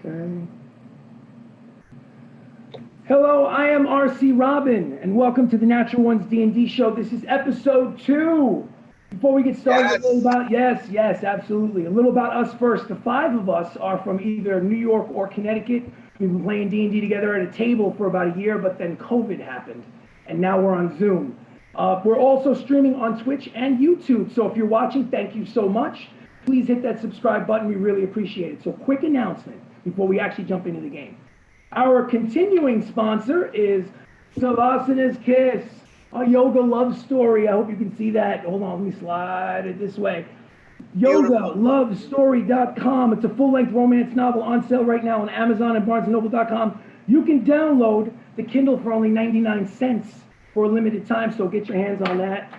Okay. Hello, I am RC Robbin, and welcome to the Natural Ones D&D show. This is episode 2. Before we get started, a little about, yes, absolutely. A little about us first. The 5 of us are from either New York or Connecticut. We've been playing D&D together at a table for about a year, but then COVID happened, and now we're on Zoom. We're also streaming on Twitch and YouTube, so if you're watching, thank you so much. Please hit that subscribe button. We really appreciate it. So quick announcement before we actually jump into the game. Our continuing sponsor is Savasana's Kiss, a yoga love story. I hope you can see that. Hold on, let me slide it this way. YogaLoveStory.com. It's a full-length romance novel on sale right now on Amazon and BarnesandNoble.com. You can download the Kindle for only 99 cents for a limited time, so get your hands on that.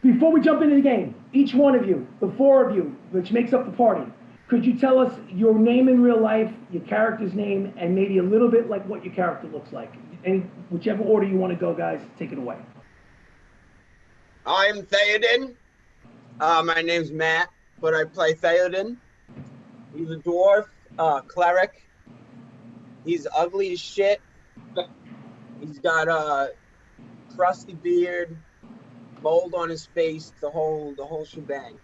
Before we jump into the game, each one of you, the 4 of you, which makes up the party, could you tell us your name in real life, your character's name, and maybe a little bit like what your character looks like? Whichever order you want to go, guys, take it away. I'm Theoden. My name's Matt, but I play Theoden. He's a dwarf, cleric. He's ugly as shit. He's got a crusty beard, mold on his face, the whole shebang.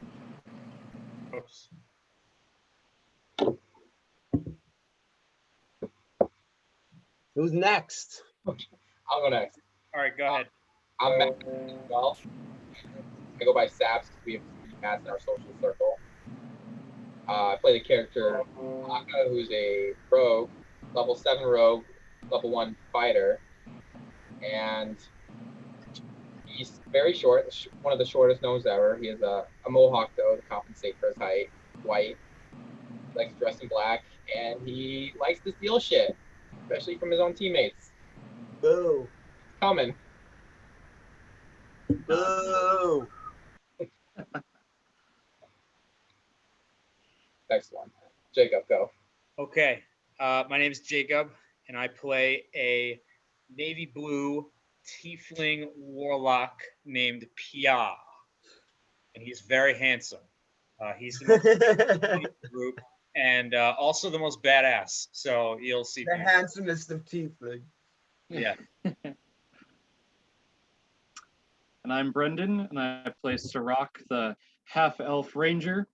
Oops. Who's next? I'll go next. All right, go ahead. I'm Matt as well. I go by Saps because we have 3 Matts in our social circle. I play the character Aka, who's a rogue, level 7 rogue, level 1 fighter, and he's very short, one of the shortest gnomes ever. He has a mohawk though to compensate for his height, white, likes to dress in black, and he likes to steal shit, especially from his own teammates. Boo. Coming. Boo. Next one. Jacob, go. Okay, my name is Jacob, and I play a navy blue tiefling warlock named Pia, and he's very handsome. He's the most of the group, and also the most badass. So you'll see. The handsomest of tiefling. Yeah. And I'm Brendan, and I play Sirach, the half-elf ranger,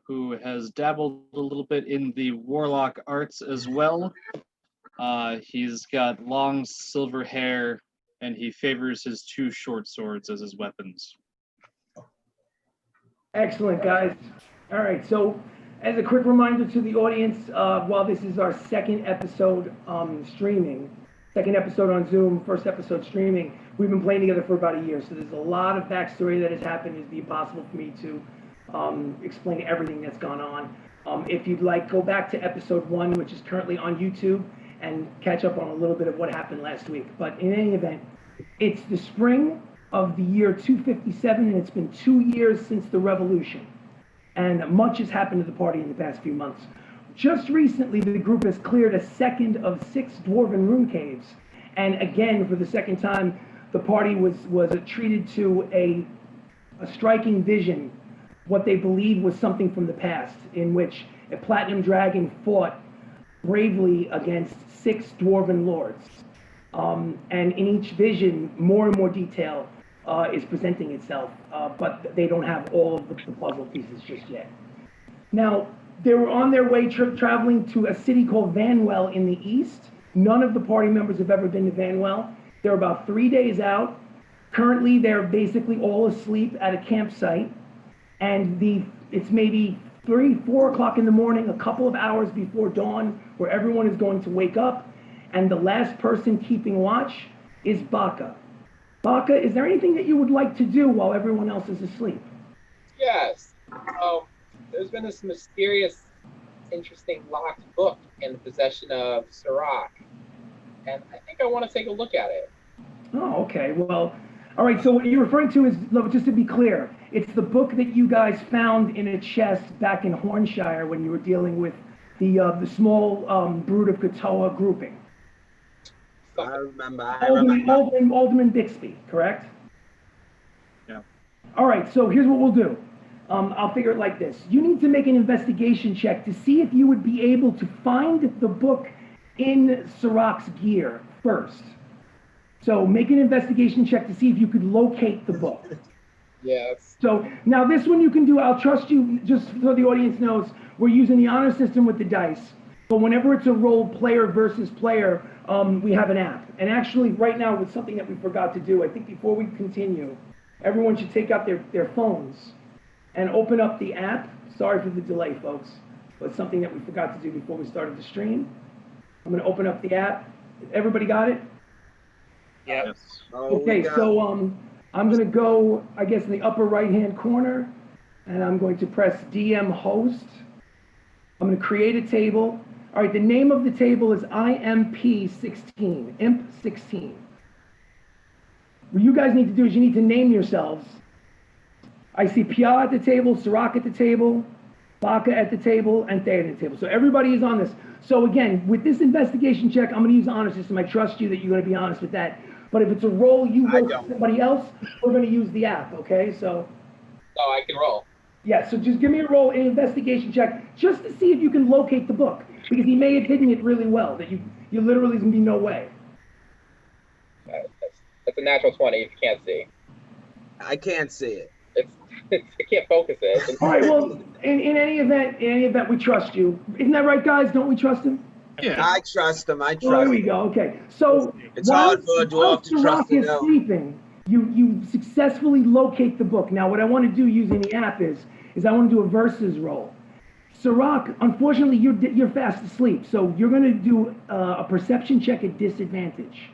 who has dabbled a little bit in the warlock arts as well. He's got long silver hair, and he favors his 2 short swords as his weapons. Excellent, guys. All right, so as a quick reminder to the audience, while this is our second episode streaming, second episode on Zoom, first episode streaming, we've been playing together for about a year, so there's a lot of backstory that has happened. It'd be impossible for me to explain everything that's gone on. If you'd like, go back to episode 1, which is currently on YouTube, and catch up on a little bit of what happened last week. But in any event, it's the spring of the year 257, and it's been 2 years since the revolution. And much has happened to the party in the past few months. Just recently, the group has cleared a second of 6 dwarven rune caves. And again, for the second time, the party was treated to a striking vision, what they believed was something from the past, in which a platinum dragon fought bravely against 6 dwarven lords. And in each vision, more and more detail is presenting itself, but they don't have all of the puzzle pieces just yet. Now, they were on their way traveling to a city called Vanwell in the east. None of the party members have ever been to Vanwell. They're about 3 days out. Currently, they're basically all asleep at a campsite, and it's maybe 3-4 o'clock in the morning, a couple of hours before dawn, where everyone is going to wake up, and the last person keeping watch is Baka. Baka, is there anything that you would like to do while everyone else is asleep? Yes. There's been this mysterious, interesting locked book in the possession of Sirach, and I think I want to take a look at it. Oh, okay. Well, all right. So what you're referring to is, just to be clear, it's the book that you guys found in a chest back in Hornshire when you were dealing with the small brood of Katoa grouping. I remember. Alderman Bixby, correct? Yeah. All right. So here's what we'll do. I'll figure it like this. You need to make an investigation check to see if you would be able to find the book in Sirach's gear first. So make an investigation check to see if you could locate the book. Yes. So now this one you can do, I'll trust you, just so the audience knows, we're using the honor system with the dice. But whenever it's a role player versus player, we have an app. And actually right now with something that we forgot to do, I think before we continue, everyone should take out their phones and open up the app. Sorry for the delay, folks, but something that we forgot to do before we started the stream. I'm gonna open up the app. Everybody got it? Yep. Yes. Okay, so I'm gonna go, I guess, in the upper right-hand corner, and I'm going to press DM host. I'm gonna create a table. All right, the name of the table is IMP16, IMP16. What you guys need to do is you need to name yourselves. I see Pia at the table, Sirach at the table, Baka at the table, and Theoden at the table. So everybody is on this. So again, with this investigation check, I'm gonna use the honor system. I trust you that you're gonna be honest with that. But if it's a role you roll for somebody else, we're gonna use the app, okay? So. Oh, I can roll. Yeah, so just give me a roll, an investigation check, just to see if you can locate the book. Because he may have hidden it really well, that you literally is gonna be no way. That's a natural 20 if you can't see. I can't see it. I can't focus it. All right, well, in any event, we trust you. Isn't that right, guys? Don't we trust him? Yeah. I trust him. I Well, there trust we him. go. Okay, so It's hard for a dwarf to trust Sirach is an elf. sleeping, you successfully locate the book. Now, what I want to do using the app is I want to do a versus roll. Sirach, unfortunately, you're fast asleep, so you're going to do a perception check at disadvantage.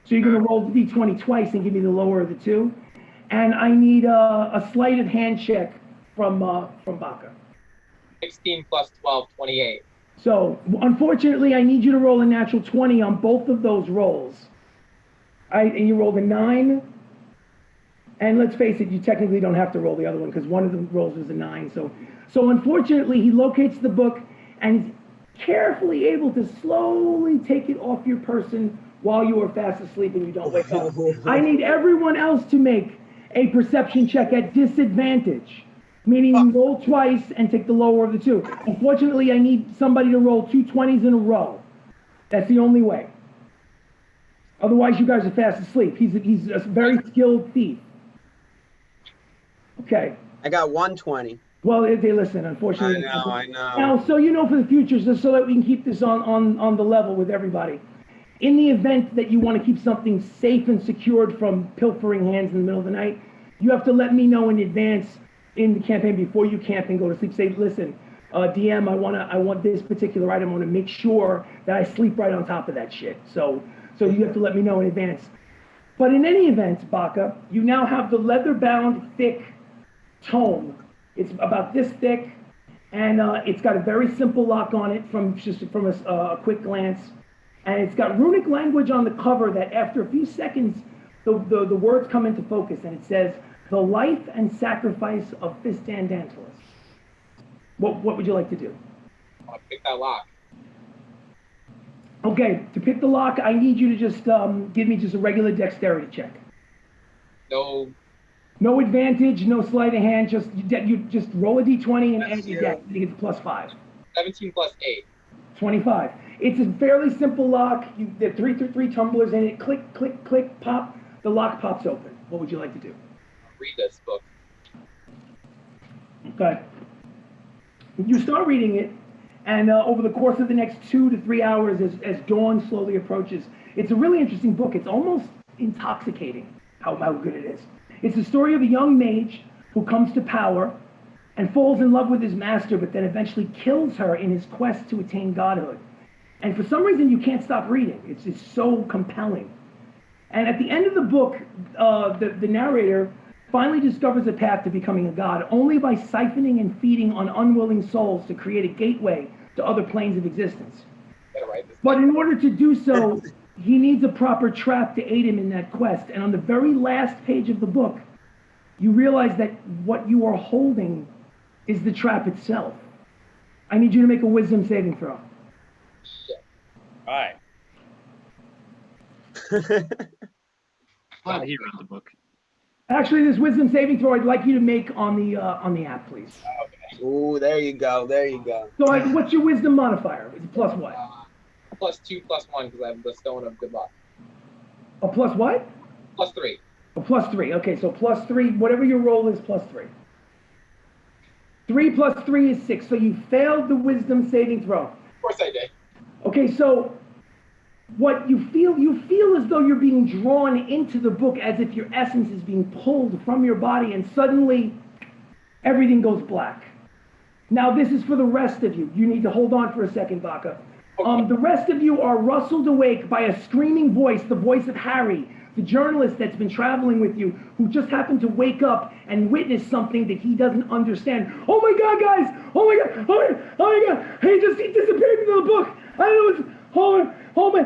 So you're going to roll the d20 twice and give me the lower of the two, and I need a sleight of hand check from Baka. 16 plus 12, 28. So, unfortunately, I need you to roll a natural 20 on both of those rolls. And you rolled a 9. And let's face it, you technically don't have to roll the other one because one of the rolls was a 9. So unfortunately, he locates the book and is carefully able to slowly take it off your person while you are fast asleep and you don't wake up. I need everyone else to make a perception check at disadvantage. Meaning you roll twice and take the lower of the two. Unfortunately, I need somebody to roll 2 20s in a row. That's the only way. Otherwise, you guys are fast asleep. He's a very skilled thief. Okay. I got 120. Well, they listen, unfortunately. I know. Now, so you know for the future, just so that we can keep this on the level with everybody. In the event that you want to keep something safe and secured from pilfering hands in the middle of the night, you have to let me know in advance in the campaign before you camp and go to sleep. Say, listen, DM, I want this particular item. I want to make sure that I sleep right on top of that shit. So you have to let me know in advance. But in any event, Baka, you now have the leather-bound, thick tome. It's about this thick, and it's got a very simple lock on it from a quick glance. And it's got runic language on the cover that after a few seconds, the words come into focus, and it says, "The life and sacrifice of Fistan Dantalus." What would you like to do? I'll pick that lock. Okay, to pick the lock, I need you to just give me just a regular dexterity check. No advantage, no sleight of hand, you just roll a d20 and add your dex. You get +5. 17 plus 8. 25. It's a fairly simple lock. There are three tumblers in it. Click, click, click, pop. The lock pops open. What would you like to do? Read this book. Okay. You start reading it, and over the course of the next 2 to 3 hours, as dawn slowly approaches, it's a really interesting book. It's almost intoxicating how good it is. It's the story of a young mage who comes to power and falls in love with his master, but then eventually kills her in his quest to attain godhood. And for some reason, you can't stop reading. It's so compelling. And at the end of the book, the narrator finally discovers a path to becoming a god only by siphoning and feeding on unwilling souls to create a gateway to other planes of existence. But in order to do so, he needs a proper trap to aid him in that quest. And on the very last page of the book, you realize that what you are holding is the trap itself. I need you to make a wisdom saving throw. All right. Glad he read the book. Actually, this wisdom saving throw I'd like you to make on the app, please. Okay. Ooh, there you go. There you go. So what's your wisdom modifier? Is it plus what? +2, +1 because I have the stone of good luck. A plus what? +3. A plus 3. Okay, so plus 3, whatever your roll is, plus 3. 3 plus 3 is 6. So you failed the wisdom saving throw. Of course I did. Okay, so what you feel as though you're being drawn into the book as if your essence is being pulled from your body, and suddenly everything goes black. Now this is for the rest of you. You need to hold on for a second, Baka. The rest of you are rustled awake by a screaming voice, the voice of Harry, the journalist that's been traveling with you, who just happened to wake up and witness something that he doesn't understand. Oh my God, guys! Oh my God! Oh my God! Oh my God! He disappeared into the book. I don't know. Oh my!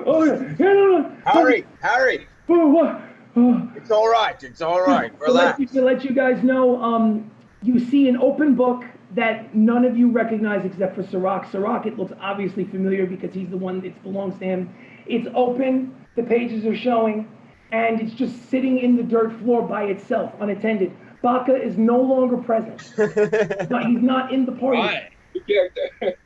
Oh yeah! No! Harry! Oh, what? Oh. It's all right. It's all right. Relax. To let you guys know, you see an open book that none of you recognize except for Sirach. Sirach, it looks obviously familiar because he's the one that belongs to him. It's open, the pages are showing, and it's just sitting in the dirt floor by itself, unattended. Baka is no longer present. He's not in the party. Right. Good character.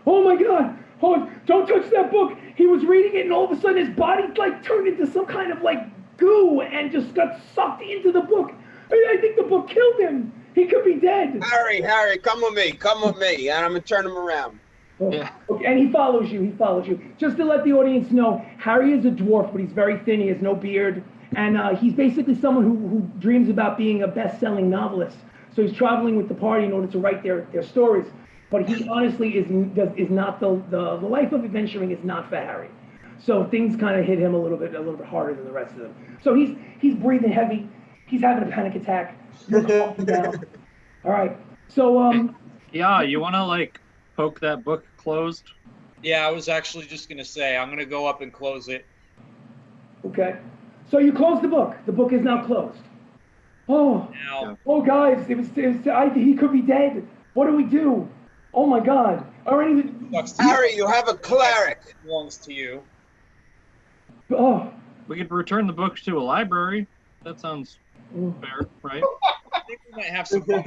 Oh my God! Oh, don't touch that book! He was reading it, and all of a sudden his body like turned into some kind of like goo and just got sucked into the book. I think the book killed him. He could be dead. Harry, come with me, and I'm gonna turn him around. Oh, yeah. Okay, and he follows you. Just to let the audience know, Harry is a dwarf, but he's very thin. He has no beard, and he's basically someone who dreams about being a best-selling novelist. So he's traveling with the party in order to write their stories. But he honestly is not the life of adventuring is not for Harry. So things kind of hit him a little bit harder than the rest of them. So he's breathing heavy. He's having a panic attack. Looking up and down. All right. So Yeah, you want to like poke that book closed? Yeah, I was actually just gonna say I'm gonna go up and close it. Okay. So you close the book. The book is now closed. Oh. Now, Oh, guys, he could be dead. What do we do? Oh my God. Already. Harry, you have a cleric. Belongs to you. Oh. We could return the book to a library. That sounds fair, right? I think we might have some fun.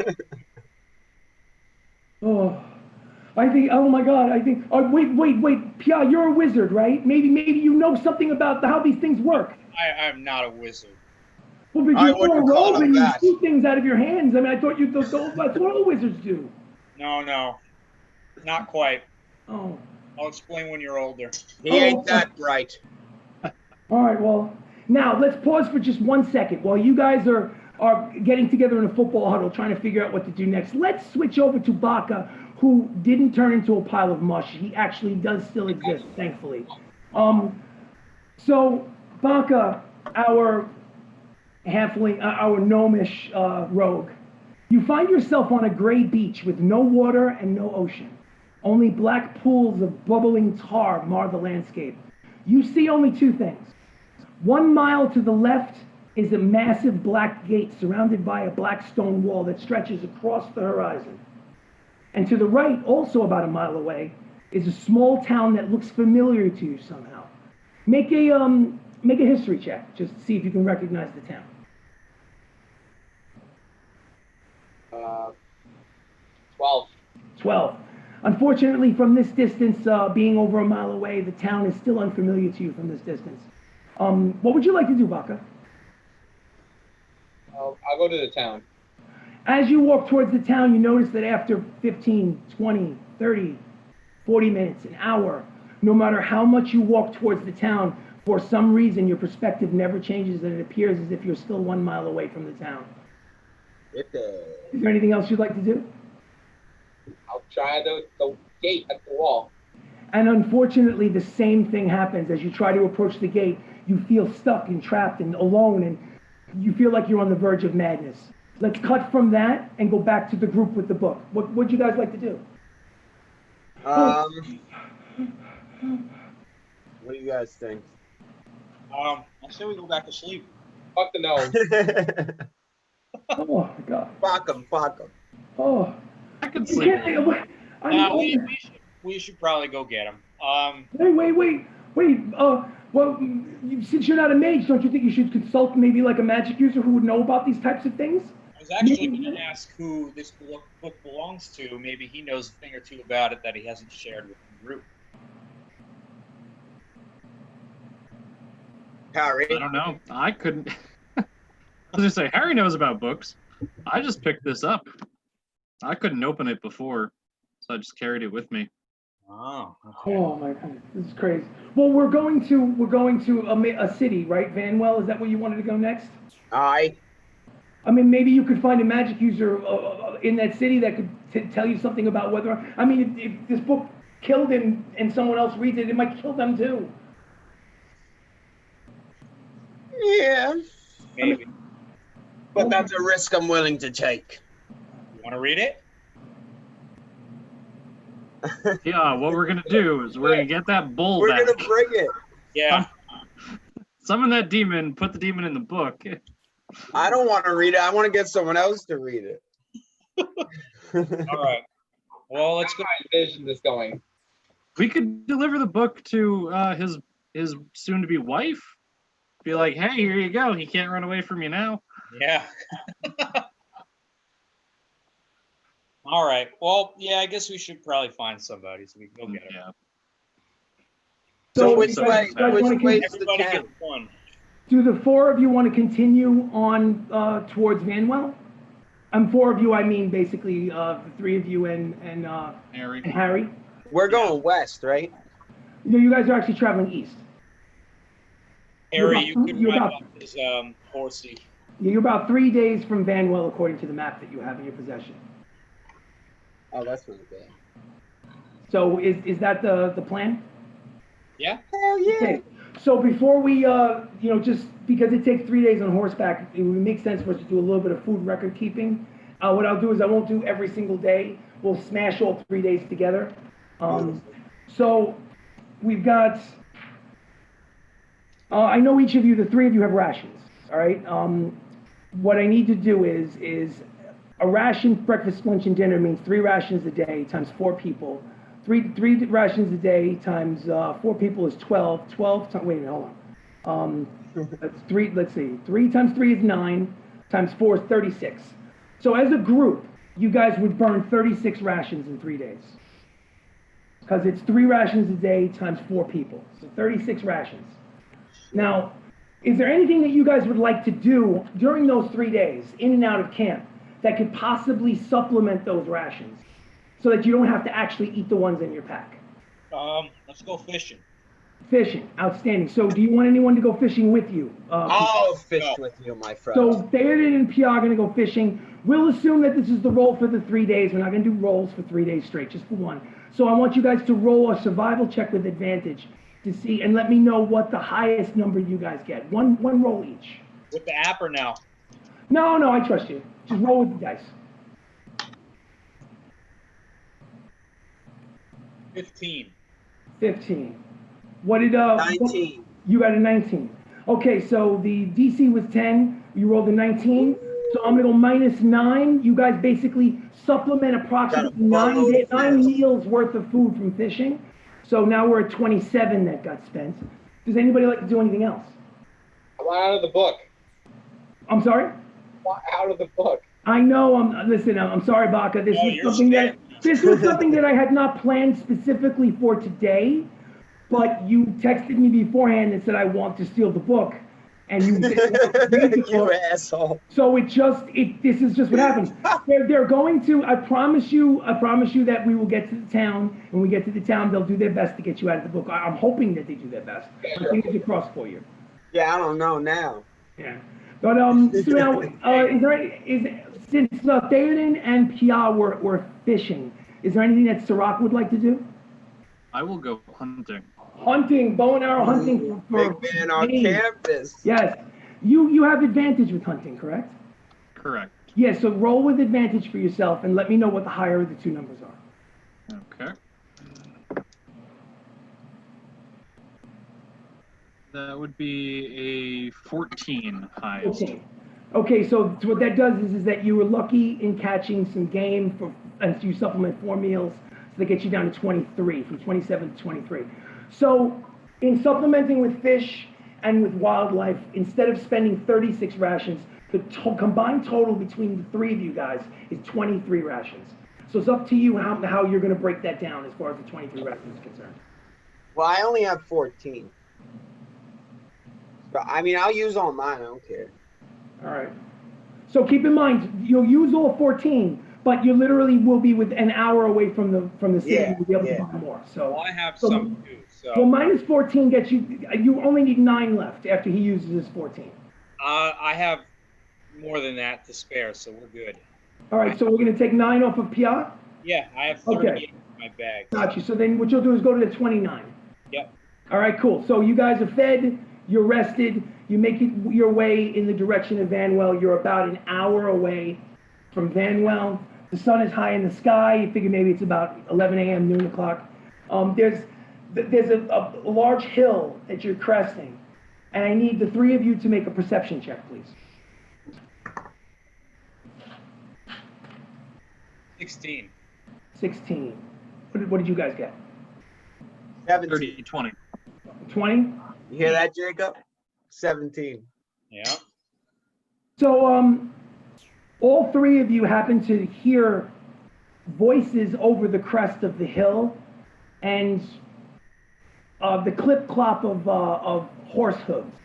Oh. Oh my God, wait, Pia, you're a wizard, right? Maybe you know something about how these things work. I'm not a wizard. Well, but I you throw a wouldn't call robe him and you that. shoot things out of your hands. I mean, I thought that's what all wizards do. No. Not quite. Oh. I'll explain when you're older. He ain't that bright. All right, well, now let's pause for just 1 second while you guys are getting together in a football huddle trying to figure out what to do next. Let's switch over to Baka, who didn't turn into a pile of mush. He actually does still exist, thankfully. So Baka, our halfling, our gnomish rogue, you find yourself on a gray beach with no water and no ocean. Only black pools of bubbling tar mar the landscape. You see only two things. 1 mile to the left is a massive black gate surrounded by a black stone wall that stretches across the horizon. And to the right, also about a mile away, is a small town that looks familiar to you somehow. Make a history check, just to see if you can recognize the town. 12. 12. Unfortunately, from this distance, being over a mile away, the town is still unfamiliar to you from this distance. What would you like to do, Baka? I'll go to the town. As you walk towards the town, you notice that after 15, 20, 30, 40 minutes, an hour, no matter how much you walk towards the town, for some reason your perspective never changes and it appears as if you're still 1 mile away from the town. Is there anything else you'd like to do? I'll try the gate at the wall. And unfortunately, the same thing happens. As you try to approach the gate, you feel stuck and trapped and alone, and you feel like you're on the verge of madness. Let's cut from that and go back to the group with the book. What would you guys like to do? What do you guys think? I say we go back to sleep. Fuck the gnome. Oh my God. Fuck him. Oh. I could sleep. We should probably go get him. Wait. Wait, well, since you're not a mage, don't you think you should consult maybe like a magic user who would know about these types of things? I was actually going to ask who this book belongs to. Maybe he knows a thing or two about it that he hasn't shared with the group. Harry. I don't know. I couldn't. I was gonna say Harry knows about books. I just picked this up. I couldn't open it before, so I just carried it with me. Oh, okay. Oh my God, this is crazy. Well, we're going to a city, right? Vanwell, is that where you wanted to go next? I I mean, maybe you could find a magic user in that city that could tell you something about whether. I mean, if this book killed him and someone else reads it, it might kill them too. yeah, Maybe. but that's a risk I'm willing to take. You want to read it? Yeah, what we're gonna do is we're gonna get that bull We're back. gonna bring it. Yeah. Summon that demon, put the demon in the book. I don't want to read it. I want to get someone else to read it. All right. Well, let's go. I envision this going. We could deliver the book to his soon-to-be wife. Be like, hey, here you go. He can't run away from you now. Yeah. All right. Well, yeah, I guess we should probably find somebody so we can go get him. Yeah. So which you guys wanna way is the Everybody town? gets one. Do the four of you want to continue on towards Vanwell? Four of you, I mean basically the three of you and Harry. Harry. We're going west, right? No, you guys are actually traveling east. Harry, you can you're ride about- on his horsey. You're about 3 days from Vanwell according to the map that you have in your possession. Oh, that's really bad. So is that the plan? Yeah. Hell yeah! Okay. So before we, just because it takes 3 days on horseback, it would make sense for us to do a little bit of food record keeping. What I'll do is I won't do every single day. We'll smash all 3 days together. So we've got, I know each of you, the three of you have rations, all right? What I need to do is a ration, breakfast, lunch, and dinner means 3 rations a day times 4 people. Three rations a day times 4 people is 12. 12 times, wait a minute, hold on. That's 3, let's see, 3 times 3 is 9, times 4 is 36. So as a group, you guys would burn 36 rations in 3 days. Because it's 3 rations a day times 4 people, so 36 rations. Now, is there anything that you guys would like to do during those 3 days, in and out of camp, that could possibly supplement those rations? So that you don't have to actually eat the ones in your pack. Let's go fishing. Fishing, outstanding. So do you want anyone to go fishing with you? I'll fish with you, my friend. So Theoden and Pia are going to go fishing. We'll assume that this is the roll for the 3 days. We're not going to do rolls for 3 days straight, just for one. So I want you guys to roll a survival check with advantage to see, and let me know what the highest number you guys get. One roll each. With the app or now? No, I trust you. Just roll with the dice. 15. 15. What did 19. You got a 19. Okay, so the DC was 10. You rolled a 19. So I'm gonna go -9. You guys basically supplement approximately Got a boatload of 9 fish. meals worth of food from fishing. So now we're at 27 that got spent. Does anybody like to do anything else? I want out of the book. I'm sorry? I want out of the book. I know. I'm sorry, Baka. This Oh, was you're something scared. this was something that I had not planned specifically for today. But you texted me beforehand and said I want to steal the book, and you read the You book. asshole. So this is just what happens. They're going to. I promise you that we will get to the town. When we get to the town, they'll do their best to get you out of the book. I'm hoping that they do their best. My fingers are crossed for you. Yeah, I don't know now. Yeah. But so now, since Theoden and Pia were fishing, is there anything that Sirach would like to do? I will go hunting. Hunting, bow and arrow hunting for Big man on game. campus. Yes. You have advantage with hunting, correct? Correct. Yes, so roll with advantage for yourself and let me know what the higher of the 2 numbers are. Okay. That would be a 14 highest. 14. Okay, so what that does is that you were lucky in catching some game and you supplement 4 meals, so that gets you down to 23, from 27 to 23. So In supplementing with fish and with wildlife, instead of spending 36 rations, the combined total between the three of you guys is 23 rations. So it's up to you how you're going to break that down as far as the 23 rations is concerned. Well, I only have 14. So, I mean, I'll use all mine. I don't care. All right. So keep in mind, you'll use all 14, but you literally will be with an hour away from the city. Yeah, You'll be able yeah. to buy more. So Well, I have some too. So well, minus 14 gets you only need 9 left after he uses his 14. I have more than that to spare, so we're good. All right, so we're going to take 9 off of Pia. Yeah, I have 38 Okay. in my bag. Got you. So then what you'll do is go to the 29. Yep. All right, cool. So you guys are fed, you're rested, you make your way in the direction of Vanwell. You're about an hour away from Vanwell. The sun is high in the sky. You figure maybe it's about 11 a.m., noon o'clock. There's a large hill that you're cresting, and I need the three of you to make a perception check, please. 16. 16. What did you guys get? 17. 30, 20. 20? You hear that, Jacob? 17. Yeah. So, all three of you happen to hear voices over the crest of the hill, and the clip-clop of horse hooves.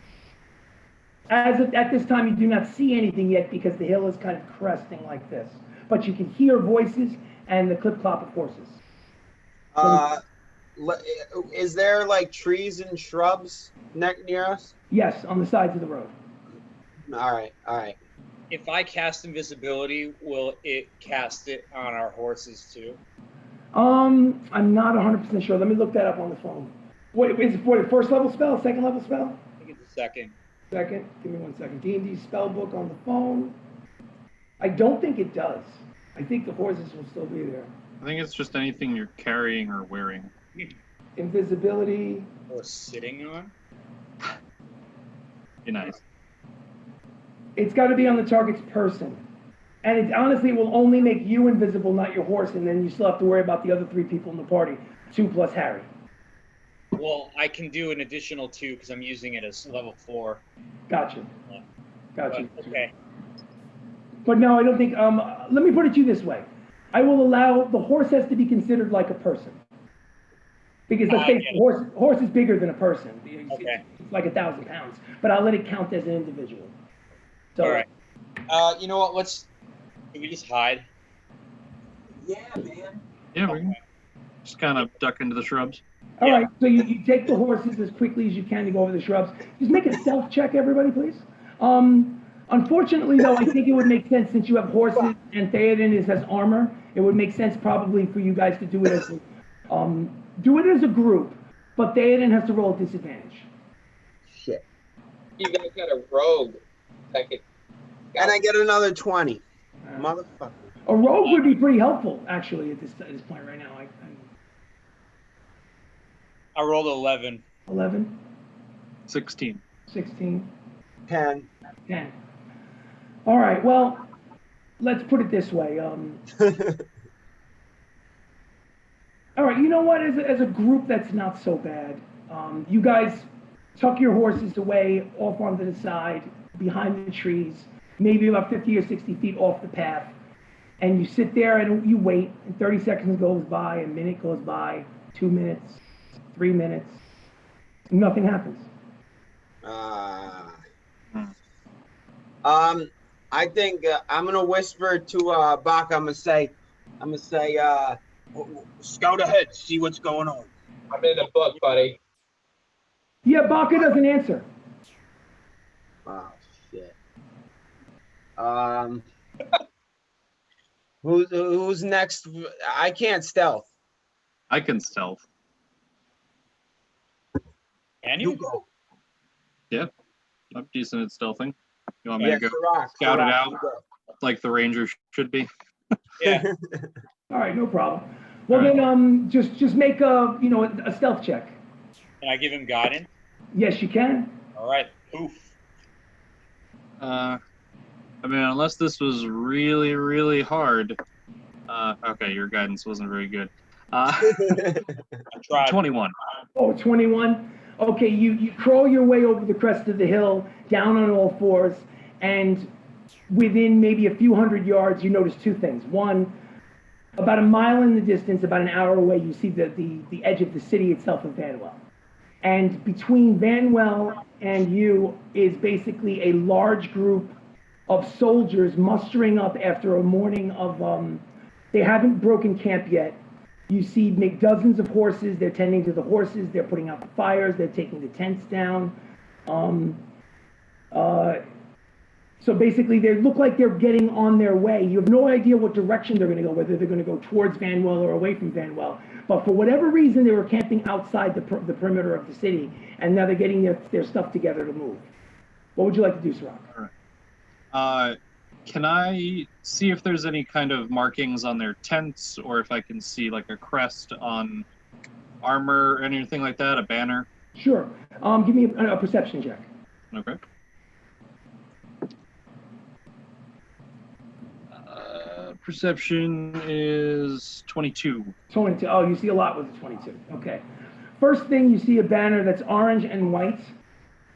At this time, you do not see anything yet because the hill is kind of cresting like this, but you can hear voices and the clip-clop of horses. Is there like trees and shrubs near us? Yes, on the sides of the road. All right. If I cast invisibility, will it cast it on our horses too? I'm not 100% sure. Let me look that up on the phone. What is it for? The first level spell? Second level spell? I think it's a second. Second. Give me 1 second. D&D spell book on the phone. I don't think it does. I think the horses will still be there. I think it's just anything you're carrying or wearing. Invisibility. Or sitting on? Be nice. It's got to be on the target's person. And it honestly will only make you invisible, not your horse, and then you still have to worry about the other 3 people in the party, 2 plus Harry. Well, I can do an additional 2 because I'm using it as level 4. Gotcha. Gotcha. But, okay. But no, I don't think, let me put it to you this way. I will allow, the horse has to be considered like a person. Because let's face it, horse is bigger than a person. Okay. It's like 1,000 pounds, but I'll let it count as an individual. So, All right. You know what? Can we just hide? Yeah, man. Yeah, we can just kind of duck into the shrubs. all right, so you take the horses as quickly as you can to go over the shrubs. Just make a stealth check, everybody, please. Unfortunately, though, I think it would make sense since you have horses and Theoden has armor. It would make sense probably for you guys to do it as a group, but Theoden has to roll at disadvantage. Shit. You guys got a rogue that could. And I get another 20. Motherfucker. A rogue would be pretty helpful, actually, at this point right now. I rolled 11. 11, 16. 16, 10. 10. All right, well, let's put it this way. All right, you know what? As a group, that's not so bad. You guys tuck your horses away off onto the side, behind the trees, maybe about 50 or 60 feet off the path. And you sit there and you wait, and 30 seconds goes by, a minute goes by, 2 minutes, 3 minutes. Nothing happens. I think I'm gonna whisper to Bach. I'm gonna say, scout ahead, see what's going on. I'm in the book, buddy. Yeah, Baka doesn't answer. Oh shit. Who's next? I can't stealth. I can stealth. Can You you? go. Yeah, I'm decent at stealthing. You want me to go Sirach, scout it Sirach, out you go. like the ranger should be? Yeah. All right, no problem. Well, All right. then, just make a stealth check. Can I give him guidance? Yes, you can. All right. Poof. I mean, unless this was really, really hard. Okay, your guidance wasn't very good. I tried. 21. Oh, 21. Okay, you crawl your way over the crest of the hill, down on all fours, and within maybe a few hundred yards, you notice two things. One, about a mile in the distance, about an hour away, you see the edge of the city itself of Vanwell. And between Vanwell and you is basically a large group of soldiers mustering up after a morning of, they haven't broken camp yet. You see dozens of horses, they're tending to the horses, they're putting out the fires, they're taking the tents down. So basically they look like they're getting on their way. You have no idea what direction they're gonna go, whether they're gonna go towards Vanwell or away from Vanwell. But for whatever reason, they were camping outside the perimeter of the city, and now they're getting their stuff together to move. What would you like to do, Sirach? All right. Can I see if there's any kind of markings on their tents, or if I can see like a crest on armor or anything like that, a banner? Sure. Give me a perception check. Okay. Perception is 22. 22. Oh, you see a lot with the 22. Okay. First thing, you see a banner that's orange and white.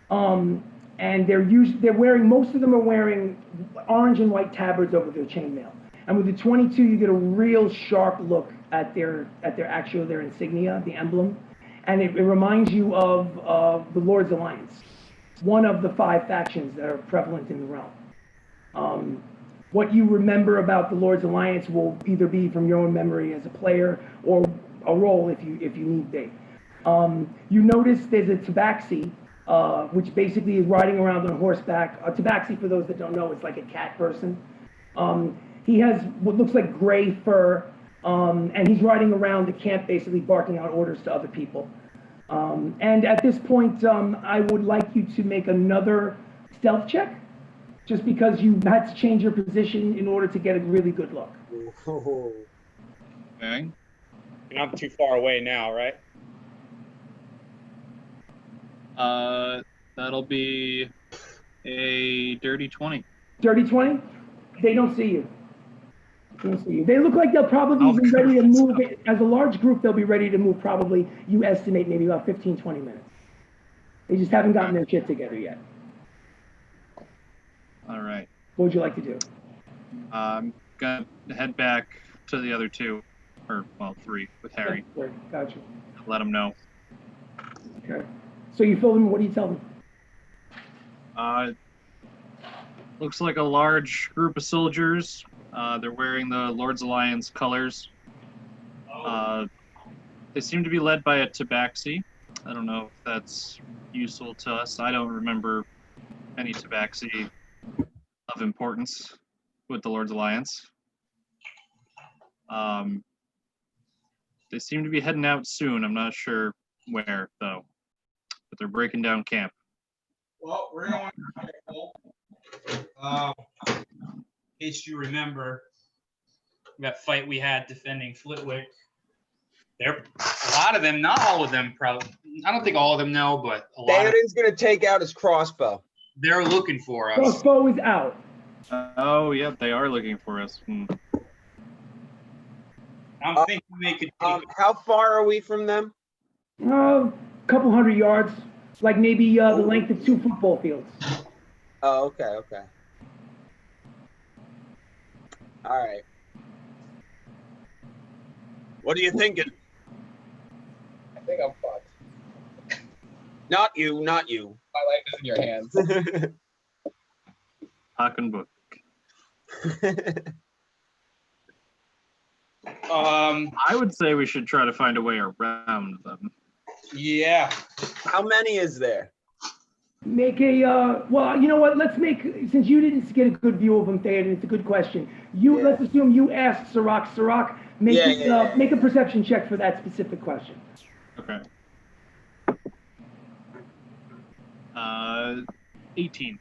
And they're wearing, most of them are wearing orange and white tabards over their chainmail. And with the 22, you get a real sharp look at their insignia, the emblem. And it reminds you of the Lord's Alliance, one of the 5 factions that are prevalent in the realm. What you remember about the Lord's Alliance will either be from your own memory as a player or a role if you need be. You notice there's a tabaxi, which basically is riding around on horseback. A tabaxi, for those that don't know, it's like a cat person. He has what looks like gray fur, and he's riding around the camp basically barking out orders to other people. And at this point, I would like you to make another stealth check, just because you had to change your position in order to get a really good look. Okay. You're not too far away now, right? That'll be a dirty 20. Dirty 20? They don't see you. They don't see you. They look like they'll probably be ready to move. As a large group, they'll be ready to move probably, you estimate, maybe about 15, 20 minutes. They just haven't gotten their shit together yet. All right. What would you like to do? I'm gonna head back to the other 2, or well, 3 with Harry. Okay, gotcha. Let him know. Okay. So you fill them, what do you tell them? Looks like a large group of soldiers. They're wearing the Lord's Alliance colors. They seem to be led by a tabaxi. I don't know if that's useful to us. I don't remember any tabaxi of importance with the Lord's Alliance. They seem to be heading out soon. I'm not sure where, though. But they're breaking down camp. Well, we're going in case you remember that fight we had defending Flitwick. There, a lot of them, not all of them, probably. I don't think all of them know, but a lot of Theoden's gonna take out his crossbow. they're looking for us. Crossbow is out. Oh, yeah, they are looking for us. I'm thinking they could. How far are we from them? A couple hundred yards, like maybe the length of 2 football fields. Oh, okay. All right. What are you thinking? I think I'm fucked. Not you. My life is in your hands. Haken book. I would say we should try to find a way around them. Yeah. How many is there? Make a, well, you know what, let's make, since you didn't get a good view of them, Theoden, it's a good question. Let's assume you asked Sirach. Sirach, make a perception check for that specific question. Okay. 18.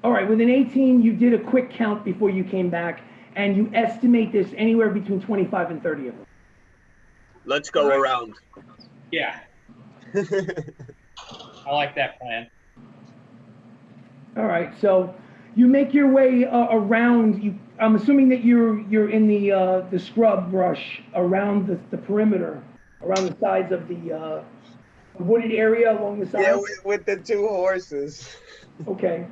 All right, with an 18, you did a quick count before you came back, and you estimate there's anywhere between 25 and 30 of them. Let's go around. Yeah. I like that plan. All right, so you make your way around. I'm assuming that you're in the scrub brush around the perimeter, around the sides of wooded area along the side? Yeah, with the two horses. Okay.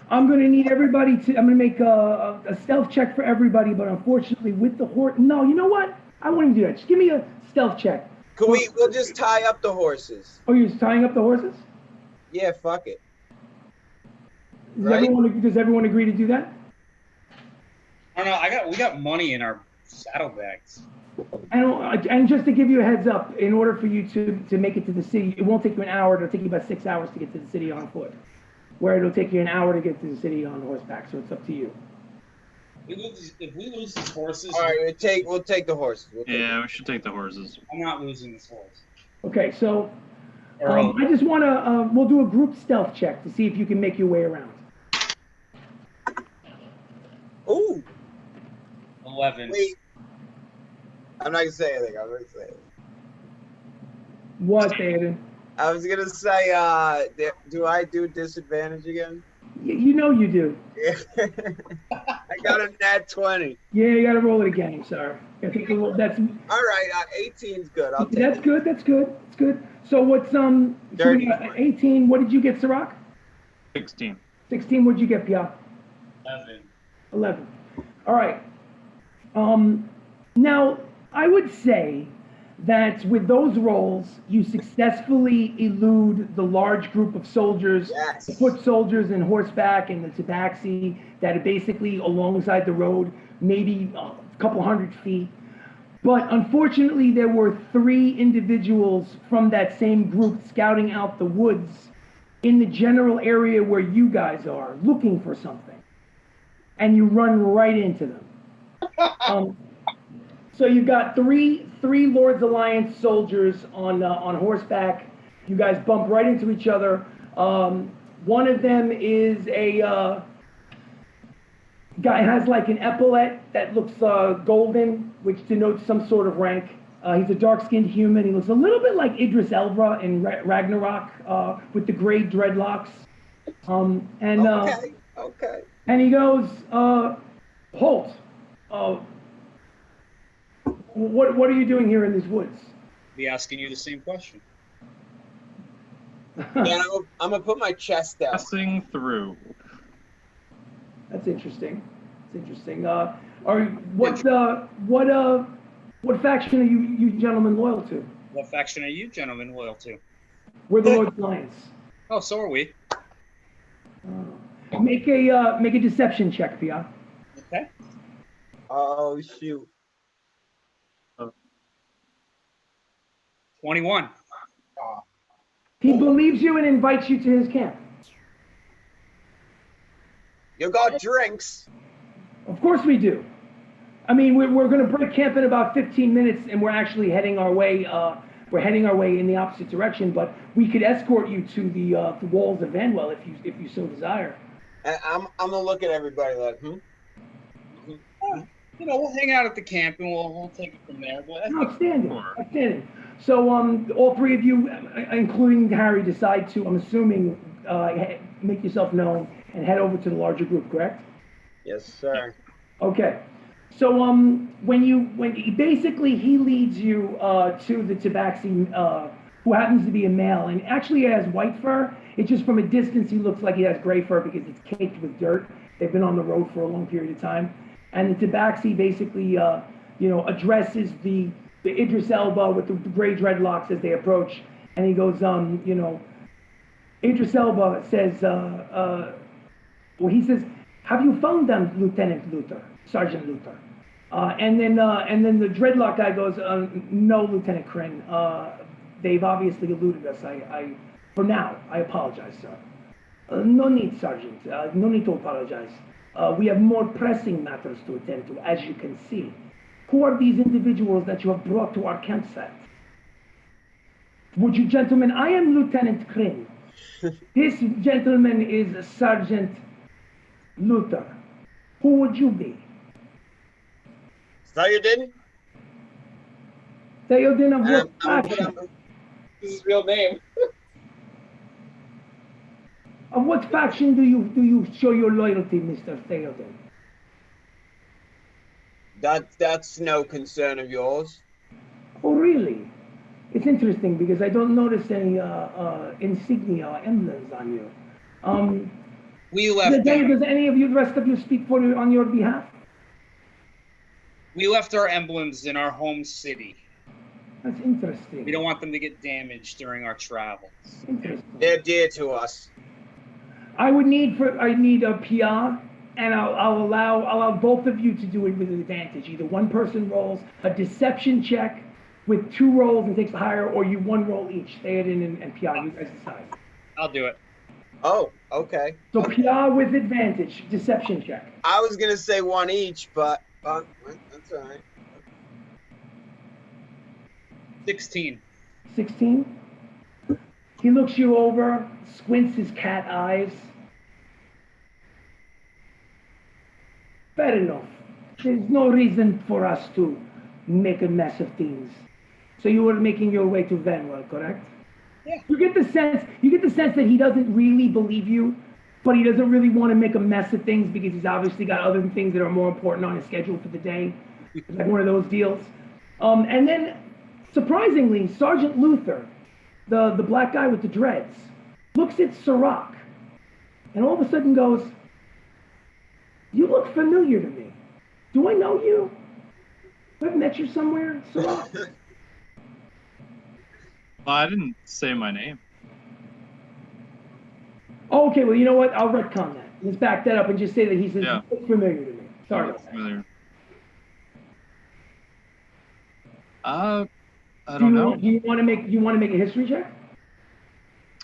I'm gonna need everybody to, I'm gonna make a stealth check for everybody, but unfortunately with the horse, no, you know what? I won't even do that. Just give me a stealth check. We'll just tie up the horses. Oh, you're just tying up the horses? Yeah, fuck it. Does everyone agree to do that? I don't know. We got money in our saddlebags. And just to give you a heads up, in order for you to make it to the city, it won't take you an hour. It'll take you about 6 hours to get to the city on foot, where it'll take you an hour to get to the city on horseback. So it's up to you. If we lose these horses, All right, we'll take the horses. We should take the horses. I'm not losing this horse. Okay, so I just want to. We'll do a group stealth check to see if you can make your way around. Ooh. 11. Wait. I'm not gonna say anything. I'm gonna say it. What, Aiden? I was gonna say, do I do disadvantage again? You know you do. I got a nat 20. Yeah, you got to roll it again. I'm sorry. I think that's. All right, 18's good. I'll take That's it. good. That's good. That's good. So what's so we got 18? What did you get, Sirach? 16. 16. What did you get, Pia? 11. 11. All right. Now, I would say that with those rolls, you successfully elude the large group of soldiers, Yes. the foot soldiers and horseback and the tabaxi that are basically alongside the road, maybe a couple 100 feet. But unfortunately, there were 3 individuals from that same group scouting out the woods in the general area where you guys are, looking for something. And you run right into them. So you've got three Lord's Alliance soldiers on horseback. You guys bump right into each other. One of them is a guy has like an epaulette that looks golden, which denotes some sort of rank. He's a dark-skinned human. He looks a little bit like Idris Elba in Ragnarok with the gray dreadlocks. Okay. And he goes, Holt, what are you doing here in these woods? Be asking you the same question. Yeah, I'm gonna put my chest out. Passing through. That's interesting. It's interesting. What faction are you gentlemen loyal to? What faction are you gentlemen loyal to? We're the Lord's Alliance. Oh, so are we. Make a deception check, Pia. Okay. Oh shoot. 21. He believes you and invites you to his camp. You got drinks. Of course we do. I mean, we're going to break camp in about 15 minutes, and we're actually heading our way. We're heading our way in the opposite direction, but we could escort you to the walls of Vanwell if you so desire. I'm gonna look at everybody like, We'll hang out at the camp and we'll take it from there. But Outstanding. So all 3 of you, including Harry, decide to, I'm assuming, make yourself known and head over to the larger group, correct? Yes, sir. Okay. So when he leads you to the tabaxi, who happens to be a male and actually has white fur. It's just from a distance he looks like he has gray fur because it's caked with dirt. They've been on the road for a long period of time. And the tabaxi basically addresses the Idris Elba with the gray dreadlocks as they approach, and he goes, Idris Elba says, he says, have you found them, Sergeant Luther? And then the dreadlock guy goes, no, Lieutenant Kryn. They've obviously eluded us. For now, I apologize, sir. No need, Sergeant. No need to apologize. We have more pressing matters to attend to, as you can see. Who are these individuals that you have brought to our campsite? Would you gentlemen, I am Lieutenant Kryn. This gentleman is Sergeant Luther. Who would you be? Theoden? Theoden of what faction? His real name. Of what faction do you show your loyalty, Mr. Theoden? That's no concern of yours. Oh, really? It's interesting because I don't notice any insignia or emblems on you. We left them. Does any of you, the rest of you, speak on your behalf? We left our emblems in our home city. That's interesting. We don't want them to get damaged during our travels. Interesting. They're dear to us. I need a PR, and I'll allow both of you to do it with an advantage. Either one person rolls a deception check with 2 rolls and takes the higher, or you 1 roll each. Theoden and PR, you guys decide. I'll do it. Oh, okay. So PR with advantage, deception check. I was gonna say 1 each, but that's all right. 16. 16. He looks you over, squints his cat eyes. Fair enough. There's no reason for us to make a mess of things. So you were making your way to Vanwell, correct? Yeah. You get the sense that he doesn't really believe you, but he doesn't really want to make a mess of things because he's obviously got other things that are more important on his schedule for the day. It's like one of those deals. And then, surprisingly, Sergeant Luther, the black guy with the dreads, looks at Sirach and all of a sudden goes, "You look familiar to me. Do I know you? I've met you somewhere, Sirach." Well, I didn't say my name. Oh, okay, well, you know what? I'll retcon that. Let's back that up and just say that he says, Yeah. "You look familiar to me." Sorry. Not familiar. I don't know. Do you want to make a history check?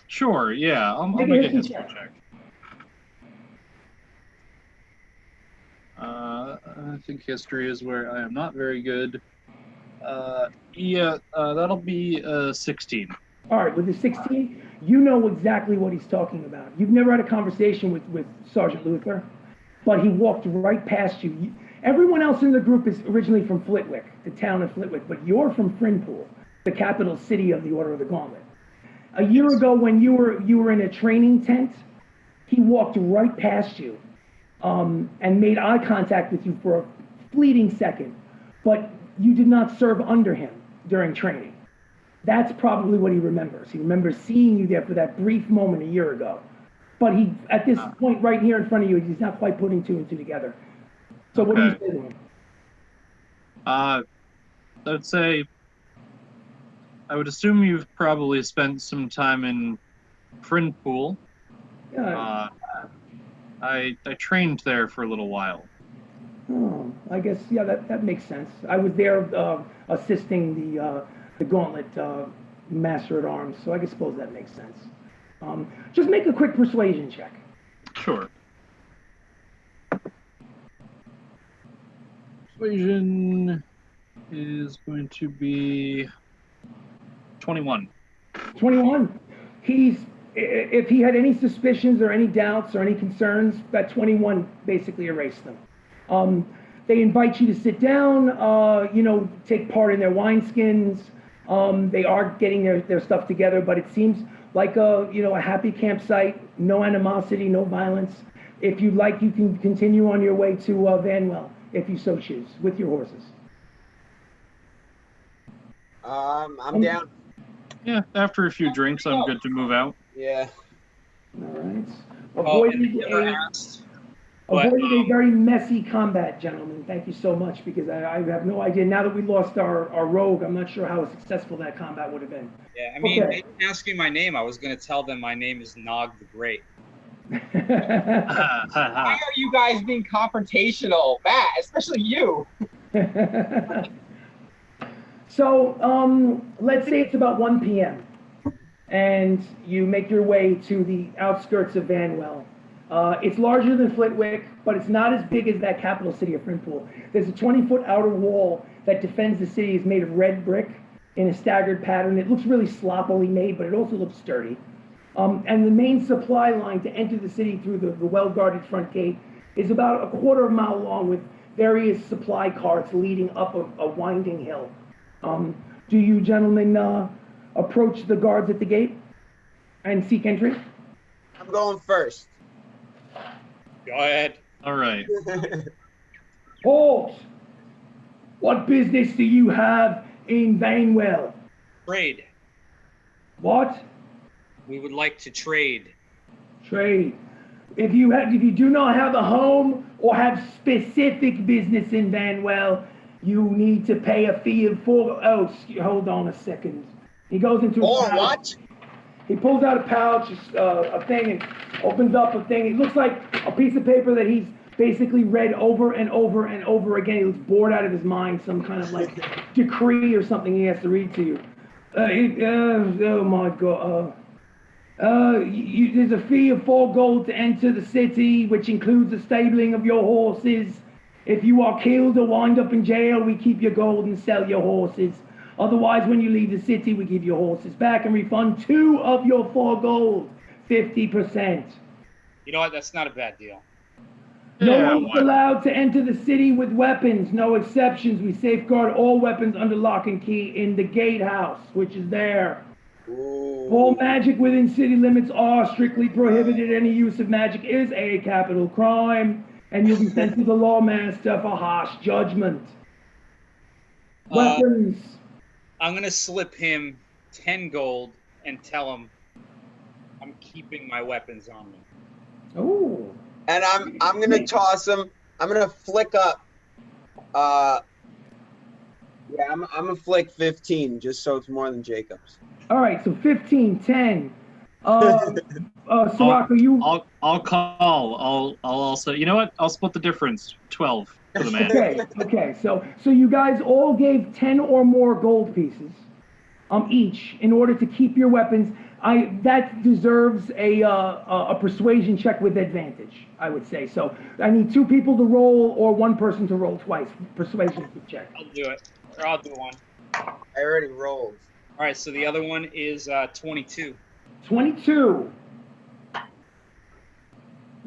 Sure, yeah. I'll Make a make a history history check. I think history is where I am not very good. That'll be 16. All right, with the 16, you know exactly what he's talking about. You've never had a conversation with Sergeant Luther, but he walked right past you. Everyone else in the group is originally from Flitwick, the town of Flitwick, but you're from Frinpool, the capital city of the Order of the Gauntlet. A year ago, when you were in a training tent, he walked right past you and made eye contact with you for a fleeting second, but you did not serve under him during training. That's probably what he remembers. He remembers seeing you there for that brief moment a year ago. But he, at this point right here in front of you, he's not quite putting 2 and 2 together. So what do you say to him? I would say, I would assume you've probably spent some time in Frinpool. Yeah. I trained there for a little while. Oh, I guess, yeah, that makes sense. I was there assisting the Gauntlet Master at Arms, so I suppose that makes sense. Just make a quick persuasion check. Sure. Persuasion is going to be 21. 21. If he had any suspicions or any doubts or any concerns, that 21 basically erased them. They invite you to sit down, take part in their wineskins. They are getting their stuff together, but it seems like a happy campsite, no animosity, no violence. If you'd like, you can continue on your way to Vanwell, if you so choose, with your horses. I'm down. Yeah, after a few drinks, I'm good to move out. Yeah. All right. Avoided a very messy combat, gentlemen. Thank you so much, because I have no idea. Now that we lost our rogue, I'm not sure how successful that combat would have been. Yeah, I mean, Okay. they didn't ask me my name. I was going to tell them my name is Nog the Great. Why are you guys being confrontational, Matt? Especially you. So let's say it's about 1 p.m. and you make your way to the outskirts of Vanwell. It's larger than Flitwick, but it's not as big as that capital city of Frinpool. There's a 20-foot outer wall that defends the city. It's made of red brick in a staggered pattern. It looks really sloppily made, but it also looks sturdy. And the main supply line to enter the city through the well-guarded front gate is about a quarter of a mile long, with various supply carts leading up a winding hill. Do you gentlemen approach the guards at the gate and seek entry? I'm going first. Go ahead. All right. Halt! What business do you have in Vanwell? Trade. What? We would like to trade. Trade. If you do not have a home or have specific business in Vanwell, you need to pay a fee of hold on a second. He goes into Or a pouch. what? He pulls out a pouch, a thing, and opens up a thing. It looks like a piece of paper that he's basically read over and over and over again. He looks bored out of his mind, some kind of like decree or something he has to read to you. Oh my God. There's a fee of 4 gold to enter the city, which includes the stabling of your horses. If you are killed or wind up in jail, we keep your gold and sell your horses. Otherwise, when you leave the city, we give your horses back and refund 2 of your 4 gold, 50%. You know what? That's not a bad deal. No one's allowed to enter the city with weapons, no exceptions. We safeguard all weapons under lock and key in the gatehouse, which is there. Ooh. All magic within city limits are strictly prohibited. Any use of magic is a capital crime, and you'll be sent to the lawmaster for harsh judgment. Weapons. I'm gonna slip him 10 gold and tell him I'm keeping my weapons on me. Oh. And I'm gonna toss him. I'm gonna flick up. Yeah, I'm gonna flick 15 just so it's more than Jacob's. All right, so 15, 10. Sirocco, you. I'll call. I'll also. You know what? I'll split the difference. 12 for the man. Okay. So you guys all gave 10 or more gold pieces, each, in order to keep your weapons. That deserves a persuasion check with advantage, I would say. So I need 2 people to roll or 1 person to roll twice. Persuasion check. I'll do it. Or I'll do one. I already rolled. All right, so the other one is 22. 22.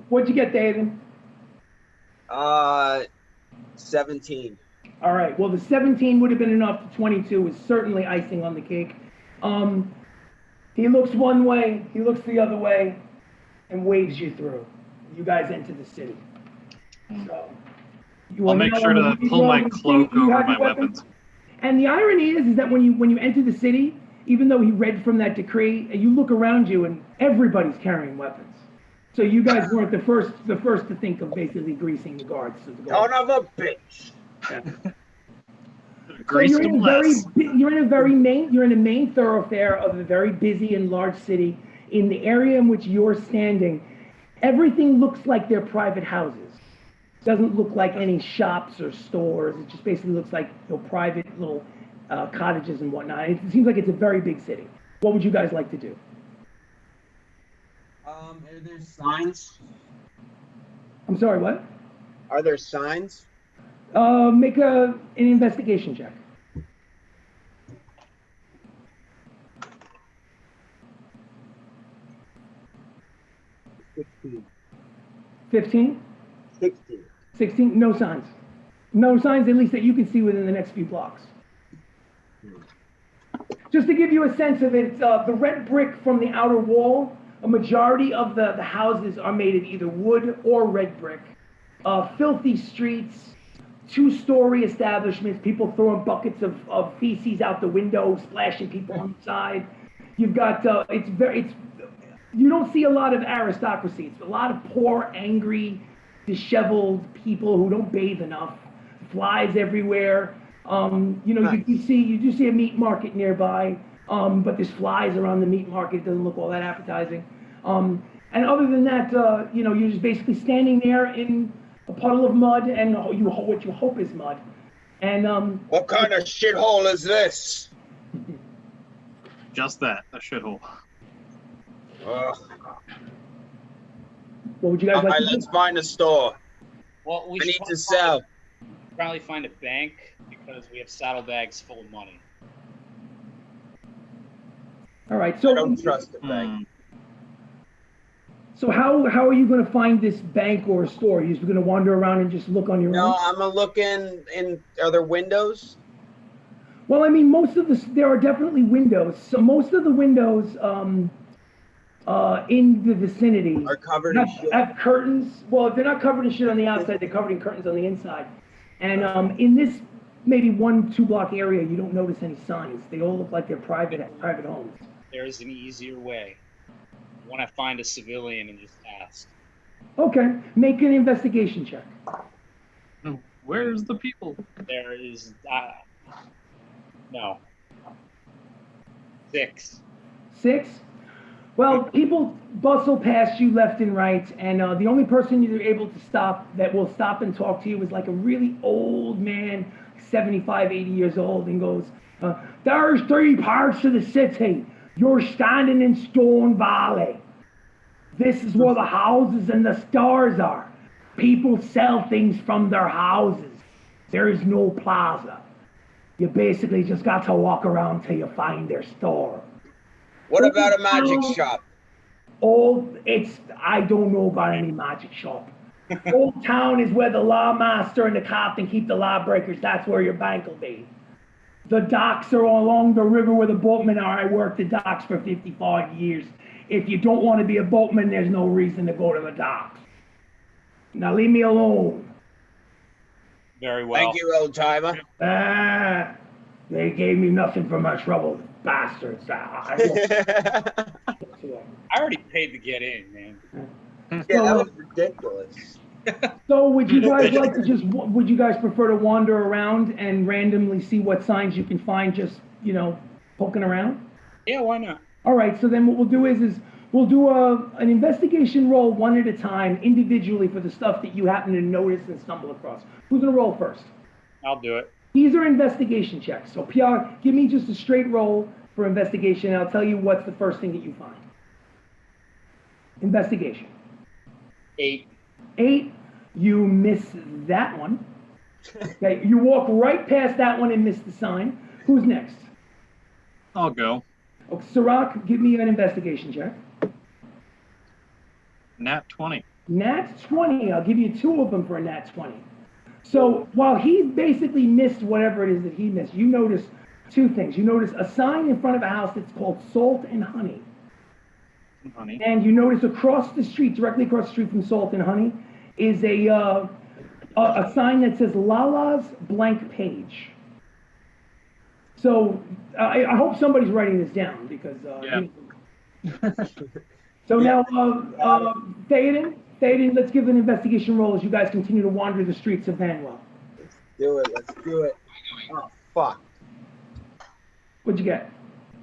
What'd you get, David? 17. All right. Well, the 17 would have been enough. The 22 is certainly icing on the cake. He looks one way, he looks the other way, and waves you through. You guys enter the city. So I'll make sure to pull my cloak over my weapons. And the irony is that when you enter the city, even though he read from that decree, you look around you and everybody's carrying weapons. So you guys weren't the first to think of basically greasing the guards. Son of a bitch. Yeah. So you're in a main thoroughfare of a very busy and large city. In the area in which you're standing, everything looks like they're private houses. Doesn't look like any shops or stores. It just basically looks like private little cottages and whatnot. It seems like it's a very big city. What would you guys like to do? Are there signs? I'm sorry, what? Are there signs? Make an investigation check. 15? 16. 16? No signs. No signs, at least that you can see within the next few blocks. Just to give you a sense of it, the red brick from the outer wall, a majority of the houses are made of either wood or red brick. Filthy streets, 2-story establishments, people throwing buckets of feces out the window, splashing people on the side. You've got, you don't see a lot of aristocracy. It's a lot of poor, angry, disheveled people who don't bathe enough. Flies everywhere. You do see a meat market nearby, but there's flies around the meat market. It doesn't look all that appetizing. And other than that, you're just basically standing there in a puddle of mud, and what you hope is mud. And what kind of shithole is this? Just that, a shithole. What would you guys like to do? Let's find a store. Well, we I need to sell. Probably find a bank because we have saddlebags full of money. All right, so I don't trust the bank. So how are you going to find this bank or a store? You're just going to wander around and just look on your own? No, I'm gonna look in. Are there windows? Well, I mean, there are definitely windows. So most of the windows in the vicinity Are covered in shit. have curtains. Well, if they're not covered in shit on the outside, they're covered in curtains on the inside. And in this maybe 1-2 block area, you don't notice any signs. They all look like they're private homes. There's an easier way. You want to find a civilian and just ask. Okay, make an investigation check. Where's the people? There is no 6. 6. Well, people bustle past you left and right, and the only person you're able to stop that will stop and talk to you is like a really old man, 75, 80 years old, and goes, there's 3 parts of the city. You're standing in Stone Valley. This is where the houses and the stores are. People sell things from their houses. There is no plaza. You basically just got to walk around till you find their store. What about a magic shop? I don't know about any magic shop. Old Town is where the lawmaster and the captain keep the lawbreakers. That's where your bank will be. The docks are along the river where the boatmen are. I worked the docks for 55 years. If you don't want to be a boatman, there's no reason to go to the docks. Now leave me alone. Very well. Thank you, old timer. They gave me nothing for my trouble, bastards. I already paid to get in, man. Yeah, that was ridiculous. So would you guys would you guys prefer to wander around and randomly see what signs you can find just, poking around? Yeah, why not? All right, so then what we'll do is we'll do an investigation roll one at a time individually for the stuff that you happen to notice and stumble across. Who's gonna roll first? I'll do it. These are investigation checks. So Pierre, give me just a straight roll for investigation, and I'll tell you what's the first thing that you find. Investigation. 8. 8, you miss that one. Okay, you walk right past that one and miss the sign. Who's next? I'll go. Okay, Sirach, give me an investigation check. Nat 20. Nat 20, I'll give you 2 of them for a Nat 20. So while he basically missed whatever it is that he missed, you notice 2 things. You notice a sign in front of a house that's called Salt and Honey. Honey. And you notice across the street, directly across the street from Salt and Honey, is a sign that says Lala's Blank Page. So I hope somebody's writing this down because. So now, Theoden, let's give an investigation roll as you guys continue to wander the streets of Vanwell. Let's do it. Oh, fuck. What'd you get?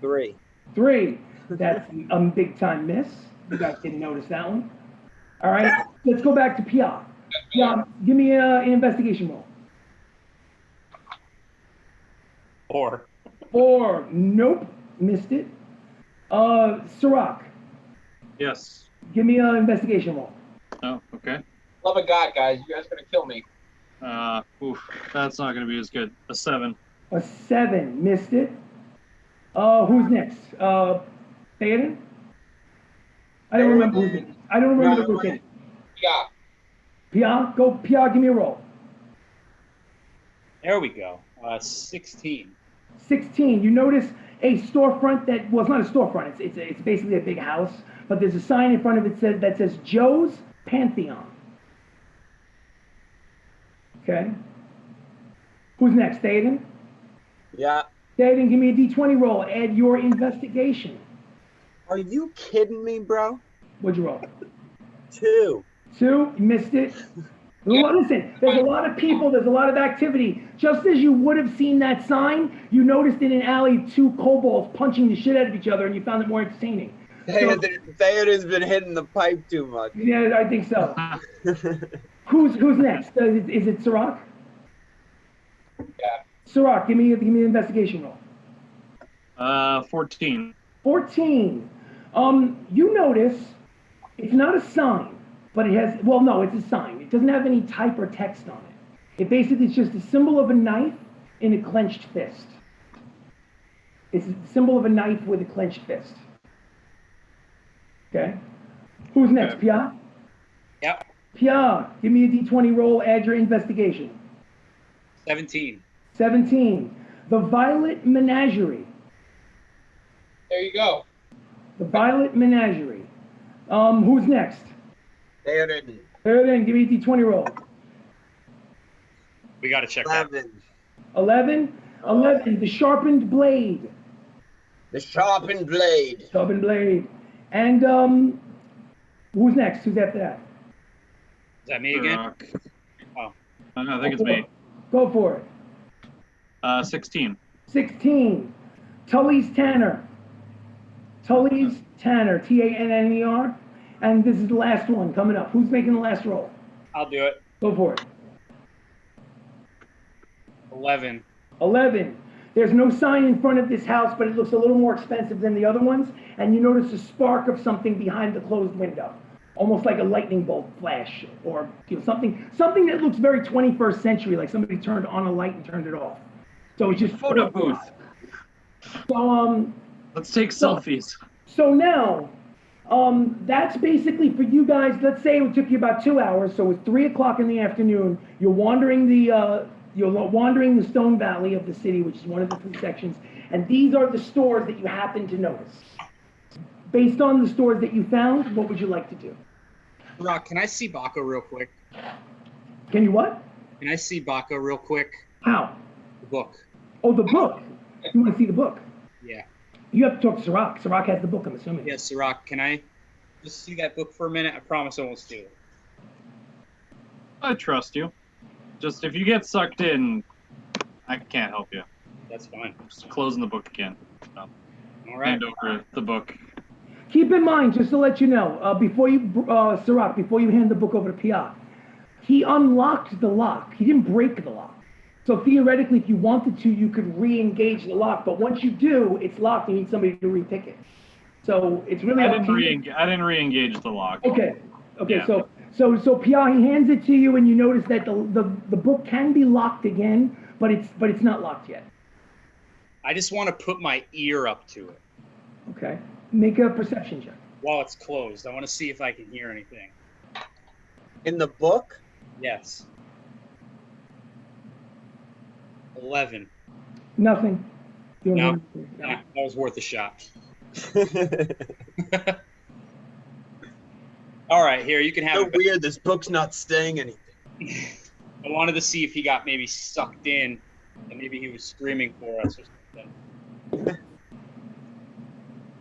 3. 3. That's a big time miss. You guys didn't notice that one. All right, let's go back to Pia. Pia, give me an investigation roll. 4. 4. Nope, missed it. Sirach. Yes. Give me an investigation roll. Oh, okay. Love of God, guys. You guys are gonna kill me. That's not gonna be as good. A 7. A 7, missed it. Who's next? Theoden? I don't remember who's next. I don't remember the name. Yeah. Pia, go. Pia, give me a roll. There we go. 16. 16. You notice a storefront that, well, it's not a storefront. It's basically a big house, but there's a sign in front of it that says Joe's Pantheon. Okay. Who's next? Theoden? Yeah. Theoden, give me a D20 roll. Add your investigation. Are you kidding me, bro? What'd you roll? 2. 2, you missed it. Listen, there's a lot of people, there's a lot of activity. Just as you would have seen that sign, you noticed in an alley 2 kobolds punching the shit out of each other, and you found it more entertaining. Theoden's been hitting the pipe too much. Yeah, I think so. Who's next? Is it Sirach? Yeah. Sirach, give me an investigation roll. 14. 14. You notice it's not a sign, but it has, well, no, it's a sign. It doesn't have any type or text on it. It basically is just a symbol of a knife in a clenched fist. It's a symbol of a knife with a clenched fist. Okay. Who's next? Pia? Yep. Pia, give me a D20 roll, add your investigation. 17. 17. The Violet Menagerie. There you go. The Violet Menagerie. Who's next? Theoden. Theoden, give me a D20 roll. We got to check that. 11. 11. 11. The sharpened blade. The sharpened blade. Sharpened blade. And who's next? Who's after that? Is that me again? Rock. Oh. I think it's me. Go for it. 16. 16. Tully's Tanner. Tully's Tanner. Tanner. And this is the last one coming up. Who's making the last roll? I'll do it. Go for it. 11. 11. There's no sign in front of this house, but it looks a little more expensive than the other ones. And you notice a spark of something behind the closed window, almost like a lightning bolt flash, or something that looks very 21st century, like somebody turned on a light and turned it off. So it's just Photo booth. So Let's take selfies. So now, that's basically for you guys. Let's say it took you about 2 hours. So it's 3 o'clock in the afternoon. You're wandering the Stone Valley of the city, which is one of the 3 sections. And these are the stores that you happen to notice. Based on the stores that you found, what would you like to do? Rock, can I see Baco real quick? Can you what? Can I see Baco real quick? How? The book. Oh, the book. You want to see the book? Yeah. You have to talk to Sirach. Sirach has the book, I'm assuming. Yes, Rock, can I just see that book for a minute? I promise I won't steal it. I trust you. Just if you get sucked in, I can't help you. That's fine. Just closing the book again. So, All right. hand over the book. Keep in mind, just to let you know, Sirach, before you hand the book over to Pia, he unlocked the lock. He didn't break the lock. So theoretically, if you wanted to, you could re-engage the lock. But once you do, it's locked. You need somebody to re-pick it. So it's really. I didn't re-engage the lock. Okay. Yeah. So Pia, he hands it to you, and you notice that the book can be locked again, but it's not locked yet. I just want to put my ear up to it Okay. Make a perception check. while it's closed. I want to see if I can hear anything. In the book? Yes. 11. Nothing. You don't No. hear anything. No. Yeah, that was worth a shot. All right, here, you can have So it. weird, this book's not saying anything. I wanted to see if he got maybe sucked in and maybe he was screaming for us or something.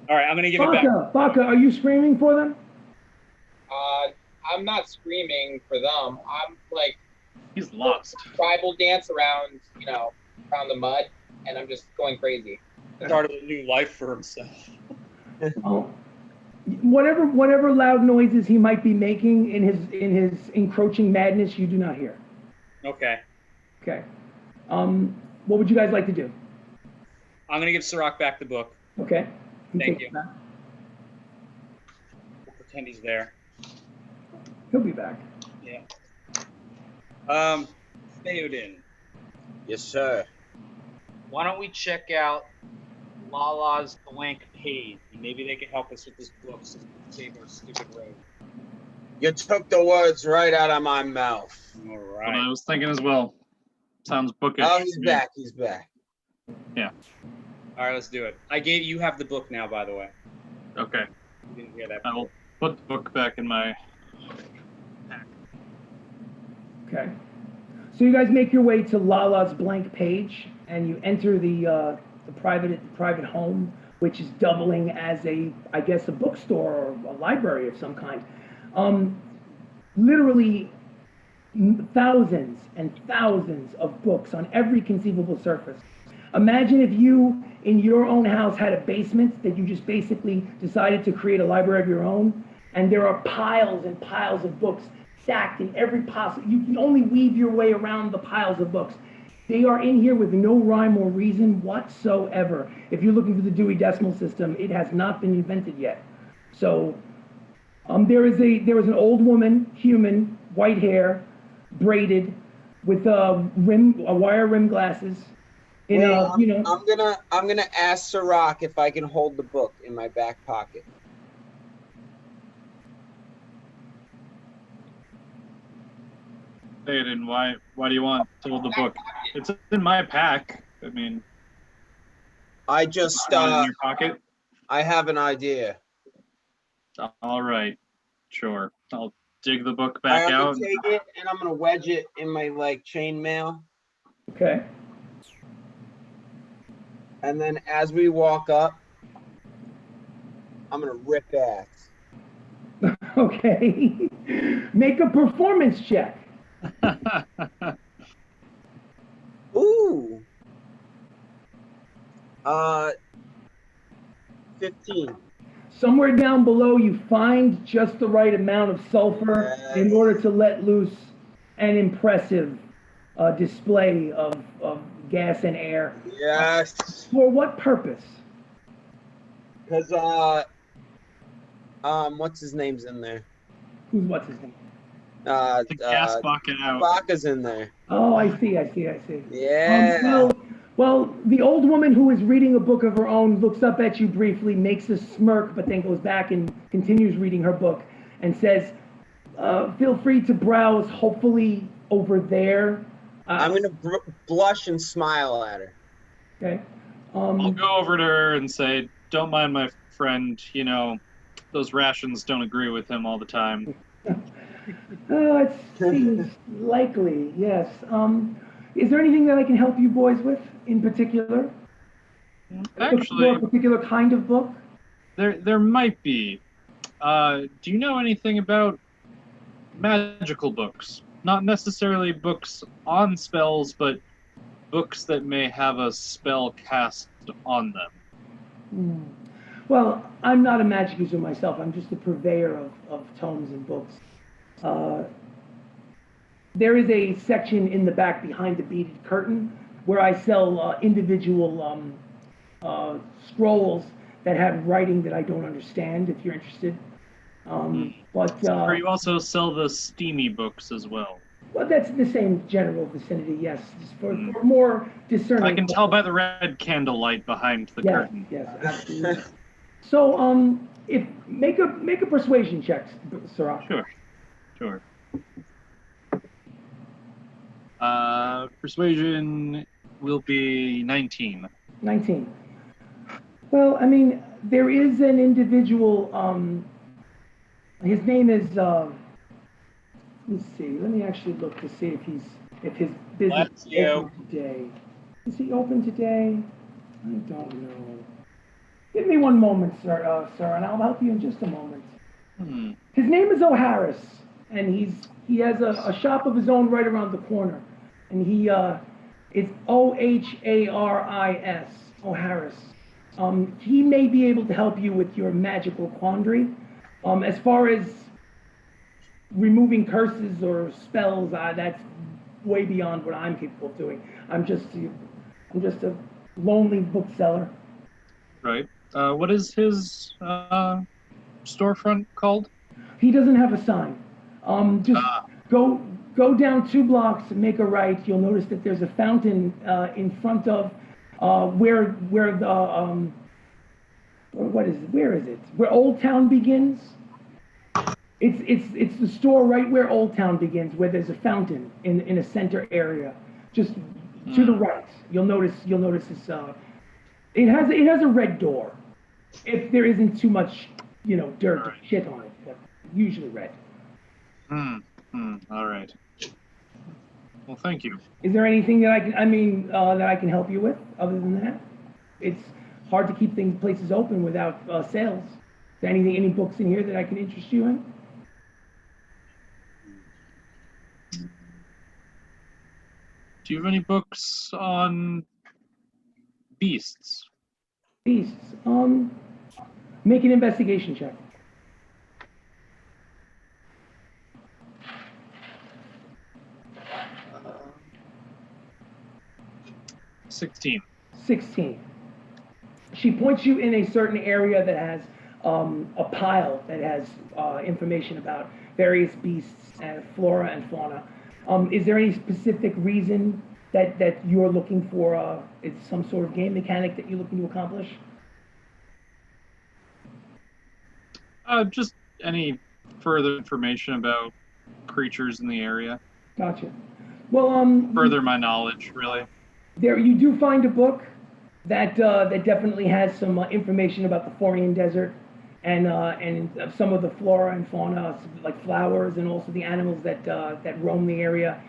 All right, I'm going to give it back. Baka, are you screaming for them? I'm not screaming for them. I'm like He's lost. tribal dance around, around the mud, and I'm just going crazy. Started a new life for himself. Oh, whatever loud noises he might be making in his encroaching madness, you do not hear. Okay. Okay. What would you guys like to do? I'm going to give Sirach back the book. Okay. Thank takes you. it back. We'll pretend he's there. He'll be back. Yeah. Theoden, Yes, sir. why don't we check out Lala's blank page? Maybe they can help us with this book so we can save our stupid road. You took the words right out of my mouth. All What right. I was thinking as well. Sounds bookish. Oh, to he's me. back. He's back. All right, let's do it. You have the book now, by the way. Okay. You didn't hear that. I will put the book back in my pack. Okay. So you guys make your way to Lala's blank page, and you enter the private home, which is doubling as a bookstore or a library of some kind. Literally thousands and thousands of books on every conceivable surface. Imagine if you, in your own house, had a basement that you just basically decided to create a library of your own, and there are piles and piles of books stacked in every possible. You can only weave your way around the piles of books. They are in here with no rhyme or reason whatsoever. If you're looking for the Dewey Decimal System, it has not been invented yet. So there was an old woman, human, white hair, braided, with wire rim glasses. I'm gonna ask Sirach if I can hold the book in my back pocket. Theoden, why do you want to hold the book? It's in my pack. I mean, I just not in your pocket. I have an idea. All right, sure. I'll dig the book I'm back gonna out. take it and I'm gonna wedge it in my chainmail. Okay. And then as we walk up, I'm gonna rip ass. Okay. Make a performance check. Ooh. 15. Somewhere down below, you find just the right amount of sulfur in Yes. order to let loose an impressive display of gas and air. Yes. For what purpose? Because what's his name's in there? What's his name? The gas bucket out. Baka's in there. Oh, I see. Yeah. Well, the old woman who is reading a book of her own looks up at you briefly, makes a smirk, but then goes back and continues reading her book and says, feel free to browse, hopefully over there. I'm gonna blush and smile at her. Okay. I'll go over to her and say, don't mind my friend, you know, those rations don't agree with him all the time. It seems likely, yes. Is there anything that I can help you boys with in particular? Actually, A particular kind of book? there might be. Do you know anything about magical books? Not necessarily books on spells, but books that may have a spell cast on them. Well, I'm not a magic user myself. I'm just a purveyor of tomes and books. There is a section in the back behind the beaded curtain where I sell individual scrolls that have writing that I don't understand, if you're interested. Or you also sell the steamy books as well. Well, that's the same general vicinity, yes. For more discerning. I can tell by the red candlelight behind the curtain. Yes, absolutely. So, make a persuasion check, Sirach. Sure. Persuasion will be 19. 19. Well, I mean, there is an individual, his name is, let's see, let me actually look to see if his business Bless is you. open today. Is he open today? I don't know. Give me one moment, sir, and I'll help you in just a moment. His name is O'Harris, and he has a shop of his own right around the corner. And it's Oharis, O'Harris. He may be able to help you with your magical quandary. As far as removing curses or spells, that's way beyond what I'm capable of doing. I'm just a lonely bookseller. Right. What is his storefront called? He doesn't have a sign. Just go down 2 blocks and make a right. You'll notice that there's a fountain in front of where the what is it? Where is it? Where Old Town begins. It's the store right where Old Town begins, where there's a fountain in a center area, just to the right. You'll notice this. It has a red door, if there isn't too much, dirt or shit on it, but usually red. All right. Well, thank you. Is there anything that I can help you with other than that? It's hard to keep places open without sales. Is there any books in here that I can interest you in? Do you have any books on beasts? Beasts. Make an investigation check. 16. 16. She points you in a certain area that has a pile that has information about various beasts and flora and fauna. Is there any specific reason that you're looking for? Is some sort of game mechanic that you're looking to accomplish? Just any further information about creatures in the area. Gotcha. Well, Further my knowledge, really. there you do find a book that definitely has some information about the Forian Desert and some of the flora and fauna, like flowers, and also the animals that roam the area.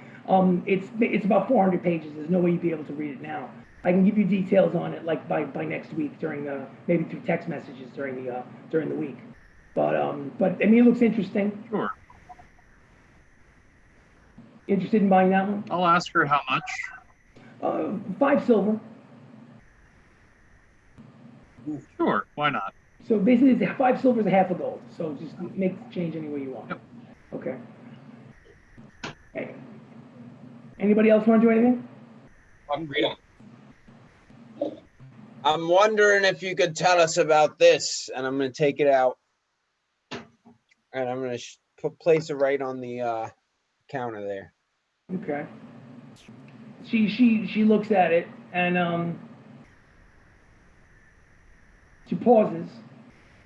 It's about 400 pages. There's no way you'd be able to read it now. I can give you details on it like by next week during maybe through text messages during the week. But I mean, it looks interesting. Sure. Interested in buying that one? I'll ask her how much. 5 silver. Sure, why not? So basically, it's 5 silver is half a gold. So just make the change any way you want. Yep. Okay. Hey. Anybody else want to do anything? Freedom. I'm wondering if you could tell us about this, and I'm going to take it out, and I'm going to place it right on the counter there. Okay. She looks at it and she pauses,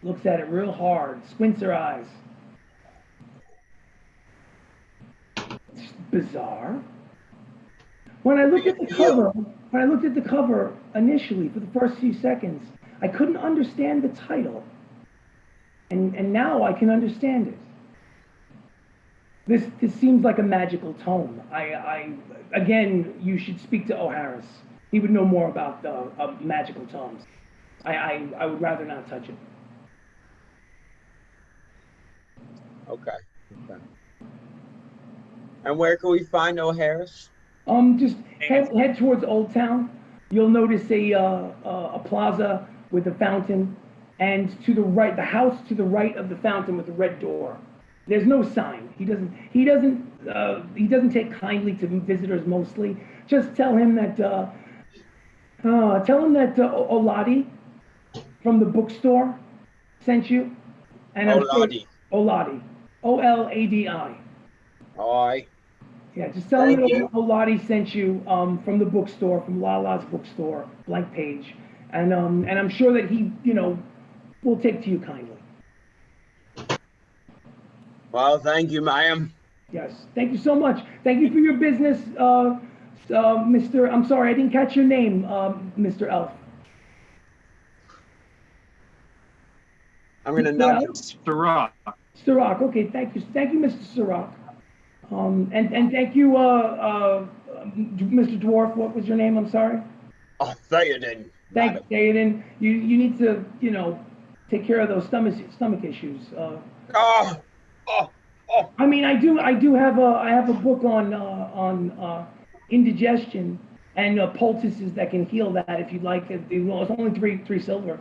looks at it real hard, squints her eyes. It's bizarre. When I looked at the cover initially for the first few seconds, I couldn't understand the title. And now I can understand it. This seems like a magical tome. Again, you should speak to O'Harris. He would know more about magical tomes. I would rather not touch it. Okay. And where can we find O'Harris? Just head towards Old Town. You'll notice a plaza with a fountain, and to the right, the house to the right of the fountain with the red door. There's no sign. He doesn't take kindly to visitors mostly. Just tell him that Oladi from the bookstore sent you. And Oladi. Oladi. Oladi. Aye. Yeah, just tell him Thank that you. Oladi sent you from the bookstore, from Lala's bookstore, blank page. And I'm sure that he, will take to you kindly. Well, thank you, ma'am. Yes, thank you so much. Thank you for your business, Mr. I'm sorry, I didn't catch your name, Mr. Elf. I'm going to Mr. nudge Elf? him. Sirach. Sirach, okay, thank you, Mr. Sirach. And thank you, Mr. Dwarf, what was your name, I'm sorry? Oh, Theoden. Thanks, Daden. You need to, take care of those stomach issues. Oh. I mean, I do have a book on indigestion and poultices that can heal that if you'd like. It's only three silver.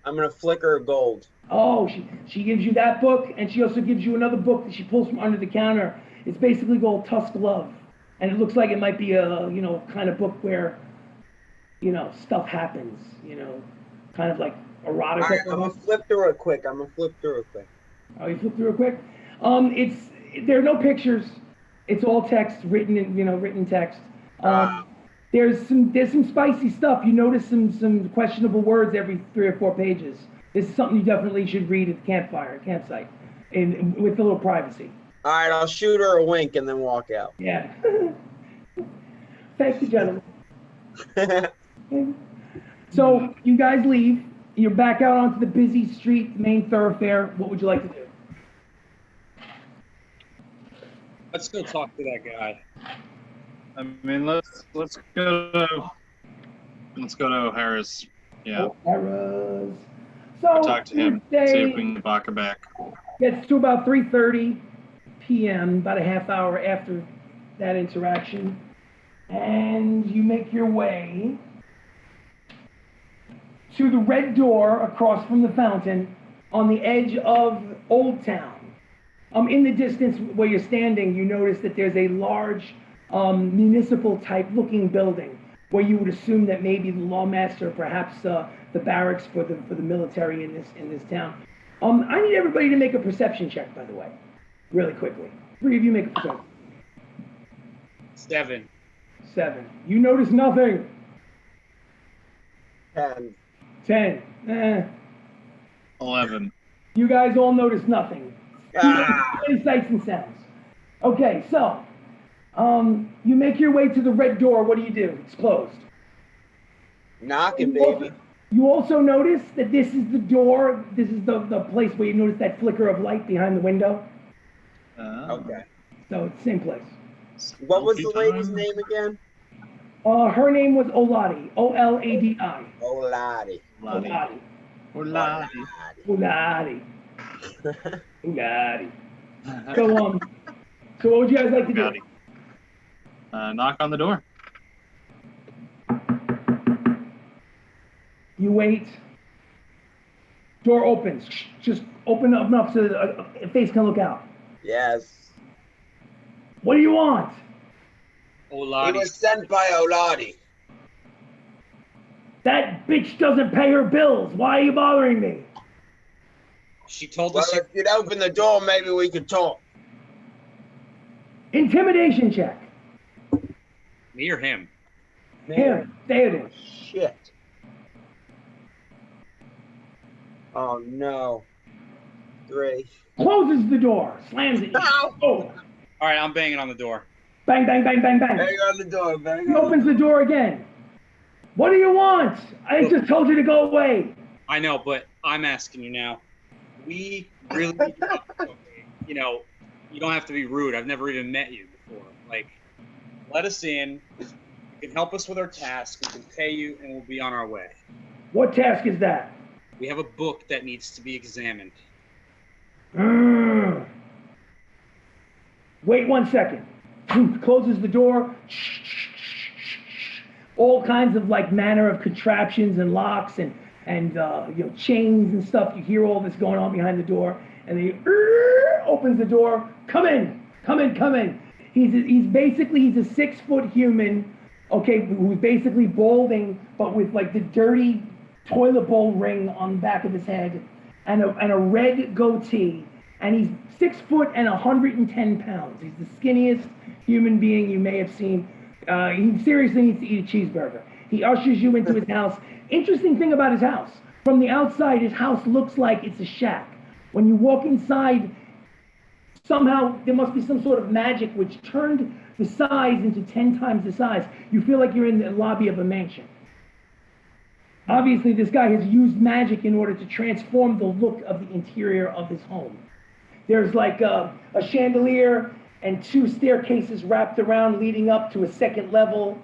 I'm going to flicker gold. Oh, she gives you that book, and she also gives you another book that she pulls from under the counter. It's basically called Tusk Love, and it looks like it might be a kind of book where stuff happens. Kind of like erotica. All right, I'm going to flip through it quick. Oh, you flip through it quick. There are no pictures. It's all text, written in written text. There's some spicy stuff. You notice some questionable words every 3 or 4 pages. This is something you definitely should read at the campsite, with a little privacy. All right, I'll shoot her a wink and then walk out. Yeah. Thank you, gentlemen. So you guys leave. You're back out onto the busy street, main thoroughfare. What would you like to do? Let's go talk to that guy. I mean, let's go to O'Harris. Yeah. O'Harris. So Talk to him. See if we can knock her back. Gets to about 3:30 p.m., about a half hour after that interaction, and you make your way to the red door across from the fountain on the edge of Old Town. In the distance where you're standing, you notice that there's a large municipal type looking building where you would assume that maybe the lawmaster, perhaps the barracks for the military in this town. I need everybody to make a perception check, by the way, really quickly. 3 of you make a perception. 7. 7. You notice nothing. 10. 10. 11. You guys all notice nothing. Any sights and sounds. Okay, so you make your way to the red door. What do? It's closed. Knocking, baby. You also notice that this is the door. This is the place where you notice that flicker of light behind the window. Okay. So it's the same place. What was the lady's name again? Her name was Oladi. O-L-A-D-I. Oladi. Oladi. Oladi. Oladi. Oladi. So what would you guys like to do? Knock on the door. You wait. Door opens. Just open up enough so that a face can look out. Yes. What do you want? He Oladi. was sent by Oladi. That bitch doesn't pay her bills. Why are you bothering me? She told Well, us. if you'd open the door, maybe we could talk. Intimidation check. Me or him? Him. Theoden. Shit. Oh no. 3. Closes the door. Slams it. Ow! Oh. All right, I'm banging on the door. Bang, bang, bang, bang, bang. Bang on the door, bang He on opens the door again. What do you want? I just told you to go away. I know, but I'm asking you now. We really, you know, you don't have to be rude. I've never even met you before. Like, let us in. You can help us with our task. We can pay you, and we'll be on our way. What task is that? We have a book that needs to be examined. Wait 1 second. Closes the door. All kinds of like manner of contraptions and locks and you know, chains and stuff. You hear all this going on behind the door, and then he opens the door. Come in, come in, come in. He's basically a 6 foot human, okay, who's basically balding, but with like the dirty toilet bowl ring on the back of his head, and a red goatee, and he's 6 foot and 110 pounds. He's the skinniest human being you may have seen. He seriously needs to eat a cheeseburger. He ushers you into his house. Interesting thing about his house, from the outside, his house looks like it's a shack. When you walk inside, somehow there must be some sort of magic which turned the size into 10 times the size. You feel like you're in the lobby of a mansion. Obviously, this guy has used magic in order to transform the look of the interior of his home. There's like a chandelier and 2 staircases wrapped around leading up to a 2nd level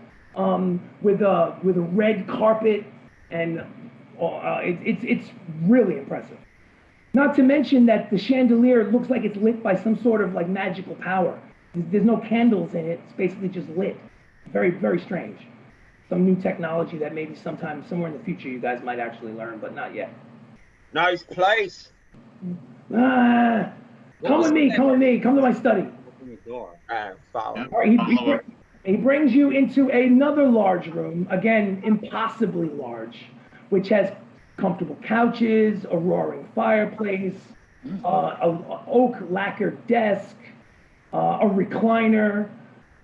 with a red carpet, and it's really impressive. Not to mention that the chandelier looks like it's lit by some sort of like magical power. There's no candles in it. It's basically just lit. Very, very strange. Some new technology that maybe sometime, somewhere in the future, you guys might actually learn, but not yet. Nice place. Come with me, come with me, come to my study. Open the door. Follow. All right, he brings you into another large room, again, impossibly large, which has comfortable couches, a roaring fireplace, an oak lacquered desk, a recliner,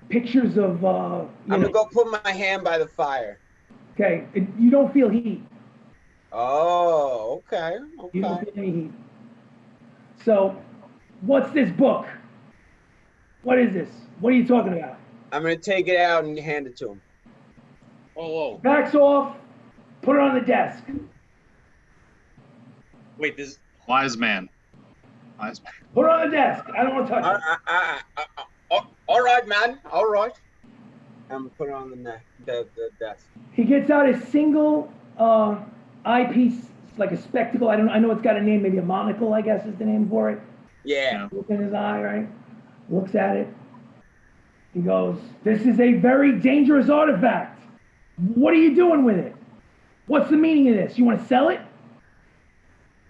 pictures of, I'm gonna go put my hand by the fire. Okay, you don't feel heat. Oh, okay, You don't okay. feel any heat. So, what's this book? What is this? What are you talking about? I'm gonna take it out and hand it to him. Whoa. Backs off, put it on the desk. Wait, this. Wise man. Wise man. Put it on the desk. I don't want to touch it. All right, man. All right. I'm gonna put it on the desk. He gets out a single eyepiece, like a spectacle. I know it's got a name, maybe a monocle, I guess is the name for it. Yeah. Look in his eye, right? Looks at it. He goes, "This is a very dangerous artifact. What are you doing with it? What's the meaning of this? You want to sell it?"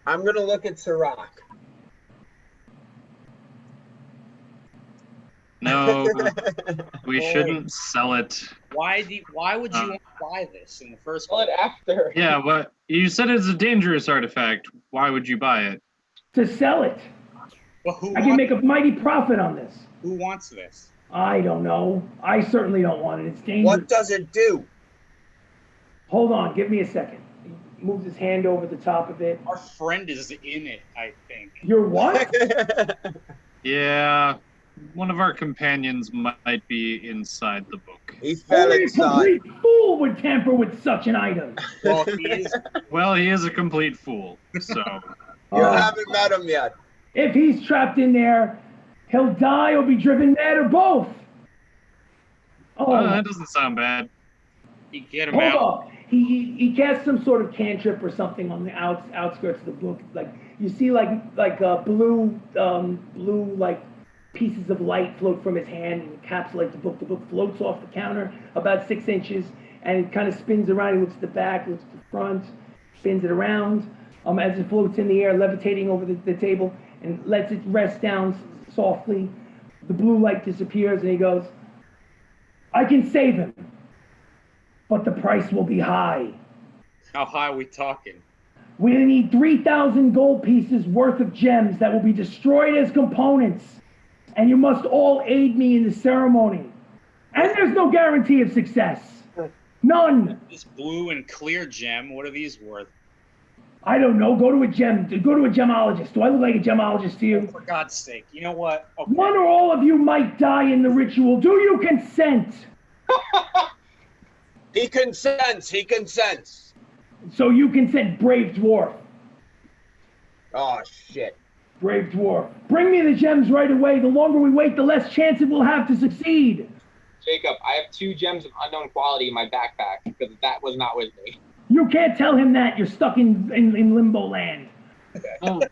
I'm gonna look at Sirach. No, we shouldn't sell it. Why would you want to buy this in the first Well, place? after. Yeah, but you said it's a dangerous artifact. Why would you buy it? To sell it. Well, I can make a mighty profit on this. who wants this? I don't know. I certainly don't want it. It's dangerous. What does it do? Hold on, give me a second. He moves his hand over the top of it. Our friend is in it, I think. You're what? Yeah, one of our companions might be inside the book. He fell Only a inside. complete fool would tamper with such an item. Well, he is. Well, he is a complete fool, so... You haven't met him yet. If he's trapped in there, he'll die or be driven mad or both. Oh, that doesn't sound bad. You get him Hold out. up. He casts some sort of cantrip or something on the outskirts of the book. Like you see blue like pieces of light float from his hand and encapsulate the book. The book floats off the counter about 6 inches and it kind of spins around. He looks at the back, looks at the front, spins it around as it floats in the air, levitating over the table, and lets it rest down softly. The blue light disappears and he goes, I can save him, but the price will be high. How high are we talking? We need 3,000 gold pieces worth of gems that will be destroyed as components. And you must all aid me in the ceremony. And there's no guarantee of success. None. This blue and clear gem, what are these worth? I don't know. Go to a gemologist. Do I look like a gemologist to you? For God's sake, you know what? Okay. One or all of you might die in the ritual. Do you consent? He consents. He consents. So you consent, brave dwarf. Oh, shit. Brave dwarf. Bring me the gems right away. The longer we wait, the less chance it will have to succeed. Jacob, I have 2 gems of unknown quality in my backpack because that was not with me. You can't tell him that. You're stuck in limbo land. Well,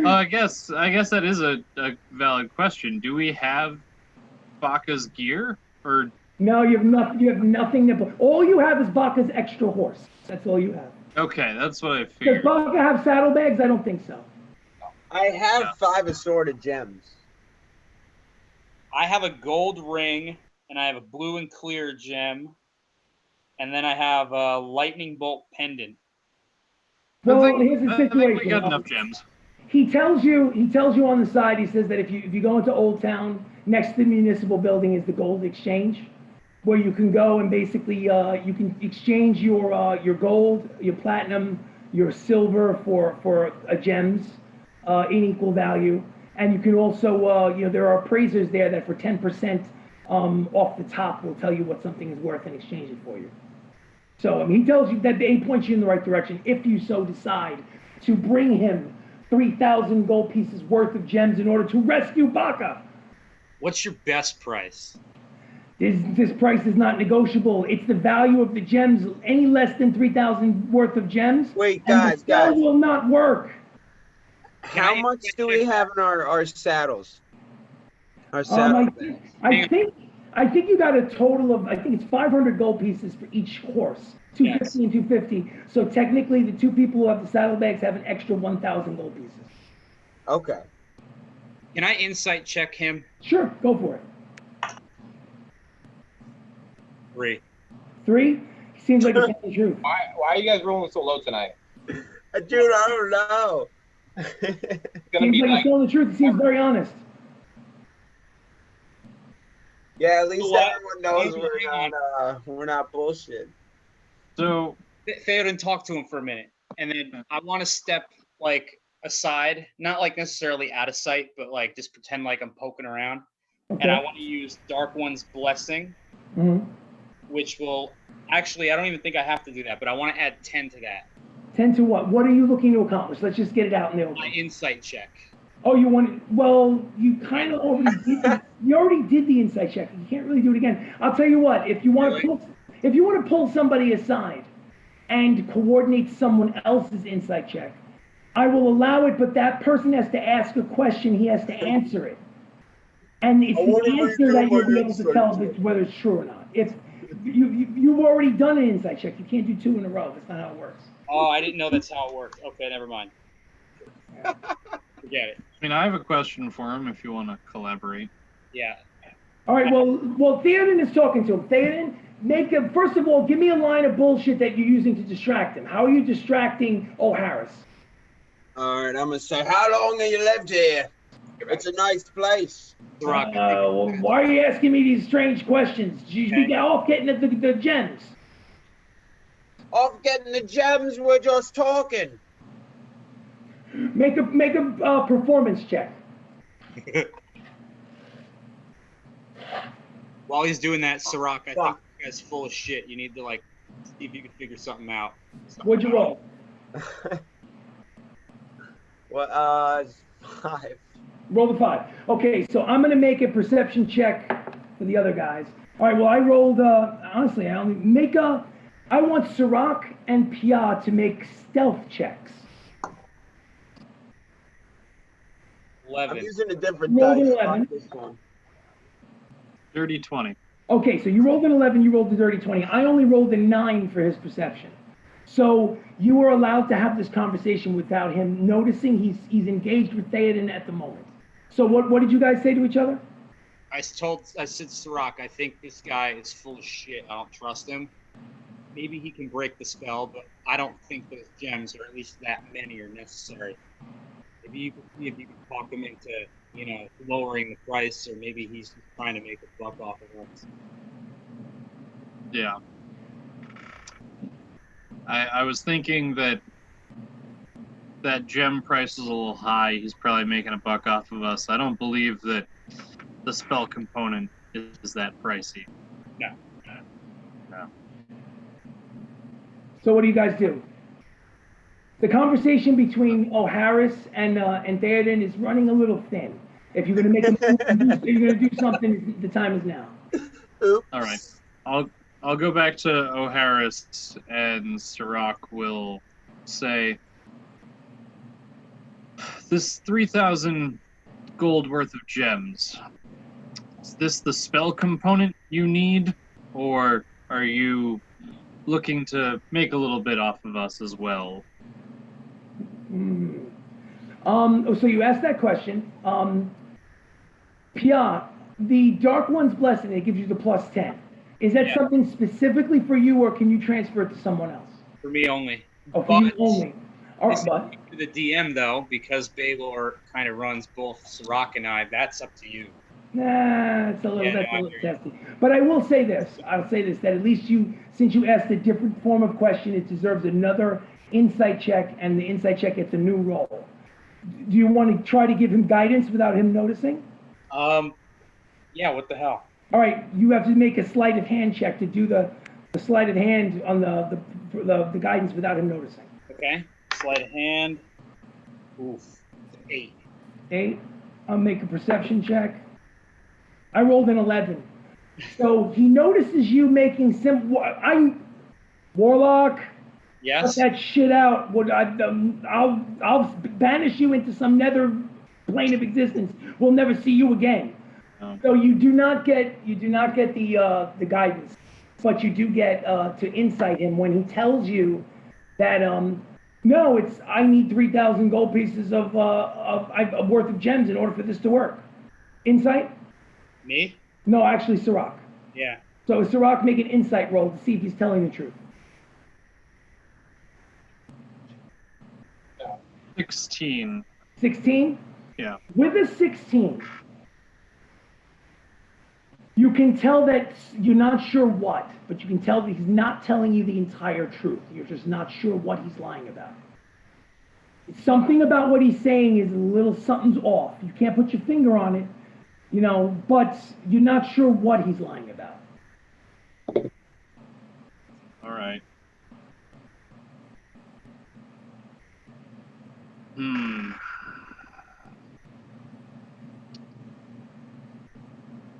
I guess that is a valid question. Do we have Baka's gear, or No, you have nothing. You have nothing. All you have is Baka's extra horse. That's all you have. okay? That's what I Does figured. Baka have saddlebags? I don't think so. I have 5 assorted gems. I have a gold ring, and I have a blue and clear gem, and then I have a lightning bolt pendant. Well, I here's the think situation. we got enough gems. He tells you on the side. He says that if you go into Old Town, next to the municipal building is the gold exchange, where you can go and basically you can exchange your gold, your platinum, your silver for gems in equal value, and you can also there are appraisers there that for 10% off the top will tell you what something is worth and exchange it for you. So he tells you that he points you in the right direction if you so decide to bring him 3,000 gold pieces worth of gems in order to rescue Baka. What's your best price? This price is not negotiable. It's the value of the gems. Any less than 3,000 worth of gems, Wait, and the spell guys. will not work. How much do we have in our saddles? Our saddle bags. I think you got a total of, I think it's 500 gold pieces for each horse, 250 and 250. So technically, the 2 people who have the saddlebags have an extra 1,000 gold pieces. Okay. Can I insight check him? Sure, go for it. 3. 3? Seems like it's telling the truth. Why are you guys rolling so low tonight? Dude, I don't know. It's gonna Seems be like like he's telling the truth. He seems very honest. Yeah, at least What? everyone knows we're not bullshit. So Theoden, talk to him for a minute, and then I want to step aside, not necessarily out of sight, but just pretend like I'm poking around, Okay. and I want to use Dark One's Blessing, Mhm. which will actually I don't even think I have to do that, but I want to add 10 to that. 10 to what? What are you looking to accomplish? Let's just get it out in the My open. insight check. Oh, you want? Well, you kind of already did. You already did the insight check. You can't really do it again. I'll tell you what. If you want to pull somebody aside and coordinate someone else's insight check, I will allow it. But that person has to ask a question. He has to answer it, and it's the answer that you'll be able to tell whether it's true or not. If you've already done an insight check, you can't do 2 in a row. That's not how it works. Oh, I didn't know that's how it works. Okay, never mind. Forget it. I mean, I have a question for him if you want to collaborate. Yeah. All right, well, Theoden is talking to him. Theoden, first of all, give me a line of bullshit that you're using to distract him. How are you distracting O'Harris? All right, I'm gonna say, how long have you lived here? It's a nice place. Why are you asking me these strange questions? You get off getting at the gems. Off getting the gems, we're just talking. Make a performance check. While he's doing that, Sirach, I think you guys full of shit. You need to see if you can figure something out. What'd you roll? Well, 5. Roll the 5. Okay, so I'm gonna make a perception check for the other guys. All right, well, I rolled, honestly, I want Sirach and Pia to make stealth checks. 11. I'm using a different Roll dice, an not 11. this one. Dirty 20. Okay, so you rolled an 11, you rolled a dirty 20. I only rolled a 9 for his perception. So you were allowed to have this conversation without him noticing he's engaged with Theoden at the moment. So what did you guys say to each other? I said, Sirach, I think this guy is full of shit. I don't trust him. Maybe he can break the spell, but I don't think those gems, or at least that many, are necessary. Maybe you could see if you can talk him into, lowering the price, or maybe he's just trying to make a buck off of us. Yeah. I was thinking that gem price is a little high. He's probably making a buck off of us. I don't believe that the spell component is that pricey. No. So what do you guys do? The conversation between O'Harris and Theoden is running a little thin. If you're going to make a move, if you're going to do something, the time is now. Oops. All right. I'll go back to O'Harris, and Sirach will say, this 3,000 gold worth of gems, is this the spell component you need, or are you looking to make a little bit off of us as well? So you asked that question. Pia, the Dark One's blessing, it gives you the +10. Is that something specifically for you, or can you transfer it to someone else? For me only. Oh, for you only. All right, This but is to the DM, though, because Baylor kind of runs both Sirach and I. That's up to you. nah, it's a little, Yeah, that's no, a I little hear you. testy. But I will say this, that at least since you asked a different form of question, it deserves another insight check, and the insight check gets a new roll. Do you want to try to give him guidance without him noticing? Yeah, what the hell? All right, you have to make a sleight of hand check to do the sleight of hand on the guidance without him noticing. Okay. Sleight of hand. Oof. 8. 8. I'll make a perception check. I rolled an 11. So he notices you making I'm Warlock. Yes? Cut that shit out. I'll banish you into some nether plane of existence. We'll never see you again. Oh. So you do not get the guidance, but you do get to insight him when he tells you that no, I need 3,000 gold pieces of worth of gems in order for this to work. Insight? Me? No, actually Sirach. Yeah. So Sirach, make an insight roll to see if he's telling the truth. 16. 16? Yeah. With a 16, you can tell that you're not sure what, but you can tell that he's not telling you the entire truth. You're just not sure what he's lying about. Something about what he's saying is something's off. You can't put your finger on it, but you're not sure what he's lying about. All right.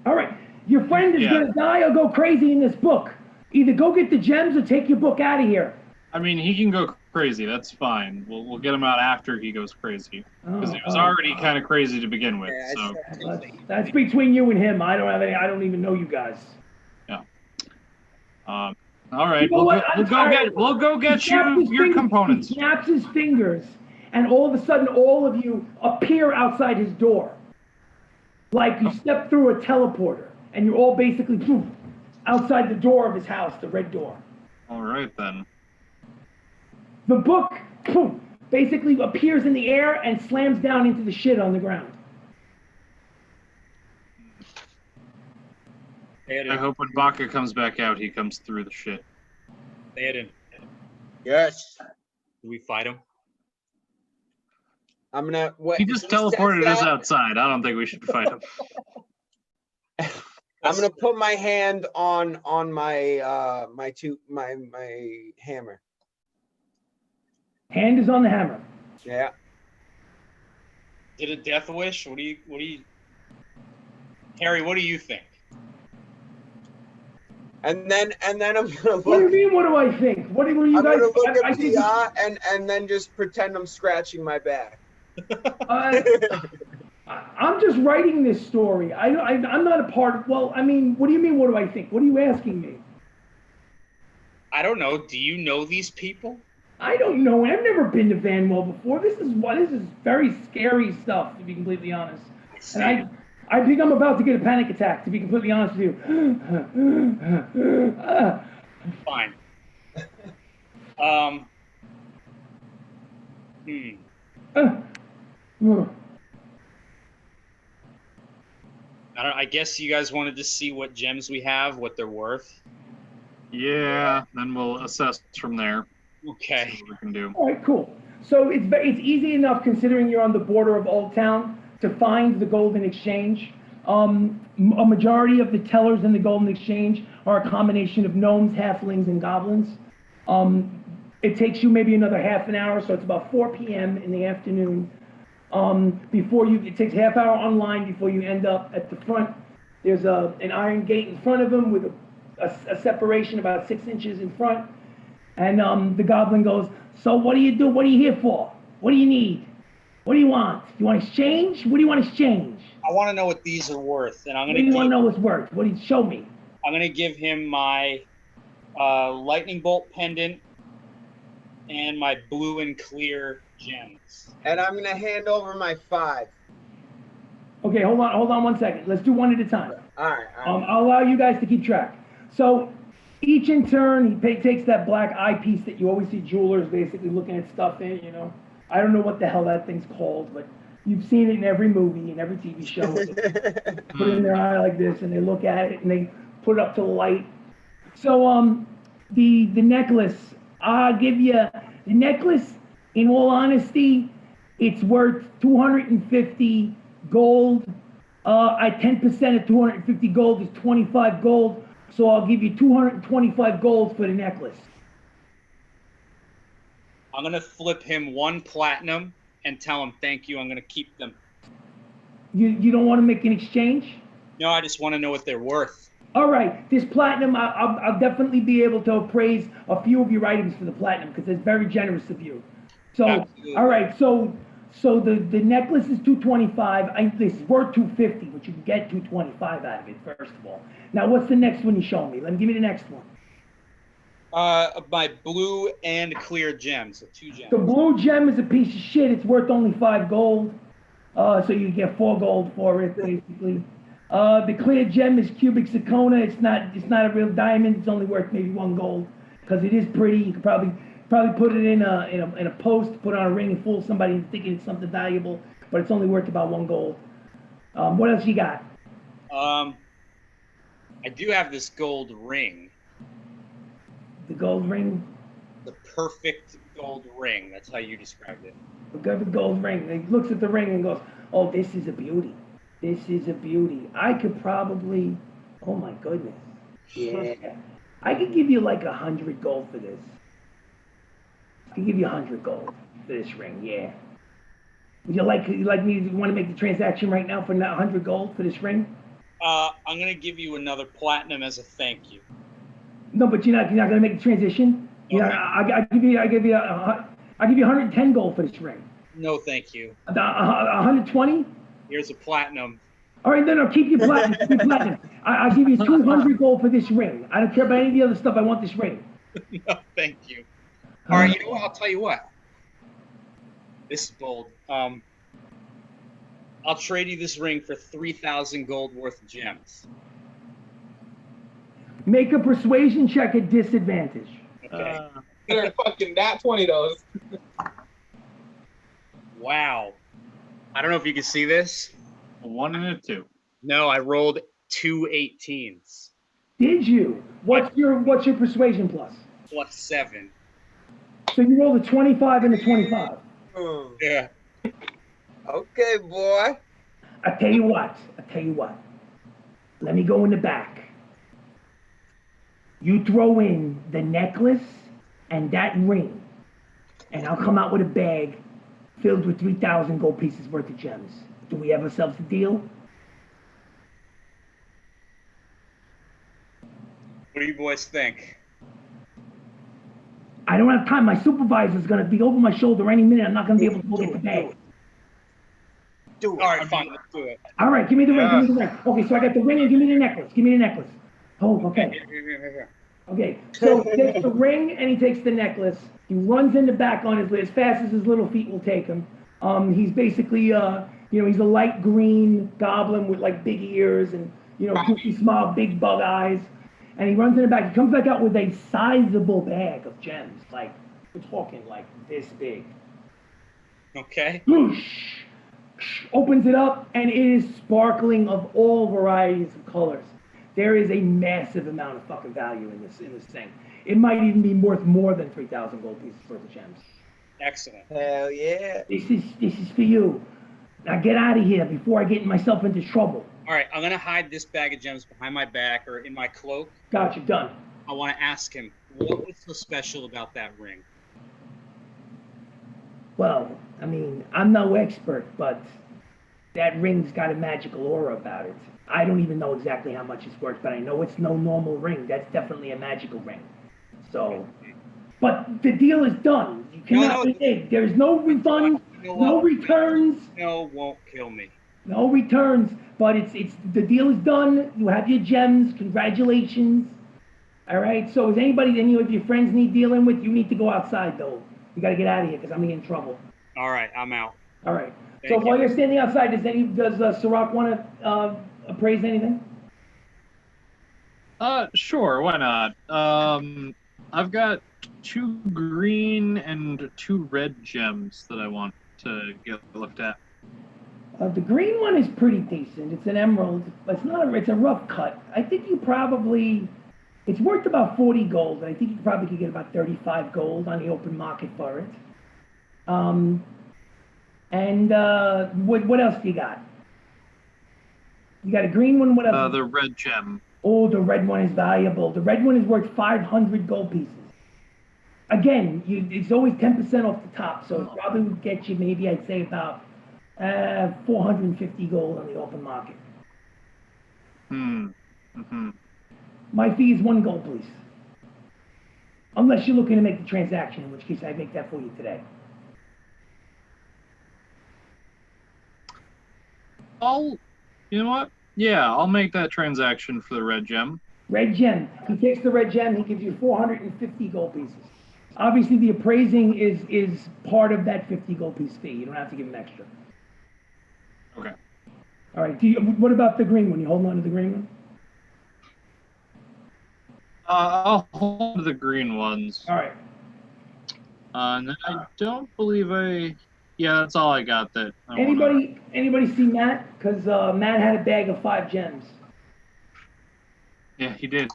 All right. Your friend is going to die or go crazy in this book. Either go get the gems or take your book out of here. I mean, he can go crazy. That's fine. We'll get him out after he goes crazy, because he was already kind of crazy to begin with. Yeah, So that's between you and him. I don't even know you guys. yeah. All right. You know what? We'll go get your components. He snaps his fingers, and all of a sudden, all of you appear outside his door. Like you step through a teleporter, and you're all basically poof, outside the door of his house, the red door. All right then. The book poof, basically appears in the air and slams down into the shit on the ground. I hope when Baka comes back out, he comes through the shit. Theoden, Yes. do we fight him? I'm gonna. What, He just teleported us outside. I don't think we should fight him. I'm gonna put my hand on my my hammer. Hand is on the hammer. Yeah. Is it a death wish? What do you Harry, what do you think? And then I'm gonna What do you look. mean? What do I think? What do you I'm guys? gonna look I at think. PI and then just pretend I'm scratching my back. I'm just writing this story. I'm not a part of. Well, I mean, what do you mean? What do I think? What are you asking me? I don't know. Do you know these people? I don't know. I've never been to Vanwell before. This is very scary stuff, to be completely honest. And I think I'm about to get a panic attack, to be completely honest with you. Fine. I guess you guys wanted to see what gems we have, what they're worth. Yeah, then we'll assess from there. Okay. See what we can do. All right, cool. So it's easy enough, considering you're on the border of Old Town, to find the Golden Exchange. A majority of the tellers in the Golden Exchange are a combination of gnomes, halflings, and goblins. It takes you maybe another half an hour, so it's about 4 p.m. in the afternoon. It takes half hour online before you end up at the front. There's an iron gate in front of them with a separation about 6 inches in front. And the goblin goes, "So what do you do? What are you here for? What do you need? What do you want? You want exchange? What do you want exchange? I want to know what these are worth, and What do you want to know what's worth? What do you show me?" I'm gonna give him my lightning bolt pendant and my blue and clear gems. And I'm gonna hand over my 5. Okay, hold on 1 second. Let's do one at a time. All right. I'll allow you guys to keep track. So each in turn, he takes that black eyepiece that you always see jewelers basically looking at stuff in, you know. I don't know what the hell that thing's called, but you've seen it in every movie and every TV show. Put it in their eye like this, and they look at it and they put it up to the light. So the necklace, I'll give you the necklace. In all honesty, it's worth 250 gold. At 10% of 250 gold is 25 gold. So I'll give you 225 gold for the necklace. I'm gonna flip him 1 platinum and tell him thank you. I'm gonna keep them. You don't want to make an exchange? No, I just want to know what they're worth. All right, this platinum, I'll definitely be able to appraise a few of your items for the platinum because it's very generous of you. So, Absolutely. all right, so the necklace is 225. It's worth 250, but you can get 225 out of it, first of all. Now, what's the next one you show me? Give me the next one. My blue and clear gems, so 2 gems. The blue gem is a piece of shit. It's worth only 5 gold. So you get 4 gold for it, basically. The clear gem is cubic zirconia. It's not a real diamond. It's only worth maybe 1 gold because it is pretty. You could probably put it in a post, put it on a ring, and fool somebody into thinking it's something valuable. But it's only worth about 1 gold. What else you got? I do have this gold ring. The gold ring. The perfect gold ring. That's how you described it. The gold ring. He looks at the ring and goes, "Oh, this is a beauty. This is a beauty. I could probably, oh my goodness. Yeah. I could give you like 100 gold for this. I could give you 100 gold for this ring, yeah. Would you like me to want to make the transaction right now for 100 gold for this ring? I'm gonna give you another platinum as a thank you. No, but you're not gonna make the transition? Okay. I give you 110 gold for this ring. No, thank you. 120? Here's a platinum. All right, no, keep your platinum. Keep your platinum. I'll give you 200 gold for this ring. I don't care about any of the other stuff. I want this ring. No, thank you. All right, you know what? I'll tell you what. This is bold. I'll trade you this ring for 3,000 gold worth of gems. Make a persuasion check at disadvantage. Okay. They're fucking nat 20 those. Wow. I don't know if you can see this. A 1 and a 2. No, I rolled 2 18s. Did you? What's your persuasion plus? Plus 7. So you rolled a 25 and a 25. Yeah. Okay, boy. I tell you what. Let me go in the back. You throw in the necklace and that ring, and I'll come out with a bag filled with 3,000 gold pieces worth of gems. Do we have ourselves a deal? What What do you boys think? I don't have time. My supervisor's gonna be over my shoulder any minute. I'm not gonna be able to go get the bag. Do it. All right, fine, let's do it. All right, give me the ring. Give me the ring. Okay, so I got the ring and give me the necklace. Give me the necklace. Oh, okay. Here. Okay, so he takes the ring and he takes the necklace. He runs in the back on his as fast as his little feet will take him. He's basically, he's a light green goblin with like big ears and, goofy smile, big bug eyes. And he runs in the back. He comes back out with a sizable bag of gems. Like, we're talking like this big. Okay. Whoosh! Opens it up and it is sparkling of all varieties of colors. There is a massive amount of fucking value in this thing. It might even be worth more than 3,000 gold pieces worth of gems. Excellent. Hell yeah. This is for you. Now get out of here before I get myself into trouble. All right, I'm gonna hide this bag of gems behind my back or in my cloak. Gotcha, done. I want to ask him, what was so special about that ring? Well, I mean, I'm no expert, but that ring's got a magical aura about it. I don't even know exactly how much it's worth, but I know it's no normal ring. That's definitely a magical ring. So, but the deal is done. You cannot renege. There's no refund, no returns. No, won't kill me. No returns, but it's the deal is done. You have your gems. Congratulations. All right. So, is any of your friends need dealing with? You need to go outside though. You got to get out of here because I'm in trouble. All right, I'm out. All right. Thank So you. while you're standing outside, does Sirach want to appraise anything? Sure, why not? I've got 2 green and 2 red gems that I want to get looked at. The green one is pretty decent. It's an emerald. It's a rough cut. I think it's worth about 40 gold. I think you probably could get about 35 gold on the open market for it. What else do you got? You got a green one, what else? The red gem. Oh, the red one is valuable. The red one is worth 500 gold pieces. Again, it's always 10% off the top, so it probably would get you maybe, I'd say, about 450 gold on the open market. My fee is 1 gold, please. Unless you're looking to make the transaction, in which case I make that for you today. You know what? Yeah, I'll make that transaction for the red gem. Red gem. He takes the red gem. He gives you 450 gold pieces. Obviously, the appraising is part of that 50 gold piece fee. You don't have to give him extra. Okay. All right. What about the green one? You holding on to the green one? I'll hold the green ones. All right. And I don't believe Yeah, that's all I got. That Anybody see Matt? Because Matt had a bag of 5 gems. Yeah, he did.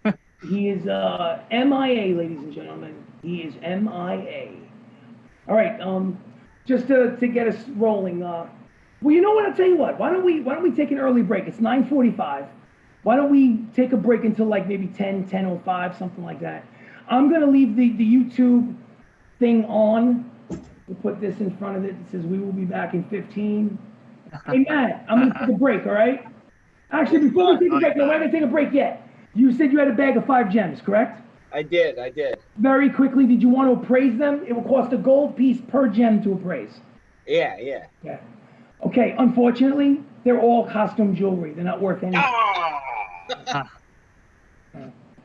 He is MIA, ladies and gentlemen. He is MIA. All right. Just to get us rolling. Well, you know what? I'll tell you what. Why don't we take an early break? It's 9:45. Why don't we take a break until like maybe 10:05, something like that. I'm gonna leave the YouTube thing on. We'll put this in front of it. It says we will be back in 15. Hey Matt, I'm gonna take a break. All right. Actually, before we take a break, no, we're not gonna take a break yet. You said you had a bag of 5 gems, correct? I did. Very quickly, did you want to appraise them? It will cost a gold piece per gem to appraise. Yeah. Yeah. Okay, unfortunately, they're all costume jewelry. They're not worth anything.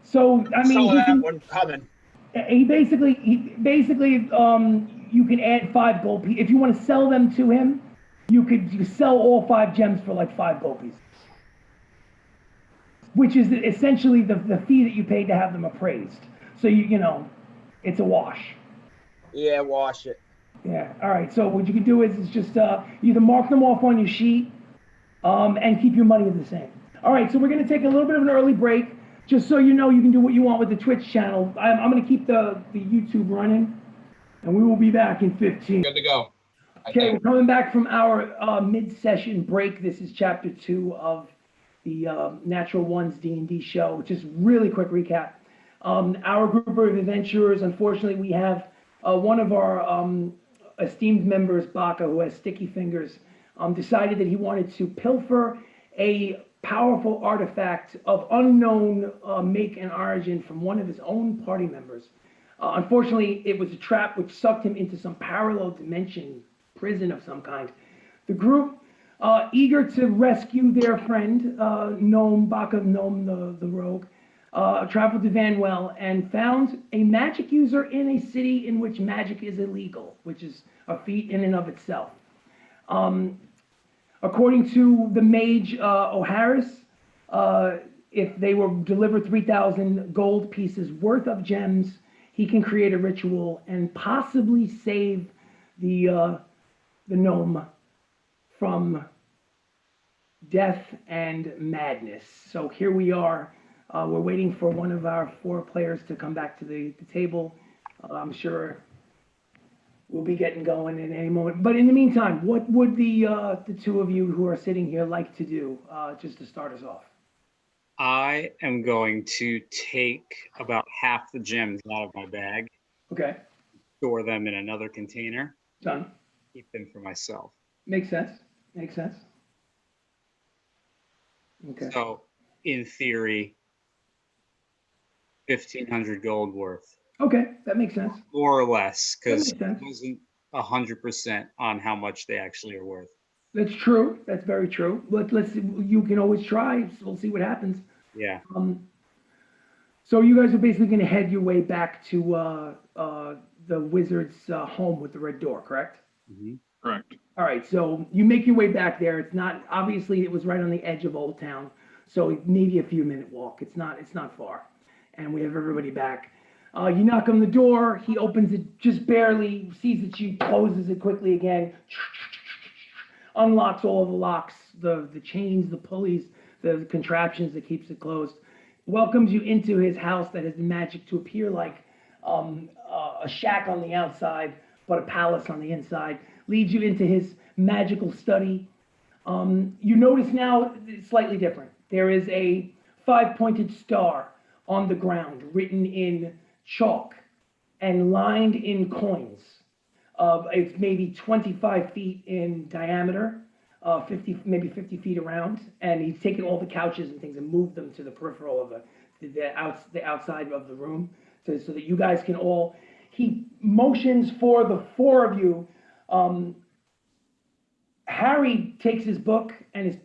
So, I mean, Saw that one coming. He basically, you can add 5 gold pieces. If you want to sell them to him, you sell all 5 gems for like 5 gold pieces. Which is essentially the fee that you paid to have them appraised. So you know, it's a wash. Yeah, wash it. Yeah. All right. So what you can do is just either mark them off on your sheet, and keep your money the same. All right. So we're gonna take a little bit of an early break, just so you know you can do what you want with the Twitch channel. I'm gonna keep the YouTube running, and we will be back in 15. Good to go. Okay. We're coming back from our mid-session break. This is chapter 2 of the Natural Ones D&D show. Just really quick recap. Our group of adventurers, unfortunately, we have one of our esteemed members, Baka, who has sticky fingers, decided that he wanted to pilfer a powerful artifact of unknown make and origin from one of his own party members. Unfortunately, it was a trap which sucked him into some parallel dimension, prison of some kind. The group, eager to rescue their friend, Baka Gnome the rogue, traveled to Vanwell and found a magic user in a city in which magic is illegal, which is a feat in and of itself. According to the mage O'Harris, if they were delivered 3,000 gold pieces worth of gems, he can create a ritual and possibly save the gnome from death and madness. So here we are. We're waiting for one of our 4 players to come back to the table. I'm sure we'll be getting going in any moment. But in the meantime, what would the 2 of you who are sitting here like to do, just to start us off? I am going to take about half the gems out of my bag, Okay, store them in another container, done. keep them for myself. Makes sense. Makes sense. Okay. So, in theory, 1,500 gold worth, Okay, that makes sense. more or less, because That it makes wasn't 100% on how much they actually are worth. That's true. That's very true. Let's. You can always try. So we'll see what happens. Yeah. So you guys are basically going to head your way back to the wizard's home with the red door, correct? Mm-hmm. Correct. All right. So you make your way back there. It's not obviously it was right on the edge of Old Town, so maybe a few minute walk. It's not far, and we have everybody back. You knock on the door. He opens it just barely, sees that you, closes it quickly again. Unlocks all of the locks, the chains, the pulleys, the contraptions that keeps it closed. Welcomes you into his house that has been magic to appear like a shack on the outside, but a palace on the inside. Leads you into his magical study. You notice now it's slightly different. There is a 5-pointed star on the ground, written in chalk and lined in coins. It's maybe 25 feet in diameter, 50 feet around, and he's taken all the couches and things and moved them to the peripheral of the outside of the room, so that you guys can all. He motions for the 4 of you. Harry takes his book and his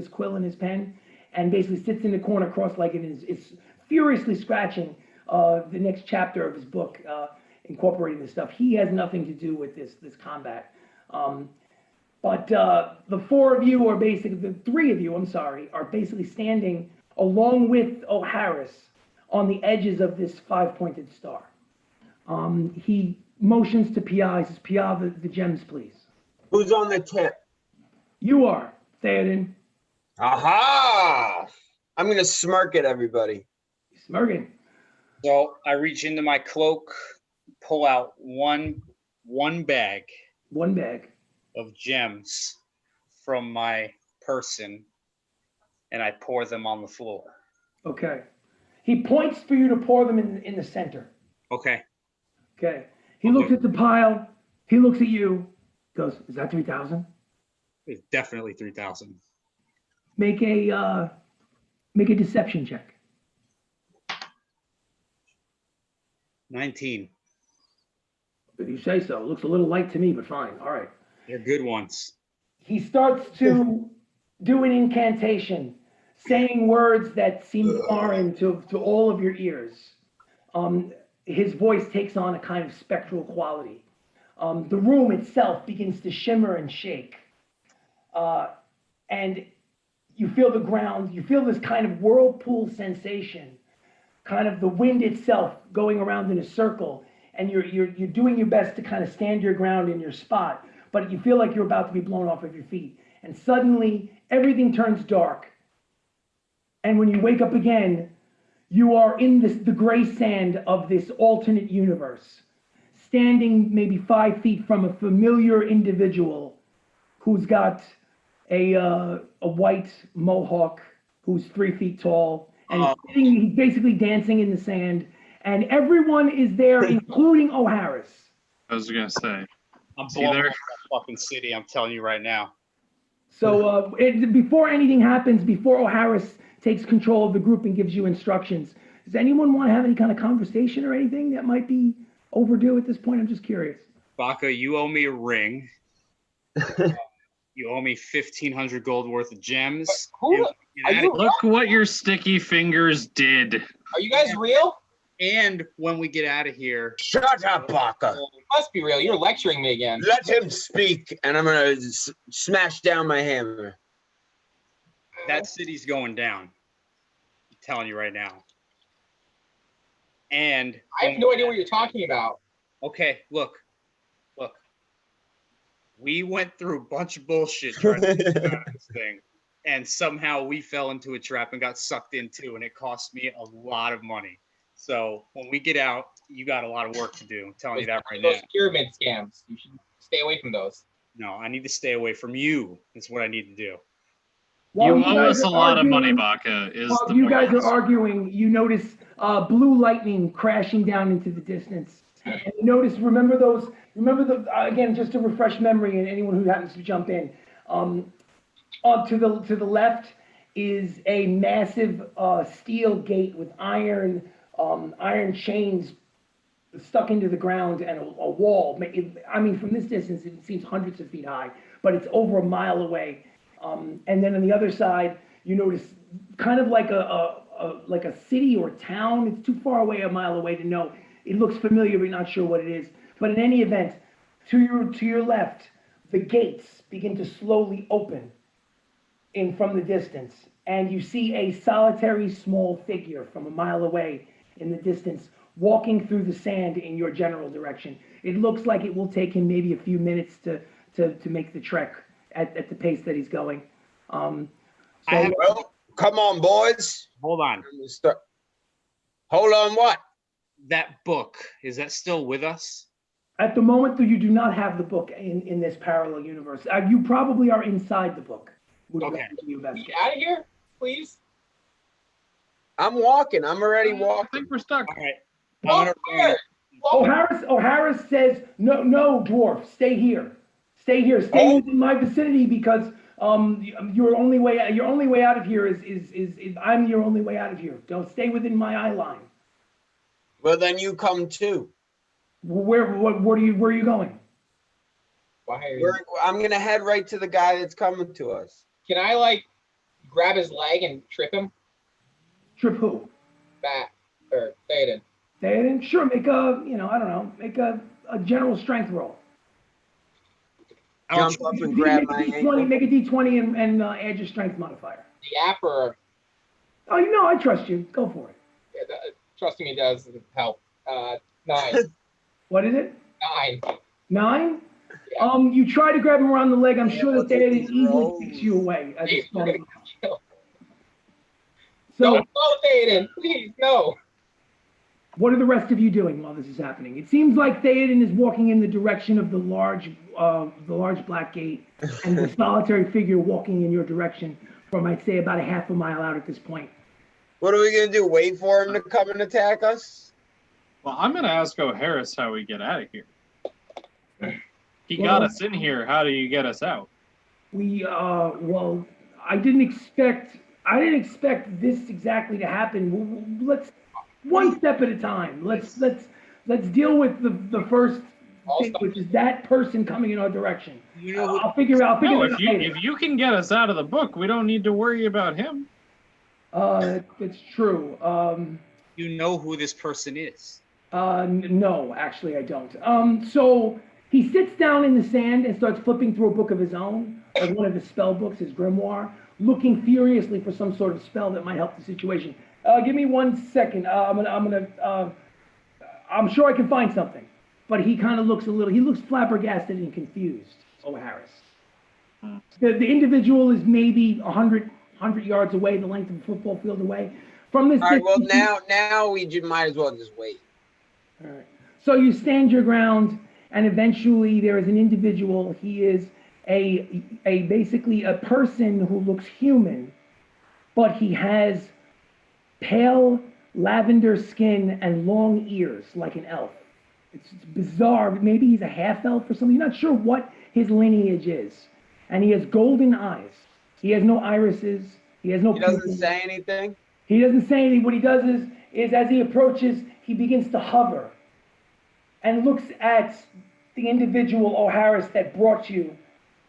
quill and his pen, and basically sits in the corner cross-legged and is furiously scratching the next chapter of his book. Incorporating this stuff. He has nothing to do with this combat. But the 4 of you are basically, the 3 of you, I'm sorry, are basically standing along with O'Harris on the edges of this 5-pointed star. He motions to Pia. He says, Pia, the gems, please. Who's on the tip? You are, Theoden. Aha! I'm going to smirk at everybody. Smirking. So I reach into my cloak, pull out one bag. 1 bag. Of gems from my person, and I pour them on the floor. Okay. He points for you to pour them in the center. Okay. Okay. He looks at the pile. He looks at you. Goes, is that 3,000? It's definitely 3,000. Make a deception check. 19. If you say so. It looks a little light to me, but fine. All right. They're good ones. He starts to do an incantation, saying words that seem foreign to all of your ears. His voice takes on a kind of spectral quality. The room itself begins to shimmer and shake. And you feel the ground, you feel this kind of whirlpool sensation, kind of the wind itself going around in a circle. And you're doing your best to kind of stand your ground in your spot, but you feel like you're about to be blown off of your feet. And suddenly, everything turns dark. And when you wake up again, you are in the gray sand of this alternate universe, standing maybe 5 feet from a familiar individual who's got a white mohawk, who's 3 feet tall, and he's basically dancing in the sand. And everyone is there, including O'Harris. I was gonna say. I'm See blowing there? up that fucking city, I'm telling you right now. So before anything happens, before O'Harris takes control of the group and gives you instructions, does anyone want to have any kind of conversation or anything that might be overdue at this point? I'm just curious. Baka, you owe me a ring. You owe me 1,500 gold worth of gems. Look what your sticky fingers did. Are you guys real? And when we get out of here, Shut up, Baka. You must be real. You're lecturing me again. Let him speak, and I'm gonna smash down my hammer. that city's going down. I'm telling you right now. And I have no idea what you're talking about. okay, look. We went through a bunch of bullshit trying to get out of this thing, and somehow we fell into a trap and got sucked in too, and it cost me a lot of money. So when we get out, you got a lot of work to do. I'm telling you that right now. Those pyramid scams. You should stay away from those. No, I need to stay away from you. That's what I need to do. While You owe guys us a are lot of money, arguing- Baka. Is While the you guys point. are arguing, you notice blue lightning crashing down into the distance. And you notice, remember again, just to refresh memory and anyone who happens to jump in, to the left is a massive steel gate with iron chains stuck into the ground and a wall. I mean, from this distance, it seems hundreds of feet high, but it's over a mile away. And then on the other side, you notice kind of like a city or town. It's too far away, a mile away to know. It looks familiar, but not sure what it is. But in any event, to your left, the gates begin to slowly open from the distance, and you see a solitary small figure from a mile away in the distance walking through the sand in your general direction. It looks like it will take him maybe a few minutes to make the trek at the pace that he's going. Well, come on, boys. Hold on. Hold on, what? That book, is that still with us? At the moment, though, you do not have the book in this parallel universe. You probably are inside the book. Okay. Get out of here, please. I'm walking. I'm already I walking. think we're stuck. All right. Walk here. O'Harris says, no, dwarf, stay here. Stay within my vicinity because your only way out of here is I'm your only way out of here. Don't stay within my eye line. Well, then you come too. Where are you going? Why are you... I'm gonna head right to the guy that's coming to us. Can I grab his leg and trip him? Trip who? Theoden. Theoden? Sure, make a general strength roll. Jump up and grab my ankle. Make a D20 and add your strength modifier. The app or... Oh, I trust you. Go for it. Yeah, trusting me does help. 9. What is it? 9. 9? Yeah. You try to grab him around the leg. I'm sure that look at Theoden these easily rolls. kicks you away. Please, you're gonna get killed. So, No, Theoden, please, no. what are the rest of you doing while this is happening? It seems like Theoden is walking in the direction of the large black gate, and the solitary figure walking in your direction from, I'd say, about a half a mile out at this point. What are we gonna do? Wait for him to come and attack us? Well, I'm going to ask O'Harris how we get out of here. He got us in here. How do you get us out? Well, I didn't expect this exactly to happen. Let's one step at a time. Let's deal with the first thing, which is that person coming in our direction. I'll figure it out later. If you can get us out of the book, we don't need to worry about him. It's true. You know who this person is. No, actually I don't. So he sits down in the sand and starts flipping through a book of his own, like one of his spell books, his grimoire, looking furiously for some sort of spell that might help the situation. Give me 1 second. I'm sure I can find something. But he kind of looks he looks flabbergasted and confused, O'Harris. The individual is maybe 100 yards away, the length of a football field away. From this All right. Well, distance, now we might as well just wait. all right. So you stand your ground, and eventually there is an individual. He is basically a person who looks human, but he has pale lavender skin and long ears like an elf. It's bizarre. Maybe he's a half elf or something. You're not sure what his lineage is. and he has golden eyes. He has no irises. He has no He doesn't pupils. say anything. He doesn't say anything. What he does is as he approaches, he begins to hover and looks at the individual O'Harris that brought you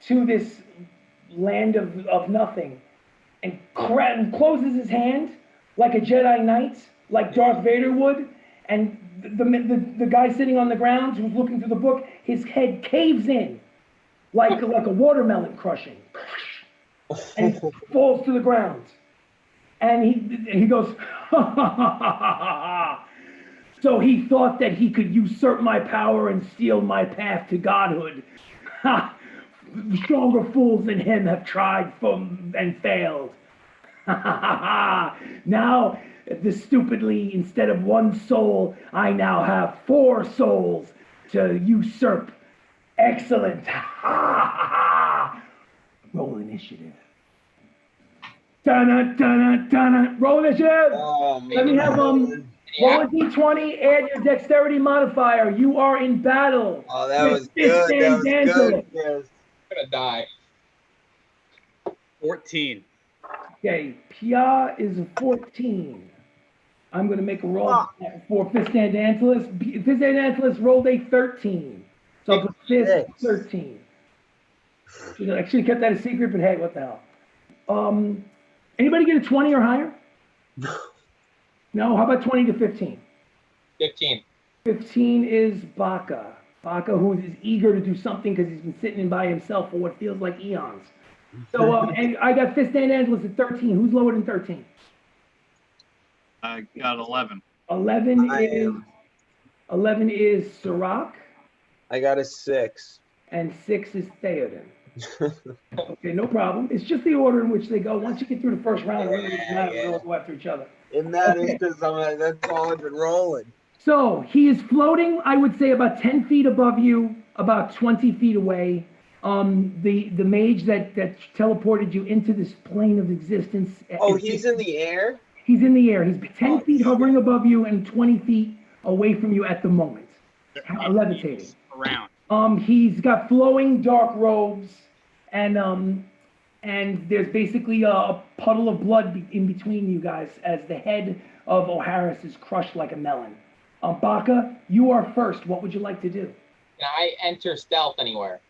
to this land of nothing, and closes his hand like a Jedi Knight, like Darth Vader would, and the guy sitting on the ground who's looking through the book, his head caves in like a watermelon crushing, and falls to the ground. And he goes, ha ha ha ha ha. So he thought that he could usurp my power and steal my path to godhood. Ha! Stronger fools than him have tried and failed. Ha ha ha ha! Now, stupidly, instead of one soul, I now have 4 souls to usurp. Excellent. Ha ha ha! Roll initiative. Dun dun dun. Roll initiative. Oh, man. Let me have roll a d20, add your dexterity modifier. You are in battle. Oh, that was good. That was good. Yes. I'm gonna die. 14. Okay, Pia is a 14. I'm going to make a roll for Fistandantilus. Fistandantilus rolled a 13. So for Fist, 13. I should have kept that a secret, but hey, what the hell. Anybody get a 20 or higher? No? How about 20 to 15? 15. 15 is Baka. Baka, who is eager to do something because he's been sitting in by himself for what feels like eons. So, and I got Fistandantilus at 13. Who's lower than 13? I got 11. 11 is Sirach, I got a 6. and 6 is Theoden. Okay, no problem. It's just the order in which they go. Once you get through the first round, it really doesn't matter. They all go after each other. It matters because that's all I've been rolling. So he is floating, I would say, about 10 feet above you, about 20 feet away. The mage that teleported you into this plane of existence. Oh, he's in the air? He's in the air. He's 10 feet hovering above you and 20 feet away from you at the moment. Levitating. Around. He's got flowing dark robes, and there's basically a puddle of blood in between you guys as the head of O'Harris is crushed like a melon. Baka, you are first. What would you like to do? Can I enter stealth anywhere?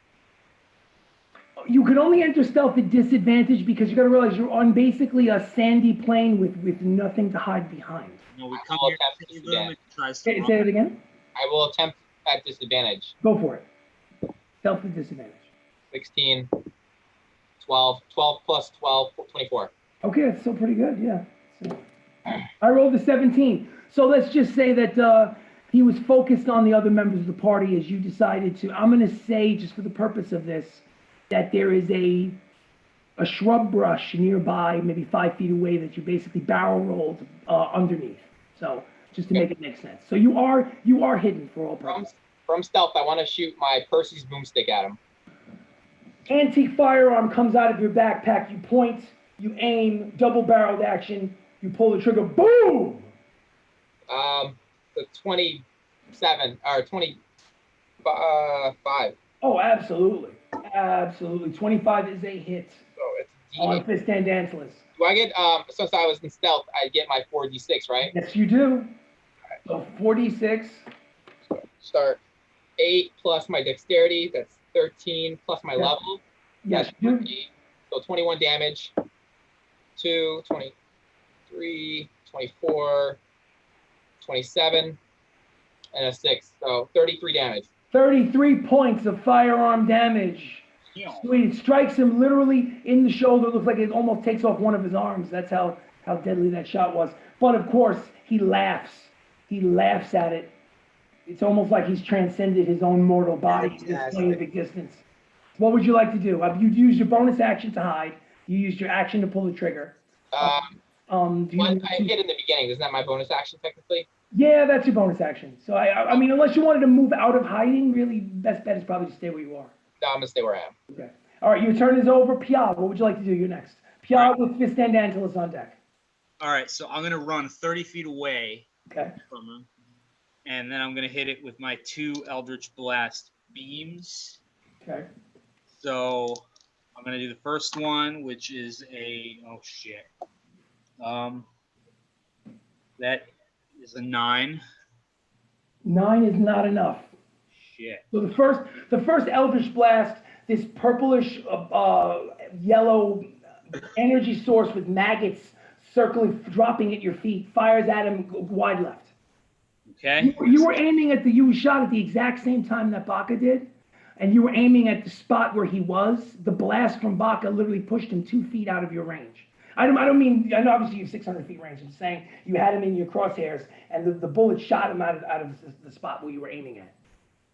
You can only enter stealth at disadvantage because you got to realize you're on basically a sandy plain with nothing to hide behind. No, we I come will here attempt to to the room and try to Say it again. I will attempt at disadvantage. Go for it. Stealth at disadvantage. 16, 12 plus 12, 24. Okay, that's still pretty good, yeah. So, I rolled a 17. So let's just say that he was focused on the other members of the party as you decided to. I'm going to say, just for the purpose of this, that there is a shrub brush nearby, maybe 5 feet away, that you basically barrel rolled underneath. So just to make it make sense. So you are hidden for all purposes. From stealth, I want to shoot my Percy's boomstick at him. Antique firearm comes out of your backpack. You point, you aim, double-barreled action. You pull the trigger. Boom! The 27 or 25. Oh, absolutely, absolutely. 25 is a hit Oh, it's on D8. Fistandantilus. Do I get since I was in stealth, I get my 4d6, right? Yes, you do. So 46. Start 8 plus my dexterity, that's 13 plus my level. Yes, That's you do. 20, so 21 damage. 2, 23, 24, 27, and a 6. So 33 damage. 33 points of firearm damage. Sweet. It strikes him literally in the shoulder. Looks like it almost takes off one of his arms. That's how deadly that shot was. But of course, he laughs. He laughs at it. It's almost like he's transcended his own mortal body to this plane of existence. What would you like to do? You used your bonus action to hide. You used your action to pull the trigger. I hit in the beginning. Isn't that my bonus action technically? Yeah, that's your bonus action. So I mean, unless you wanted to move out of hiding, really, best bet is probably to stay where you are. No, I'm gonna stay where I am. Okay. All right, your turn is over. Pia, what would you like to do? You're next. Pia with Fistandantilus on deck. All right, so I'm gonna run 30 feet away Okay. from him, and then I'm gonna hit it with my 2 Eldritch Blast beams. Okay. So I'm gonna do the first one, which is a that is a 9. 9 is not enough. Shit. So the first Eldritch Blast, this purplish yellow energy source with maggots circling, dropping at your feet, fires at him wide left. Okay. You were aiming at you shot at the exact same time that Baka did, and you were aiming at the spot where he was. The blast from Baka literally pushed him 2 feet out of your range. I don't mean, I know obviously you have 600 feet range. I'm saying you had him in your crosshairs, and the bullet shot him out of the spot where you were aiming at.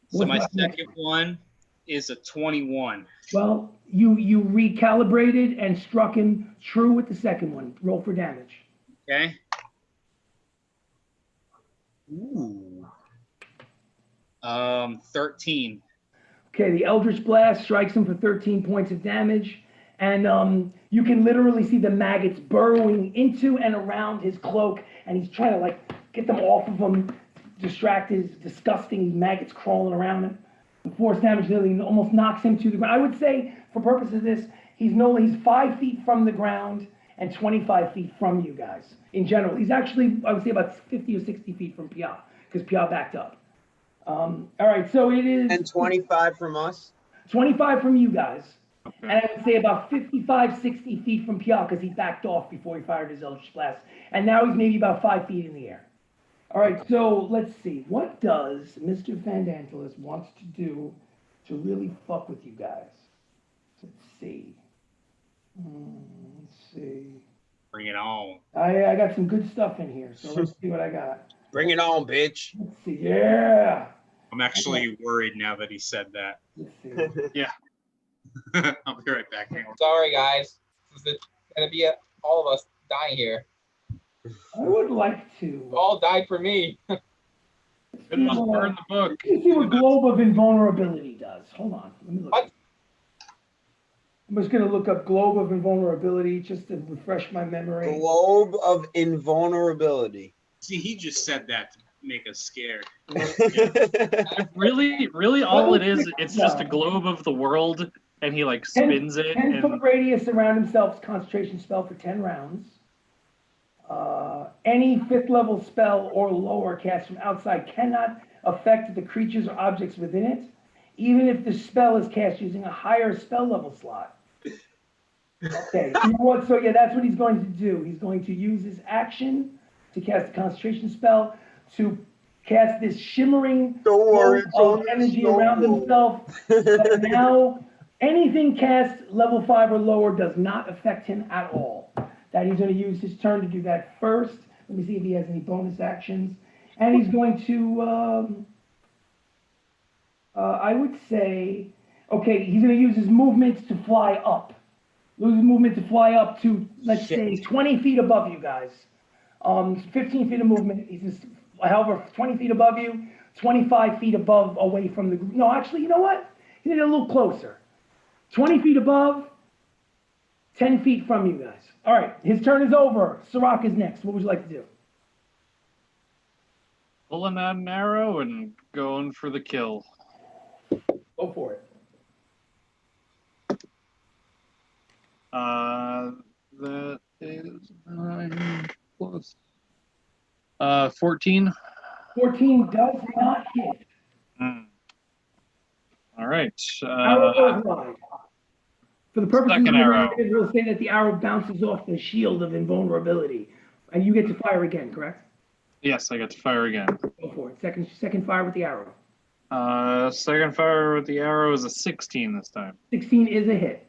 So my second one is a 21. Well, you recalibrated and struck him true with the second one. Roll for damage. Okay. Ooh. 13. Okay, the Eldritch Blast strikes him for 13 points of damage, and you can literally see the maggots burrowing into and around his cloak, and he's trying to like get them off of him, distract his disgusting maggots crawling around him. The force damage literally almost knocks him to the ground. I would say, for purposes of this, he's 5 feet from the ground and 25 feet from you guys. In general, he's actually, I would say, about 50 or 60 feet from Pia, because Pia backed up. All right, so it is... And 25 from us? 25 from you guys. Okay. And I would say about 55, 60 feet from Pia, because he backed off before he fired his Eldritch Blast. And now he's maybe about 5 feet in the air. All right, so let's see. What does Mr. Fandantilus wants to do to really fuck with you guys? Let's see. Let's see. Bring it on. I got some good stuff in here, so let's see what I got. Bring it on, bitch. Let's see. Yeah. I'm actually worried now that he said that. Let's see. Yeah. I'll be right back. Hang on. Sorry, guys. This is gonna be all of us dying here. I would like to. You all died for me. It must burn the book. Let's see what Globe of Invulnerability does. Hold on. Let me look. What? I'm just going to look up Globe of Invulnerability just to refresh my memory. Globe of invulnerability. See, he just said that to make us scared. Really, all it is, it's just a globe of the world, and he like spins it. 10-foot And radius around himself, concentration spell for 10 rounds. Any 5th level spell or lower cast from outside cannot affect the creatures or objects within it, even if the spell is cast using a higher spell level slot. Okay, so yeah, that's what he's going to do. He's going to use his action to cast a concentration spell to cast this shimmering of energy around himself. But now, anything cast level 5 or lower does not affect him at all. That he's going to use his turn to do that first. Let me see if he has any bonus actions. And he's going to, I would say, okay, he's going to use his movement to fly up. Use his movement to fly up to, let's say, 20 feet above you guys. 15 feet of movement. He's just, however, 20 feet above you, 25 feet above, away from the, no, actually, you know what? He's a little closer. 20 feet above, 10 feet from you guys. All right, his turn is over. Sirach is next. What would you like to do? pulling out an arrow and going for the kill. Go for it. That is 9 plus 14. 14 does not hit. All right. Arrow goes wide. For the purposes of the Second arrow. narrative, we'll say that the arrow bounces off the shield of invulnerability. And you get to fire again, correct? Yes, I got to fire again. Go for it. Second fire with the arrow. Second fire with the arrow is a 16 this time. 16 is a hit.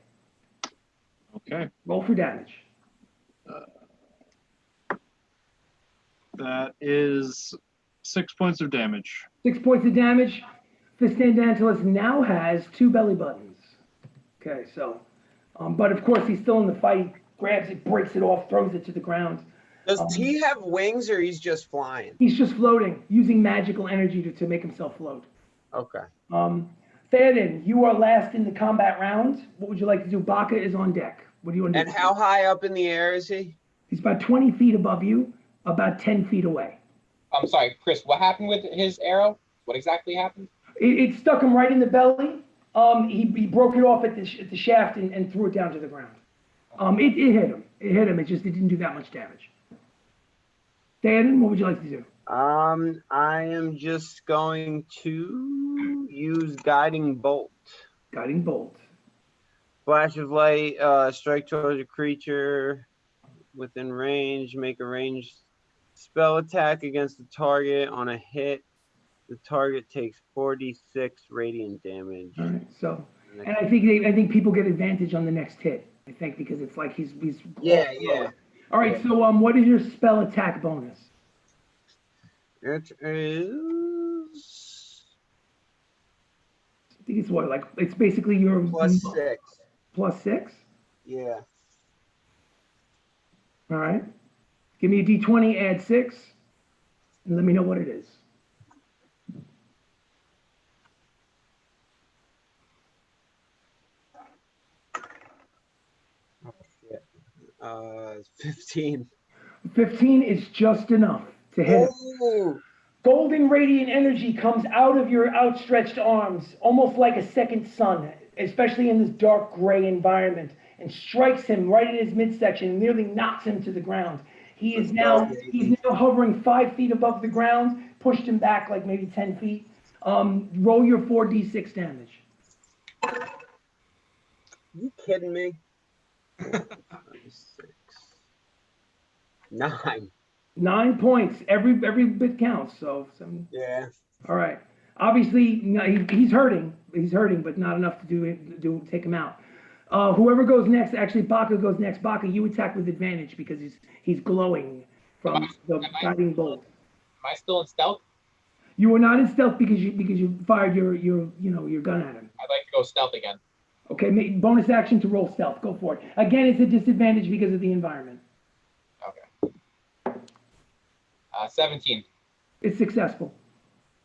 Okay. Roll for damage. That is 6 points of damage. 6 points of damage. Fistandantilus now has 2 belly buttons. Okay, so, but of course he's still in the fight. He grabs it, breaks it off, throws it to the ground. Does T have wings or he's just flying? He's just floating, using magical energy to make himself float. Okay. Theoden, you are last in the combat round. What would you like to do? Baka is on deck. What do you want to do? And how high up in the air is he? He's about 20 feet above you, about 10 feet away. I'm sorry, Chris, what happened with his arrow? What exactly happened? It stuck him right in the belly, He broke it off at the shaft and threw it down to the ground. It hit him. It hit him. It didn't do that much damage. Dan, what would you like to do? I am just going to use Guiding Bolt. Guiding bolt. Flash of light, strike towards a creature within range. Make a ranged spell attack against the target. On a hit, the target takes 46 radiant damage. All right. So, and I think people get advantage on the next hit. I think because it's like he's. Yeah. All right. So what is your spell attack bonus? It is. I think it's what, like, it's basically your +6. +6? Yeah. All right. Give me a d20, add 6, and let me know what it is. Oh, shit. 15. 15 is just enough to hit him. Oh! Golden radiant energy comes out of your outstretched arms, almost like a second sun, especially in this dark gray environment, and strikes him right in his midsection and nearly knocks him to the ground. He's now hovering 5 feet above the ground, pushed him back like maybe 10 feet. Roll your 4d6 damage. You kidding me? 6. 9. 9 points. Every bit counts. So Yeah. all right. Obviously, he's hurting. He's hurting, but not enough to take him out. Whoever goes next, actually, Baka goes next. Baka, you attack with advantage because he's glowing from the guiding bolt. Am I still in stealth? You are not in stealth because you fired your gun at him. I'd like to go stealth again. Okay, bonus action to roll stealth. Go for it. Again, it's a disadvantage because of the environment. Okay. 17. It's successful.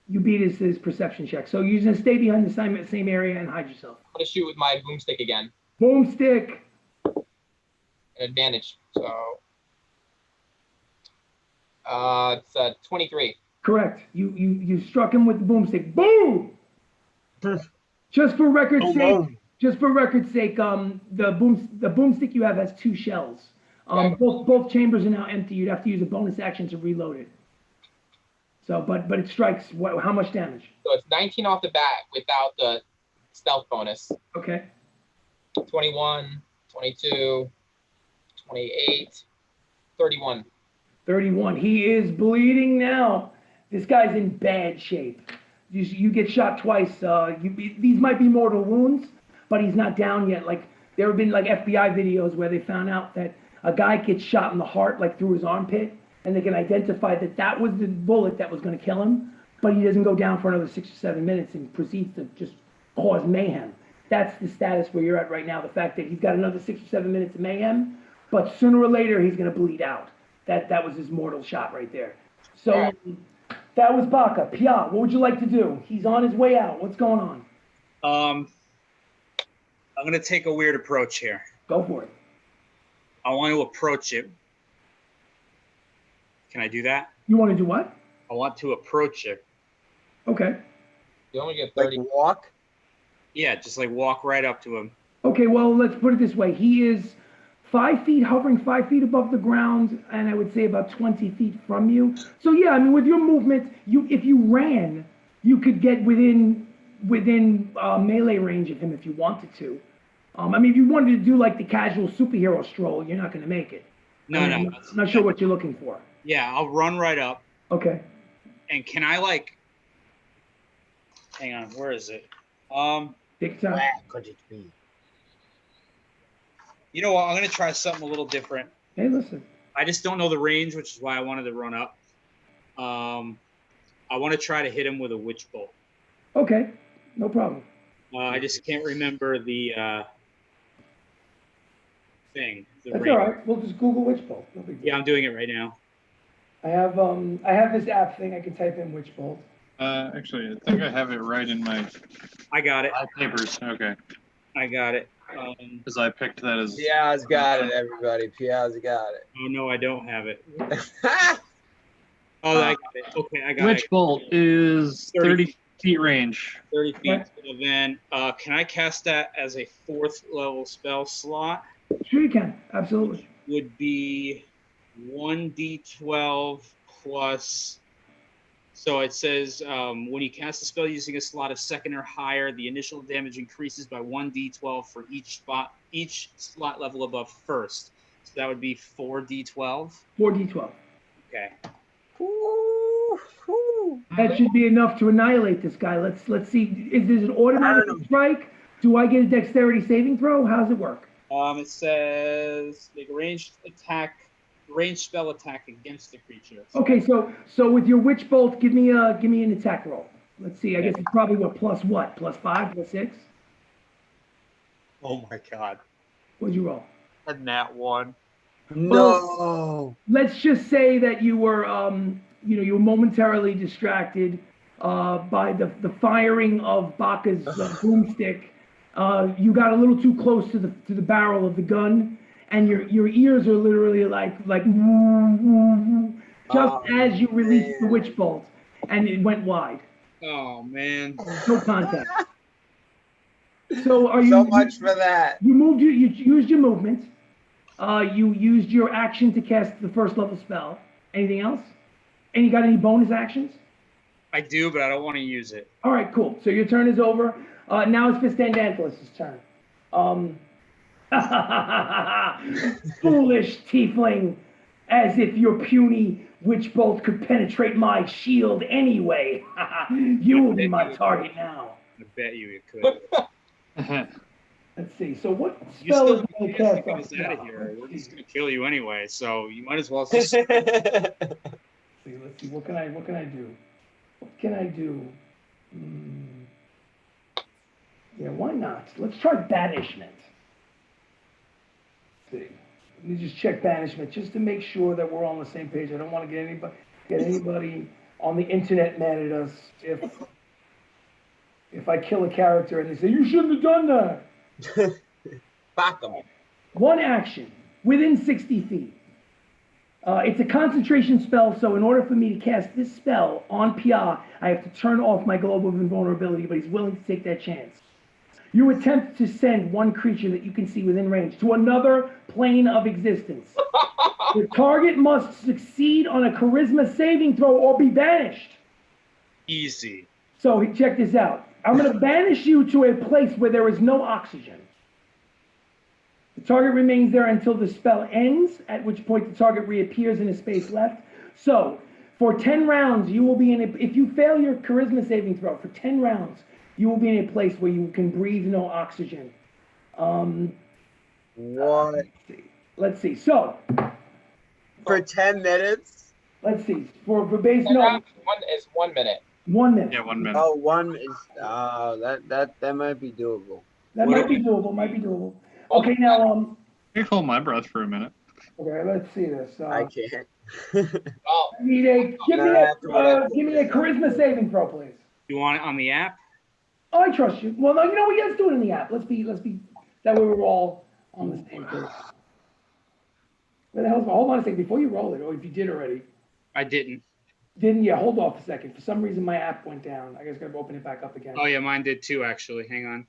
You beat his perception check. So you're gonna stay behind the same area and hide yourself. I'm gonna shoot with my boomstick again. Boomstick. An advantage. So it's 23. Correct. You struck him with the boomstick. Boom. Just for record's sake. Just for record's sake, the boomstick you have has 2 shells. Both chambers are now empty. You'd have to use a bonus action to reload it. So, but it strikes. How much damage? So it's 19 off the bat without the stealth bonus. Okay. 21, 22, 28, 31. 31. He is bleeding now. This guy's in bad shape. You get shot twice. These might be mortal wounds, but he's not down yet. Like there have been like FBI videos where they found out that a guy gets shot in the heart, like through his armpit, and they can identify that was the bullet that was going to kill him, but he doesn't go down for another 6 or 7 minutes and proceeds to just cause mayhem. That's the status where you're at right now. The fact that he's got another 6 or 7 minutes of mayhem, but sooner or later he's going to bleed out. That was his mortal shot right there. So that was Baka. Pia, what would you like to do? He's on his way out. What's going on? I'm going to take a weird approach here. Go for it. I want to approach it. Can I do that? You want to do what? I want to approach it. Okay. You only get 30. Like walk? Yeah, just like walk right up to him. Okay, well, let's put it this way. He is 5 feet, hovering 5 feet above the ground, and I would say about 20 feet from you. So yeah, I mean, with your movement, if you ran, you could get within melee range of him if you wanted to. I mean, if you wanted to do like the casual superhero stroll, you're not going to make it. I'm not sure what you're looking for. Yeah, I'll run right up. Okay. And can I like? Hang on, where is it? Take time. Where could it be? You know what? I'm gonna try something a little different. Hey, listen. I just don't know the range, which is why I wanted to run up. I want to try to hit him with a witch bolt. Okay, no problem. I just can't remember the thing. That's all right. We'll just Google witch bolt. No big deal. Yeah, I'm doing it right now. I have this app thing. I can type in witch bolt. Actually, I think I have it right in my I got it. papers. Okay. I got it. Because I picked that as. Pia's got it, everybody. Pia's got it. Oh no, I don't have it. Oh, I got it. Okay, I got Witch it. bolt is 30 feet range. 30 feet. Right. So then, can I cast that as a 4th level spell slot? Sure you can, absolutely. Would be 1d12 plus. So it says when you cast a spell using a slot of 2nd or higher, the initial damage increases by 1d12 for each slot level above 1st. So that would be 4d12. 4d12. Okay. That should be enough to annihilate this guy. Let's see. Is this an automatic Burn him. strike? Do I get a dexterity saving throw? How does it work? It says make a ranged spell attack against the creature. Okay, so with your witch bolt, give me an attack roll. Let's see. I guess it's probably plus what? Plus 5, plus 6? Oh my god. What'd you roll? A nat 1. No. Let's just say that you were you were momentarily distracted by the firing of Baka's boomstick. You got a little too close to the barrel of the gun, and your ears are literally like just as you released the witch bolt, and it went wide. Oh man. No contact. So are you? So much for that. You used your movement. You used your action to cast the 1st level spell. Anything else? And you got any bonus actions? I do, but I don't want to use it. All right, cool. So your turn is over. Now it's Fistandanthus' turn. Foolish tiefling, as if your puny witch bolt could penetrate my shield anyway. You will be my target now. I bet you it could. Let's see. So what You spell still is going to can't cast get off us out of now? here. We're Let's just see. gonna kill you anyway, so you might as well just Let's see. What can I do? What can I do? Yeah, why not? Let's try banishment. Let's see. Let me just check banishment just to make sure that we're on the same page. I don't want to get anybody on the internet mad at us if I kill a character and they say, you shouldn't have done that. Fuck them. One action within 60 feet. It's a concentration spell, so in order for me to cast this spell on Pia, I have to turn off my globe of invulnerability, but he's willing to take that chance. You attempt to send one creature that you can see within range to another plane of existence. The target must succeed on a charisma saving throw or be banished. easy. So check this out. I'm going to banish you to a place where there is no oxygen. The target remains there until the spell ends, at which point the target reappears in a space left. So, for 10 rounds, you will be in a, if you fail your charisma saving throw, for 10 rounds, you will be in a place where you can breathe no oxygen. What? Let's see. So, For 10 minutes? let's see. For base, And no, round one is 1 minute. 1 minute. Yeah, 1 minute. Oh, one is, that might be doable. That might be doable. Okay, now, I can hold my breath for a minute. okay, let's see this. I can't. Oh, I need a, give me a charisma saving throw, please. You want it on the app? Oh, I trust you. Well, no, you know what? Let's do it in the app. Let's be, that way we're all on the same page. Where the hell's, hold on a second, before you roll it, or if you did already. I didn't. Didn't you? Hold off a second. For some reason, my app went down. I guess I gotta open it back up again. Oh yeah, mine did too, actually. Hang on.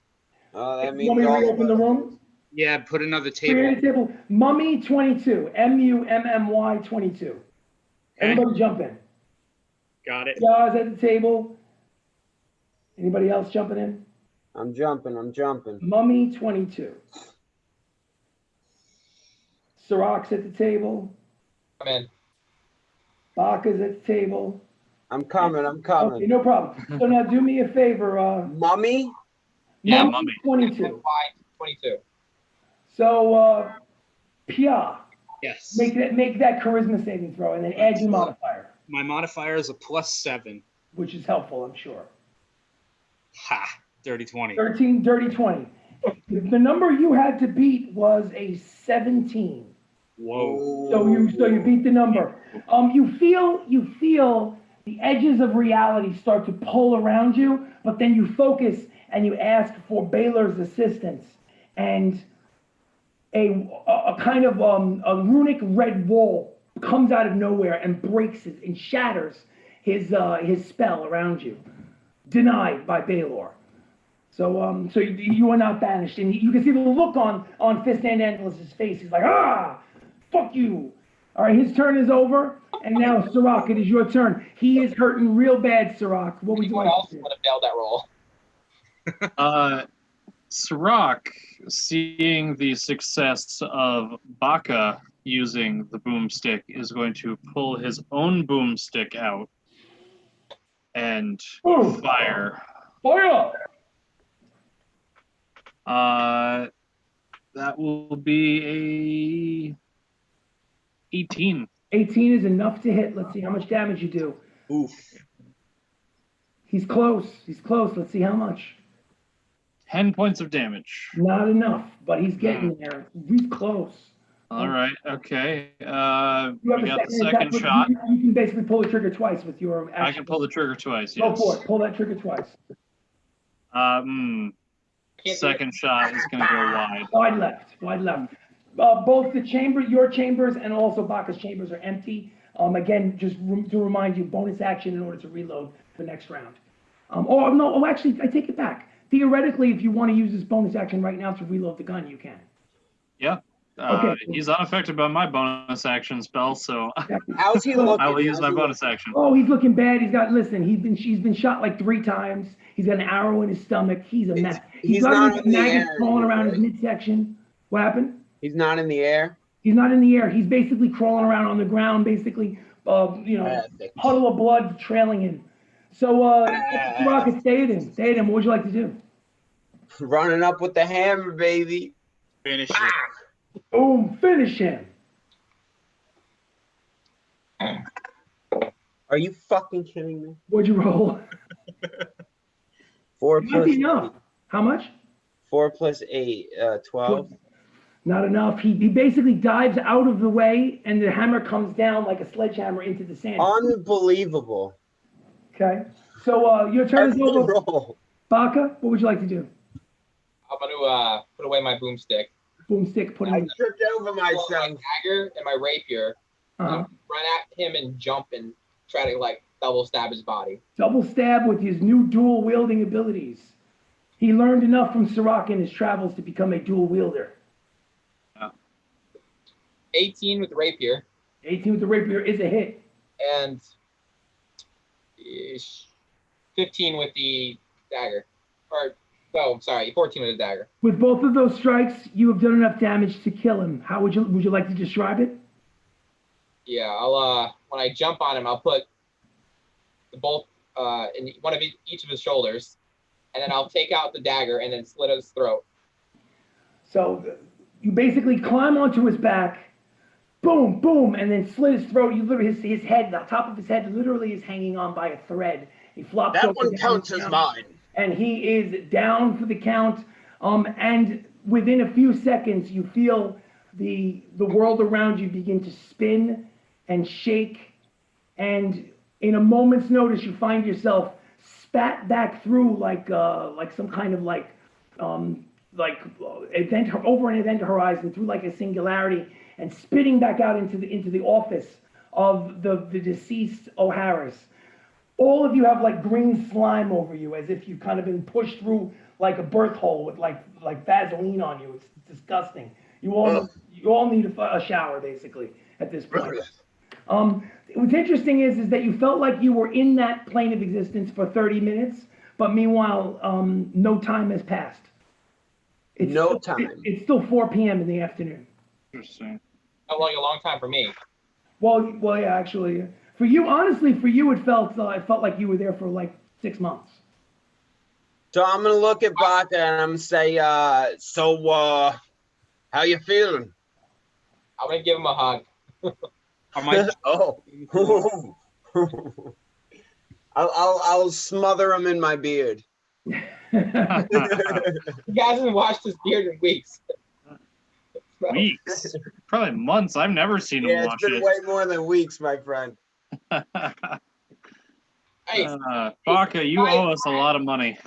Oh, that You means want me to all of reopen the us. room? Yeah, put another table. Create a table. Mummy 22. MUMMY 22. Everybody jump in. Got it. Guys at the table. Anybody else jumping in? I'm jumping. Mummy 22. Sirach's at the table. come in. Baka's at the table. I'm coming. Okay, no problem. So now do me a favor. Mummy? Yeah, Mummy Mummy. 22. 22. So, Pia, Yes. make that charisma saving throw and then add your modifier, My modifier is a +7. which is helpful, I'm sure. Ha! Dirty 20. 13, dirty 20. The number you had to beat was a 17. Whoa. So you beat the number. You feel the edges of reality start to pull around you, but then you focus and you ask for Baylor's assistance, and a kind of a runic red wall comes out of nowhere and breaks it and shatters his spell around you. denied by Baylor. So, so you are not banished, and you can see the look on Fist and Endless's face. He's like, fuck you. All right, his turn is over, and now Sirach, it is your turn. He is hurting real bad, Sirach. What would you Anyone like else to do? would have failed that roll? Sirach, seeing the success of Baka using the boomstick, is going to pull his own boomstick out and Boom. fire. Fire! That will be a 18. 18 is enough to hit. Let's see how much damage you do. Oof. He's close. He's close. Let's see how much. 10 points of damage. Not enough, but he's getting there. He's close. All right. Okay. We You have a got the attack, second but shot. You can basically pull the trigger twice with your action. I can pull the trigger twice. Go Yes. for it. Pull that trigger twice. Second shot is going to go wide. Wide left. Wide left. Both the chamber, your chambers, and also Baka's chambers are empty. Again, just to remind you, bonus action in order to reload the next round. Actually, I take it back. Theoretically, if you want to use this bonus action right now to reload the gun, you can. Yeah. Okay. He's unaffected by my bonus action spell, so How's he looking? I will use my bonus action. Oh, he's looking bad. He's been shot like 3 times. He's got an arrow in his stomach. He's a mess. He's got not like in the maggots air, crawling around his right? midsection. What happened? He's not in the air. He's not in the air. He's basically crawling around on the ground, basically, Perfect. puddle of blood trailing him. So, Rocket, Theoden, what would you like to do? Running up with the hammer, baby. Finish Ah! it. Boom, finish him. Are you fucking kidding me? What'd you roll? 4 Might plus be enough. How much? 4 plus 8, 12. Not enough. He basically dives out of the way, and the hammer comes down like a sledgehammer into the sand. Unbelievable. Okay. So your turn is Every over. roll. Baka, what would you like to do? I'm going to put away my boomstick, Boomstick, put I him. tripped over pull out my myself. dagger and my rapier, Uh-huh. run at him and jump and try to like double stab his body. Double stab with his new dual wielding abilities. He learned enough from Sirach in his travels to become a dual wielder. 18 with the rapier 18 with the rapier is a hit. and 15 with the dagger. Or, oh, sorry, 14 with the dagger. With both of those strikes, you have done enough damage to kill him. How would you like to describe it? Yeah, I'll when I jump on him, I'll put the bolt in one of each of his shoulders, and then I'll take out the dagger and then slit his throat. So you basically climb onto his back, boom, boom, and then slit his throat. You literally his head, the top of his head, literally is hanging on by a thread. He flops That over one down, counts as down, mine. and he is down for the count. And within a few seconds, you feel the world around you begin to spin and shake, and in a moment's notice, you find yourself spat back through like some kind of event over an event horizon through like a singularity, and spitting back out into the office of the deceased O'Haras. All of you have like green slime over you, as if you've kind of been pushed through like a birth hole with like Vaseline on you. It's disgusting. You all need a shower basically at this point. What's interesting is that you felt like you were in that plane of existence for 30 minutes, but meanwhile, no time has passed. It's still 4 p.m. in the afternoon. Interesting. Felt like a long time for me. Well, yeah, actually, for you, honestly, it felt like you were there for like 6 months. So I'm gonna look at Baka and I'm gonna say, how you feeling? I'm gonna give him a hug. Oh. I'll smother him in my beard. You guys haven't washed his beard in weeks. Weeks. Probably months. I've never seen him Yeah, wash it's been it. way more than weeks, my friend. Hey, Baka, you owe us a lot of money.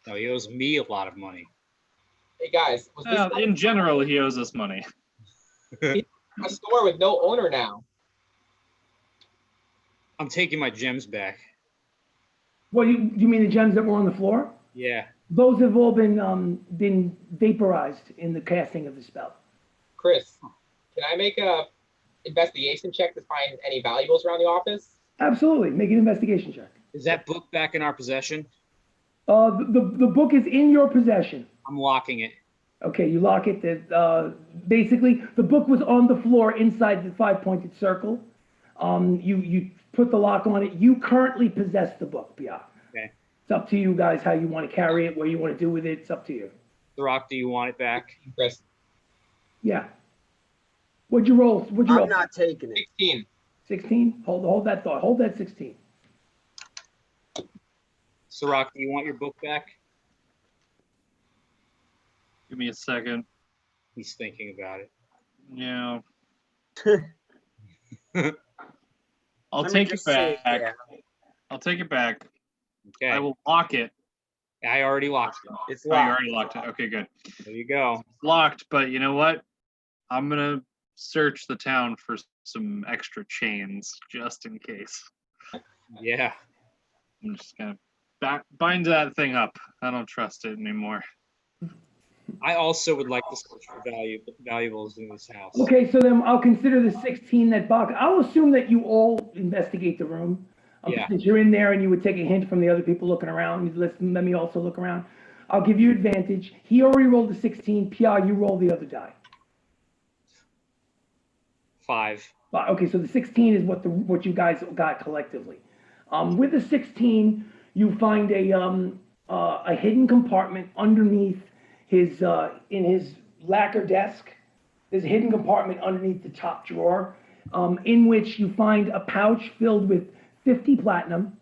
No, he owes me a lot of money. hey guys, was this In general, he owes us money. a store with no owner now? I'm taking my gems back. What you mean the gems that were on the floor? Yeah. Those have all been vaporized in the casting of the spell. Chris, can I make a investigation check to find any valuables around the office? Absolutely. Make an investigation check. Is that book back in our possession? The book is in your possession. I'm locking it. Okay, you lock it. Basically, the book was on the floor inside the 5-pointed circle. You put the lock on it. You currently possess the book, Pia. Okay. It's up to you guys how you want to carry it, what you want to do with it. It's up to you. Rock, do you want it back? Chris, Yeah. What'd you roll? I'm not taking it. 16. 16? Hold that thought. Hold that 16. Rock, do you want your book back? Give me a second. He's thinking about it. Yeah. I'll Let me take it just say, back. yeah, I'll take it back. Okay. I will lock it. I already locked it. it's Oh, you locked. already locked it. Okay, good. There you go. It's locked, but you know what? I'm gonna search the town for some extra chains just in case. Yeah. I'm just gonna bind that thing up. I don't trust it anymore. I also would like to search for valuables in this house. Okay, so then I'll consider the 16 that Bach. I'll assume that you all investigate the room. Yeah. Since you're in there and you would take a hint from the other people looking around, let me also look around. I'll give you advantage. He already rolled the 16. Pia, you roll the other die. 5. Okay, so the 16 is what you guys got collectively. With the 16, you find a hidden compartment underneath his in his lacquer desk. There's a hidden compartment underneath the top drawer, in which you find a pouch filled with 50 platinum,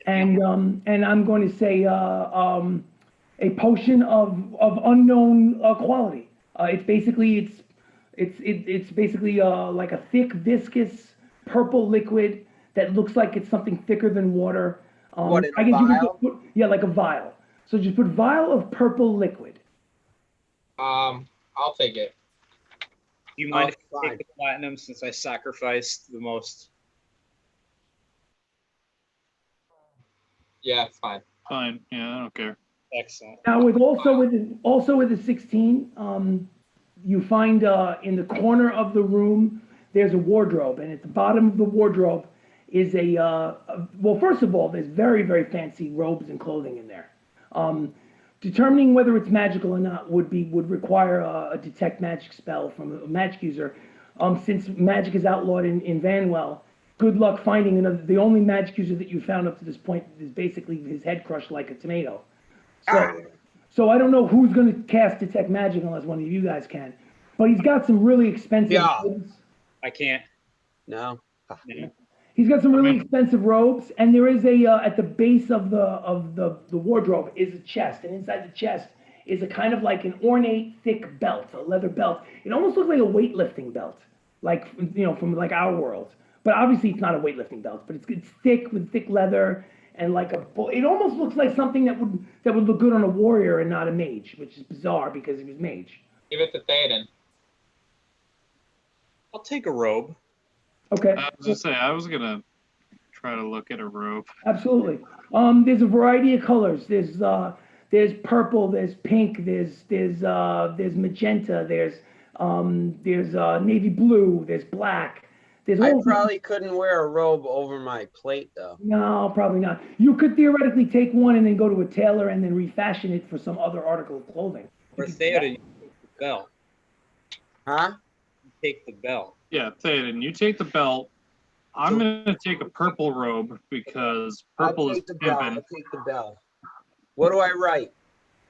and I'm going to say a potion of unknown quality. It's basically like a thick, viscous purple liquid that looks like it's something thicker than water. What, in a I guess you can vial? put, yeah, like a vial. So just put vial of purple liquid. I'll take it. Do you mind if I fine. take the platinum since I sacrificed the most? Yeah, it's fine. Fine. Yeah, I don't care. Excellent. Now, with the 16, you find in the corner of the room there's a wardrobe, and at the bottom of the wardrobe is well, first of all, there's very, very fancy robes and clothing in there. Determining whether it's magical or not would require a detect magic spell from a magic user. Since magic is outlawed in Vanwell, good luck finding another. The only magic user that you found up to this point is basically his head crushed like a tomato. So I don't know who's going to cast detect magic unless one of you guys can. But he's got some really expensive robes. I can't. No. He's got some really expensive robes, and there is at the base of the wardrobe is a chest, and inside the chest is a kind of like an ornate thick belt, a leather belt. It almost looks like a weightlifting belt, like from like our world. But obviously it's not a weightlifting belt, but it's thick with thick leather and like it almost looks like something that would look good on a warrior and not a mage, which is bizarre because he was mage. Give it to Theoden. I'll take a robe. Okay. I was gonna say I was gonna try to look at a robe. Absolutely. There's a variety of colors. There's purple. There's pink. There's magenta. There's navy blue. There's black. There's I all probably couldn't wear a robe over my plate, though. No, probably not. You could theoretically take one and then go to a tailor and then refashion it for some other article of clothing. Or Theoden, you take the belt. Huh? You take the belt. Yeah, Theoden, you take the belt. I'm gonna take a purple robe because purple is pimpin'. I'll take the bell. What do I write?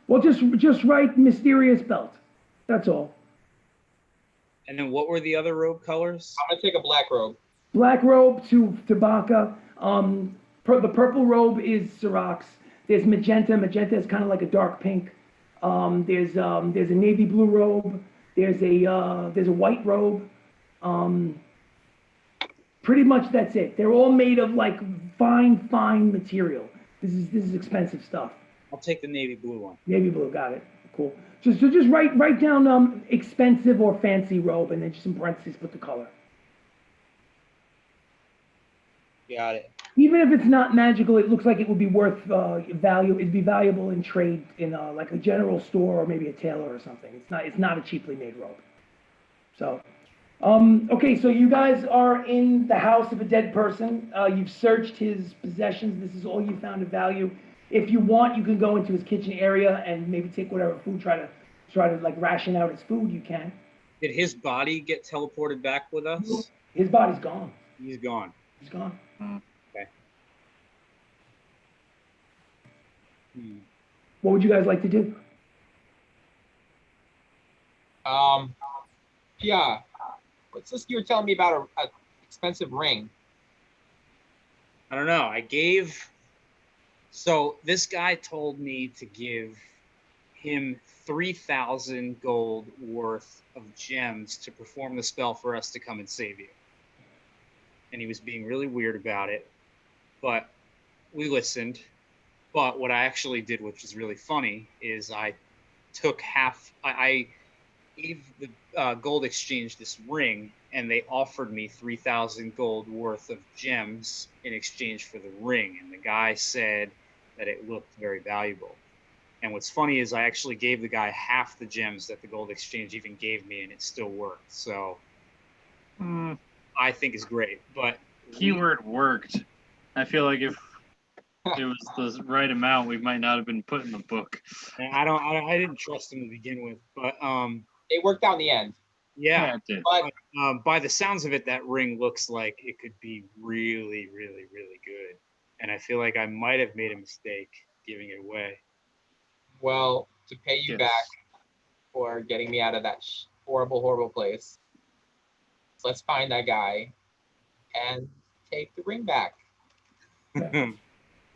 Well, just write mysterious belt. That's all. And then what were the other robe colors? I'm gonna take a black robe. Black robe to Baka. The purple robe is Sirach's. There's magenta. Magenta is kind of like a dark pink. There's a navy blue robe. There's a white robe. Pretty much that's it. They're all made of like fine material. This is expensive stuff. I'll take the navy blue one. Navy blue, got it. Cool. Just write down expensive or fancy robe, and then just in parentheses put the color. Got it. Even if it's not magical, it looks like it would be worth value. It'd be valuable in trade in like a general store or maybe a tailor or something. It's not a cheaply made robe. So, okay, so you guys are in the house of a dead person. You've searched his possessions. This is all you found of value. If you want, you can go into his kitchen area and maybe take whatever food. Try to like ration out his food. You can. Did his body get teleported back with us? His body's gone. He's gone. He's gone. Okay. What would you guys like to do? Yeah. What's this you were telling me about a expensive ring? I don't know. So this guy told me to give him 3,000 gold worth of gems to perform the spell for us to come and save you. And he was being really weird about it, but we listened. But what I actually did, which is really funny, is I took I gave the gold exchange this ring, and they offered me 3,000 gold worth of gems in exchange for the ring. And the guy said that it looked very valuable. And what's funny is I actually gave the guy half the gems that the gold exchange even gave me, and it still worked. So I think it's great. But Keyword worked. I feel like if it was the right amount, we might not have been put in the book. I didn't trust him to begin with, but It worked out in the end. yeah. It did. But By the sounds of it, that ring looks like it could be really, really, really good. And I feel like I might have made a mistake giving it away. well, to pay you Yes. back for getting me out of that horrible, horrible place, let's find that guy and take the ring back.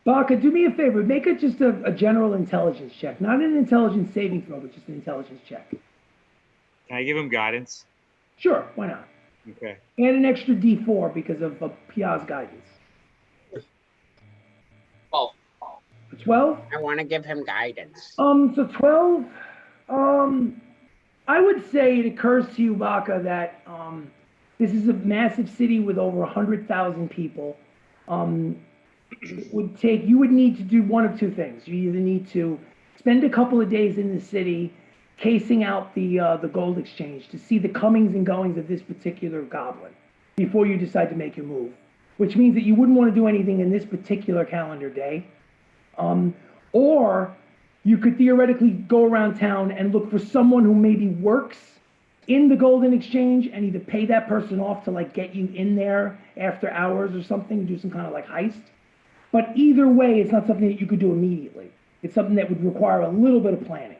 Baka, do me a favor. Make it just a general intelligence check. Not an intelligence saving throw, but just an intelligence check. Can I give him guidance? Sure, why not? Okay. And an extra D4 because of Pia's guidance. 12. 12? I want to give him guidance. So 12, I would say it occurs to you, Baka, that this is a massive city with over 100,000 people. You would need to do one of two things. You either need to spend a couple of days in the city casing out the gold exchange to see the comings and goings of this particular goblin before you decide to make your move, which means that you wouldn't want to do anything in this particular calendar day. Or you could theoretically go around town and look for someone who maybe works in the golden exchange and either pay that person off to like get you in there after hours or something, do some kind of like heist. But either way, it's not something that you could do immediately. It's something that would require a little bit of planning.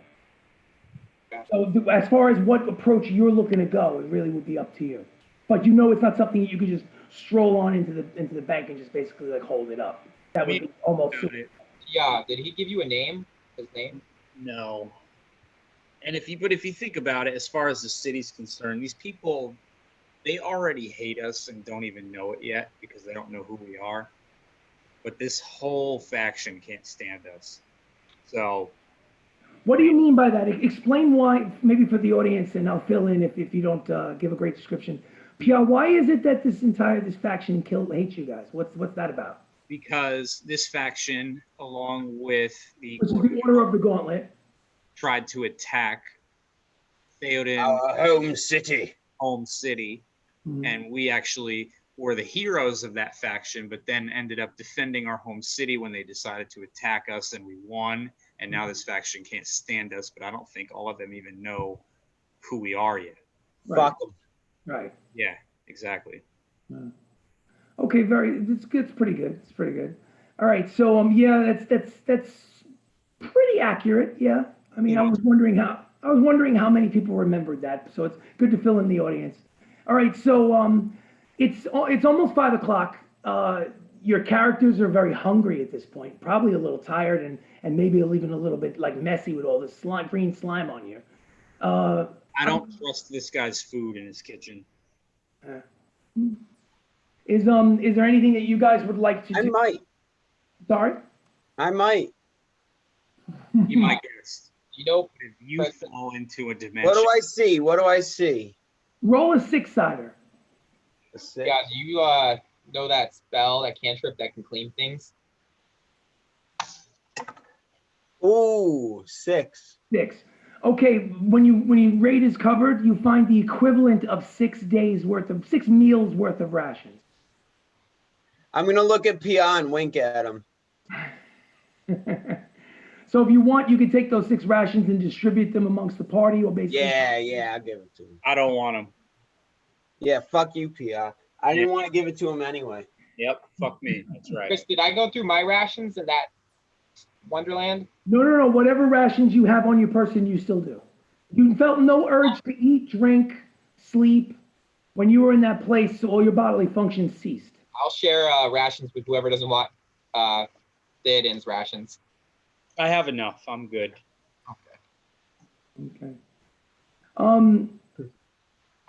So as far as what approach you're looking to go, it really would be up to you. But you know it's not something that you could just stroll on into the bank and just basically like hold it up. That would be almost super. Yeah, did he give you a name? His name? No. And if you think about it, as far as the city's concerned, these people, they already hate us and don't even know it yet because they don't know who we are. But this whole faction can't stand us. So. What do you mean by that? Explain why, maybe for the audience, and I'll fill in if you don't give a great description. Pierre, why is it that this faction hates you guys? What's that about? Because this faction, along with the Order of the Gauntlet, tried to attack Theoden, Our home city. And we actually were the heroes of that faction, but then ended up defending our home city when they decided to attack us, and we won. And now this faction can't stand us, but I don't think all of them even know who we are yet. Right. Fuck them. Right. Yeah, exactly. Okay, it's pretty good. It's pretty good. All right, so yeah, that's pretty accurate. Yeah, I mean, I was wondering how many people remembered that. So it's good to fill in the audience. All right, so it's almost 5 o'clock. Your characters are very hungry at this point, probably a little tired and maybe even a little bit like messy with all this green slime on you. I don't trust this guy's food in his kitchen. Is there anything that you guys would like to do? I might. Sorry? I might. You might guess. You know, If you fall into a dimension. What do I see? What do I see? Roll a 6-sider. A six. yeah, know that spell, that cantrip that can clean things? Ooh, 6. 6. Okay, when you rate is covered, you find the equivalent of 6 meals worth of rations. I'm gonna look at Pia and wink at him. So if you want, you can take those 6 rations and distribute them amongst the party, or basically. Yeah, I'll give it to him. I don't want them. Yeah, fuck you, Pia. I didn't want to give it to him anyway. Yep, fuck me. That's right. Chris, did I go through my rations in that Wonderland? No. Whatever rations you have on your person, you still do. You felt no urge to eat, drink, sleep. When you were in that place, all your bodily functions ceased. I'll share rations with whoever doesn't want Theoden's rations. I have enough. I'm good. Okay.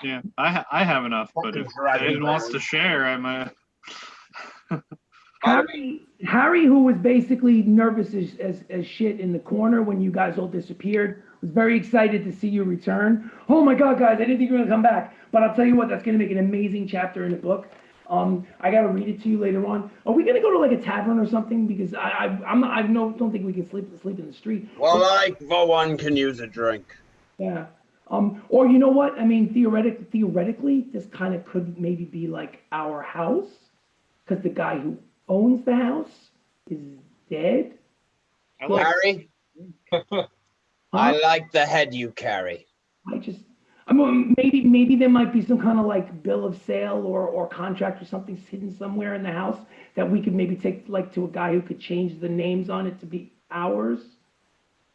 Yeah, I have enough, but if Theoden wants to share, I might. Harry, who was basically nervous as shit in the corner when you guys all disappeared, was very excited to see you return. Oh my God, guys, I didn't think you were gonna come back. But I'll tell you what, that's gonna make an amazing chapter in the book. I gotta read it to you later on. Are we gonna go to like a tavern or something? Because don't think we can sleep in the street. Well, I, for one, can use a drink. Yeah. Or you know what? I mean, theoretically, this kind of could maybe be like our house, because the guy who owns the house is dead. Harry, I like the head you carry. I mean, maybe there might be some kind of like bill of sale or contract or something hidden somewhere in the house that we could maybe take like to a guy who could change the names on it to be ours.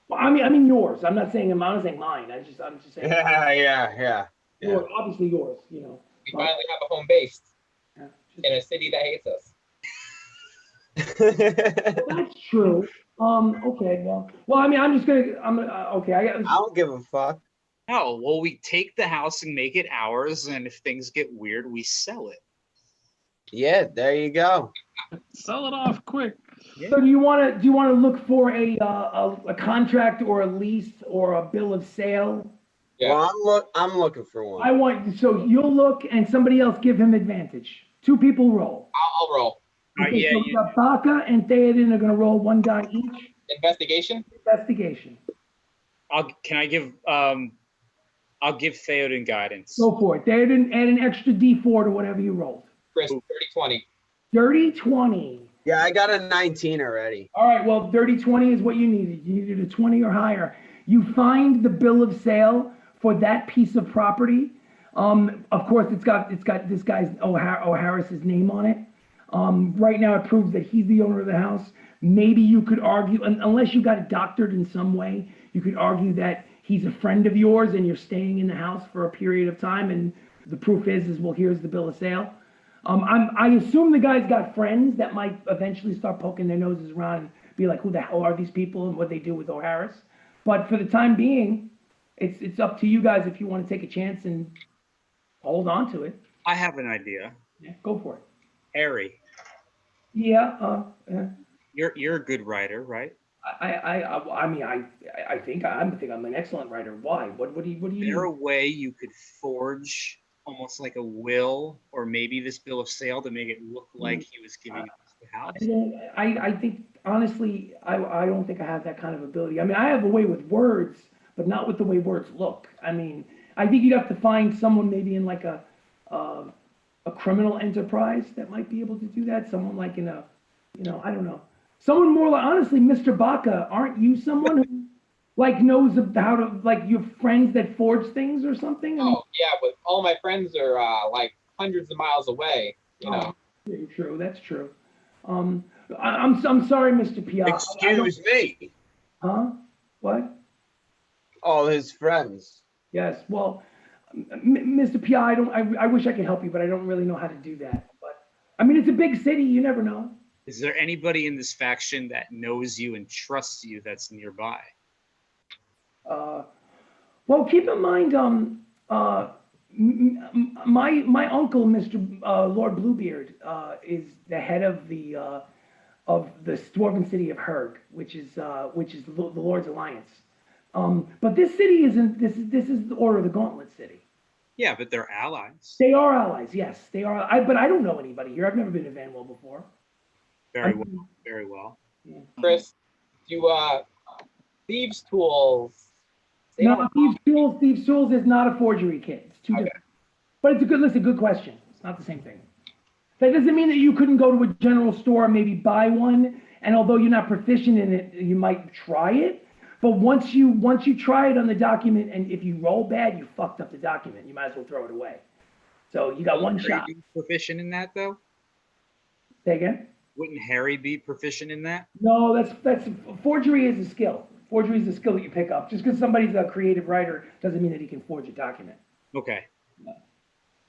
Well, I mean yours. I'm not saying mine. I'm just saying. Yeah. Yours, obviously yours. You know. We finally have a home base in a city that hates us. That's true. Okay. Well. I mean, okay. I don't give a fuck. No, well, we take the house and make it ours, and if things get weird, we sell it. Yeah, there you go. Sell it off quick. So do you want to look for a contract or a lease or a bill of sale? Yeah. Well, I'm looking for one. So you'll look and somebody else give him advantage. 2 people roll. I'll roll. Okay, so we got Baka and Theoden are gonna roll 1 die each. Investigation? Investigation. I'll give Theoden guidance. Go for it. Theoden, add an extra D4 to whatever you rolled. Chris, 30-20. Dirty 20. Yeah, I got a 19 already. All right, well, dirty 20 is what you needed. You needed a 20 or higher. You find the bill of sale for that piece of property. Of course, it's got this guy's O'Harris's name on it. Right now, it proves that he's the owner of the house. Maybe you could argue, unless you got it doctored in some way, you could argue that he's a friend of yours and you're staying in the house for a period of time. And the proof is well, here's the bill of sale. I assume the guy's got friends that might eventually start poking their noses around and be like, who the hell are these people and what they do with O'Harris? But for the time being, it's up to you guys if you want to take a chance and hold on to it. I have an idea. Yeah, go for it. Harry. Yeah. You're a good writer, right? I mean, I think I'm an excellent writer. Why? What do you? Is there a way you could forge almost like a will or maybe this bill of sale to make it look like he was giving us the house? I think honestly, I don't think I have that kind of ability. I mean, I have a way with words, but not with the way words look. I mean, I think you'd have to find someone maybe in like a criminal enterprise that might be able to do that. Someone like in a, I don't know. Someone more like, honestly, Mr. Baca, aren't you someone who like knows how to, like, your friends that forge things or something? I mean, yeah, but all my friends are like hundreds of miles away, Very true, that's true. I'm sorry, Mr. Piazza. Excuse me. Huh? What? All his friends. Yes, well, Mr. Piazza, I wish I could help you, but I don't really know how to do that. But, I mean, it's a big city, you never know. Is there anybody in this faction that knows you and trusts you that's nearby? Well, keep in mind, my uncle, Mr. Lord Bluebeard, is the head of the dwarven city of Herg, which is the Lord's Alliance. But this city isn't. This is the Order of the Gauntlet city. Yeah, but they're allies. They are allies, yes. They are. But I don't know anybody here. I've never been to Vanwell before. Very well. Very well. Yeah. Chris, do thieves' tools? They No, don't. Thieves' Tools is not a forgery kit. It's two Okay. different. But it's a good question. It's not the same thing. That doesn't mean that you couldn't go to a general store and maybe buy one. And although you're not proficient in it, you might try it. But once you try it on the document, and if you roll bad, you fucked up the document. You might as well throw it away. So you got one shot. Be proficient in that though? Say again? Wouldn't Harry be proficient in that? No, that's forgery is a skill. Forgery is a skill that you pick up. Just because somebody's a creative writer doesn't mean that he can forge a document. Okay.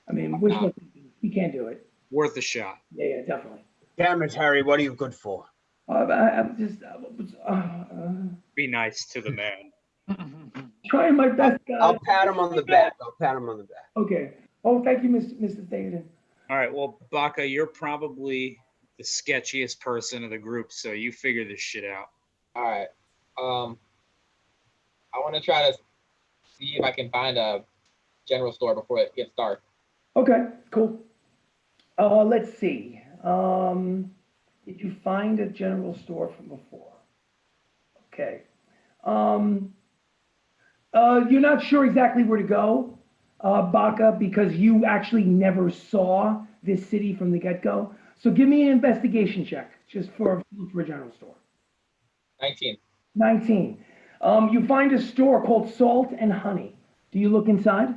I mean, wishful thinking, he can't do it. Worth a shot. Yeah, definitely. Damn it, Harry, what are you good for? I'm just Be nice to the man. trying my best, guys. I'll pat him on the back. Okay. Oh, thank you, Mr. Theoden. All right. Well, Baka, you're probably the sketchiest person of the group, so you figure this shit out. All right. I want to try to see if I can find a general store before it gets dark. Okay, cool. Let's see. Did you find a general store from before? Okay. You're not sure exactly where to go, Baka, because you actually never saw this city from the get-go. So give me an investigation check, just for a general store. 19. 19. You find a store called Salt and Honey. Do you look inside?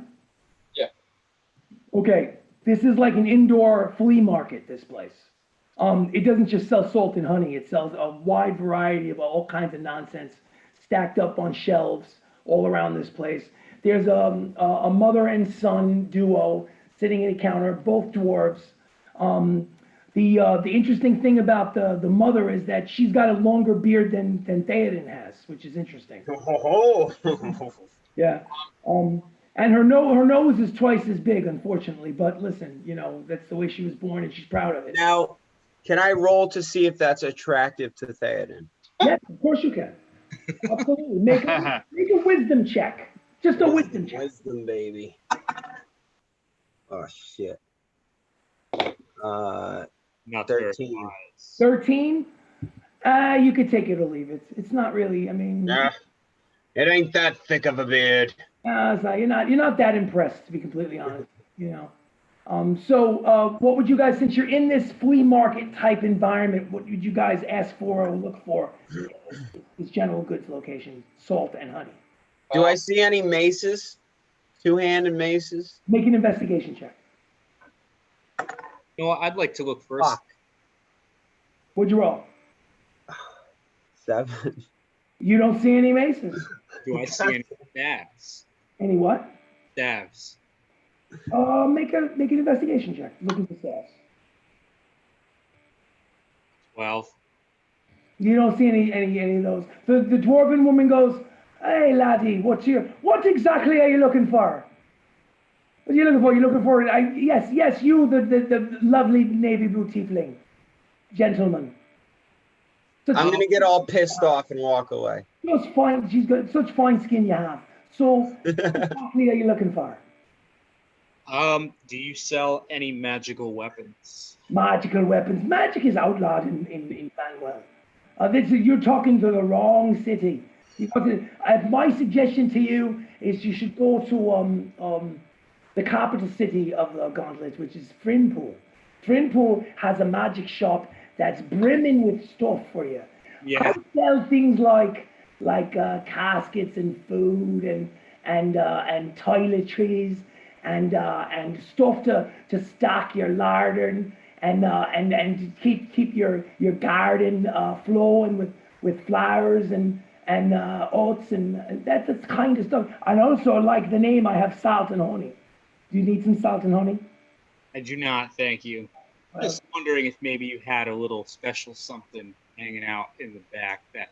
Yeah. Okay. This is like an indoor flea market, this place. It doesn't just sell salt and honey. It sells a wide variety of all kinds of nonsense stacked up on shelves all around this place. There's a mother and son duo sitting at a counter, both dwarves. The interesting thing about the mother is that she's got a longer beard than Theoden has, which is interesting. Yeah. And her nose is twice as big, unfortunately. But listen, that's the way she was born, and she's proud of it. Now, can I roll to see if that's attractive to Theoden? Yes, of course you can. Absolutely. Make a wisdom check. Just a wisdom check. Wisdom, baby. Oh, shit. Not 13. 13? You could take it or leave it. It's not really, I mean. Nah, it ain't that thick of a beard. It's not, you're not that impressed, to be completely honest, So what would you guys, since you're in this flea market type environment, what would you guys ask for or look for in this general goods location, Salt and Honey? Do I see any maces? Two-handed maces? Make an investigation check. You know what? I'd like to look first. Fuck. What'd you roll? 7. You don't see any maces. Do I see any stabs? Any what? Stabs. Make an investigation check. Looking for stabs. 12. You don't see any of those. The dwarven woman goes, "Hey laddie, what exactly are you looking for? What are you looking for? You're looking for yes, you the lovely navy blue tiefling gentleman." I'm gonna get all pissed off and walk away. Just fine. She's got such fine skin you have. So what exactly are you looking for? Do you sell any magical weapons? Magical weapons. Magic is outlawed in Vanwell. You're talking to the wrong city. My suggestion to you is you should go to the capital city of the Gauntlet, which is Frinpool. Frinpool has a magic shop that's brimming with stuff for you. Yeah. I sell things like caskets and food and toiletries and stuff to stock your larder and keep your garden flowing with flowers and oats and that's the kind of stuff. And also, like the name, I have Salt and Honey. Do you need some salt and honey? I do not, thank you. Just wondering if maybe you had a little special something hanging out in the back that,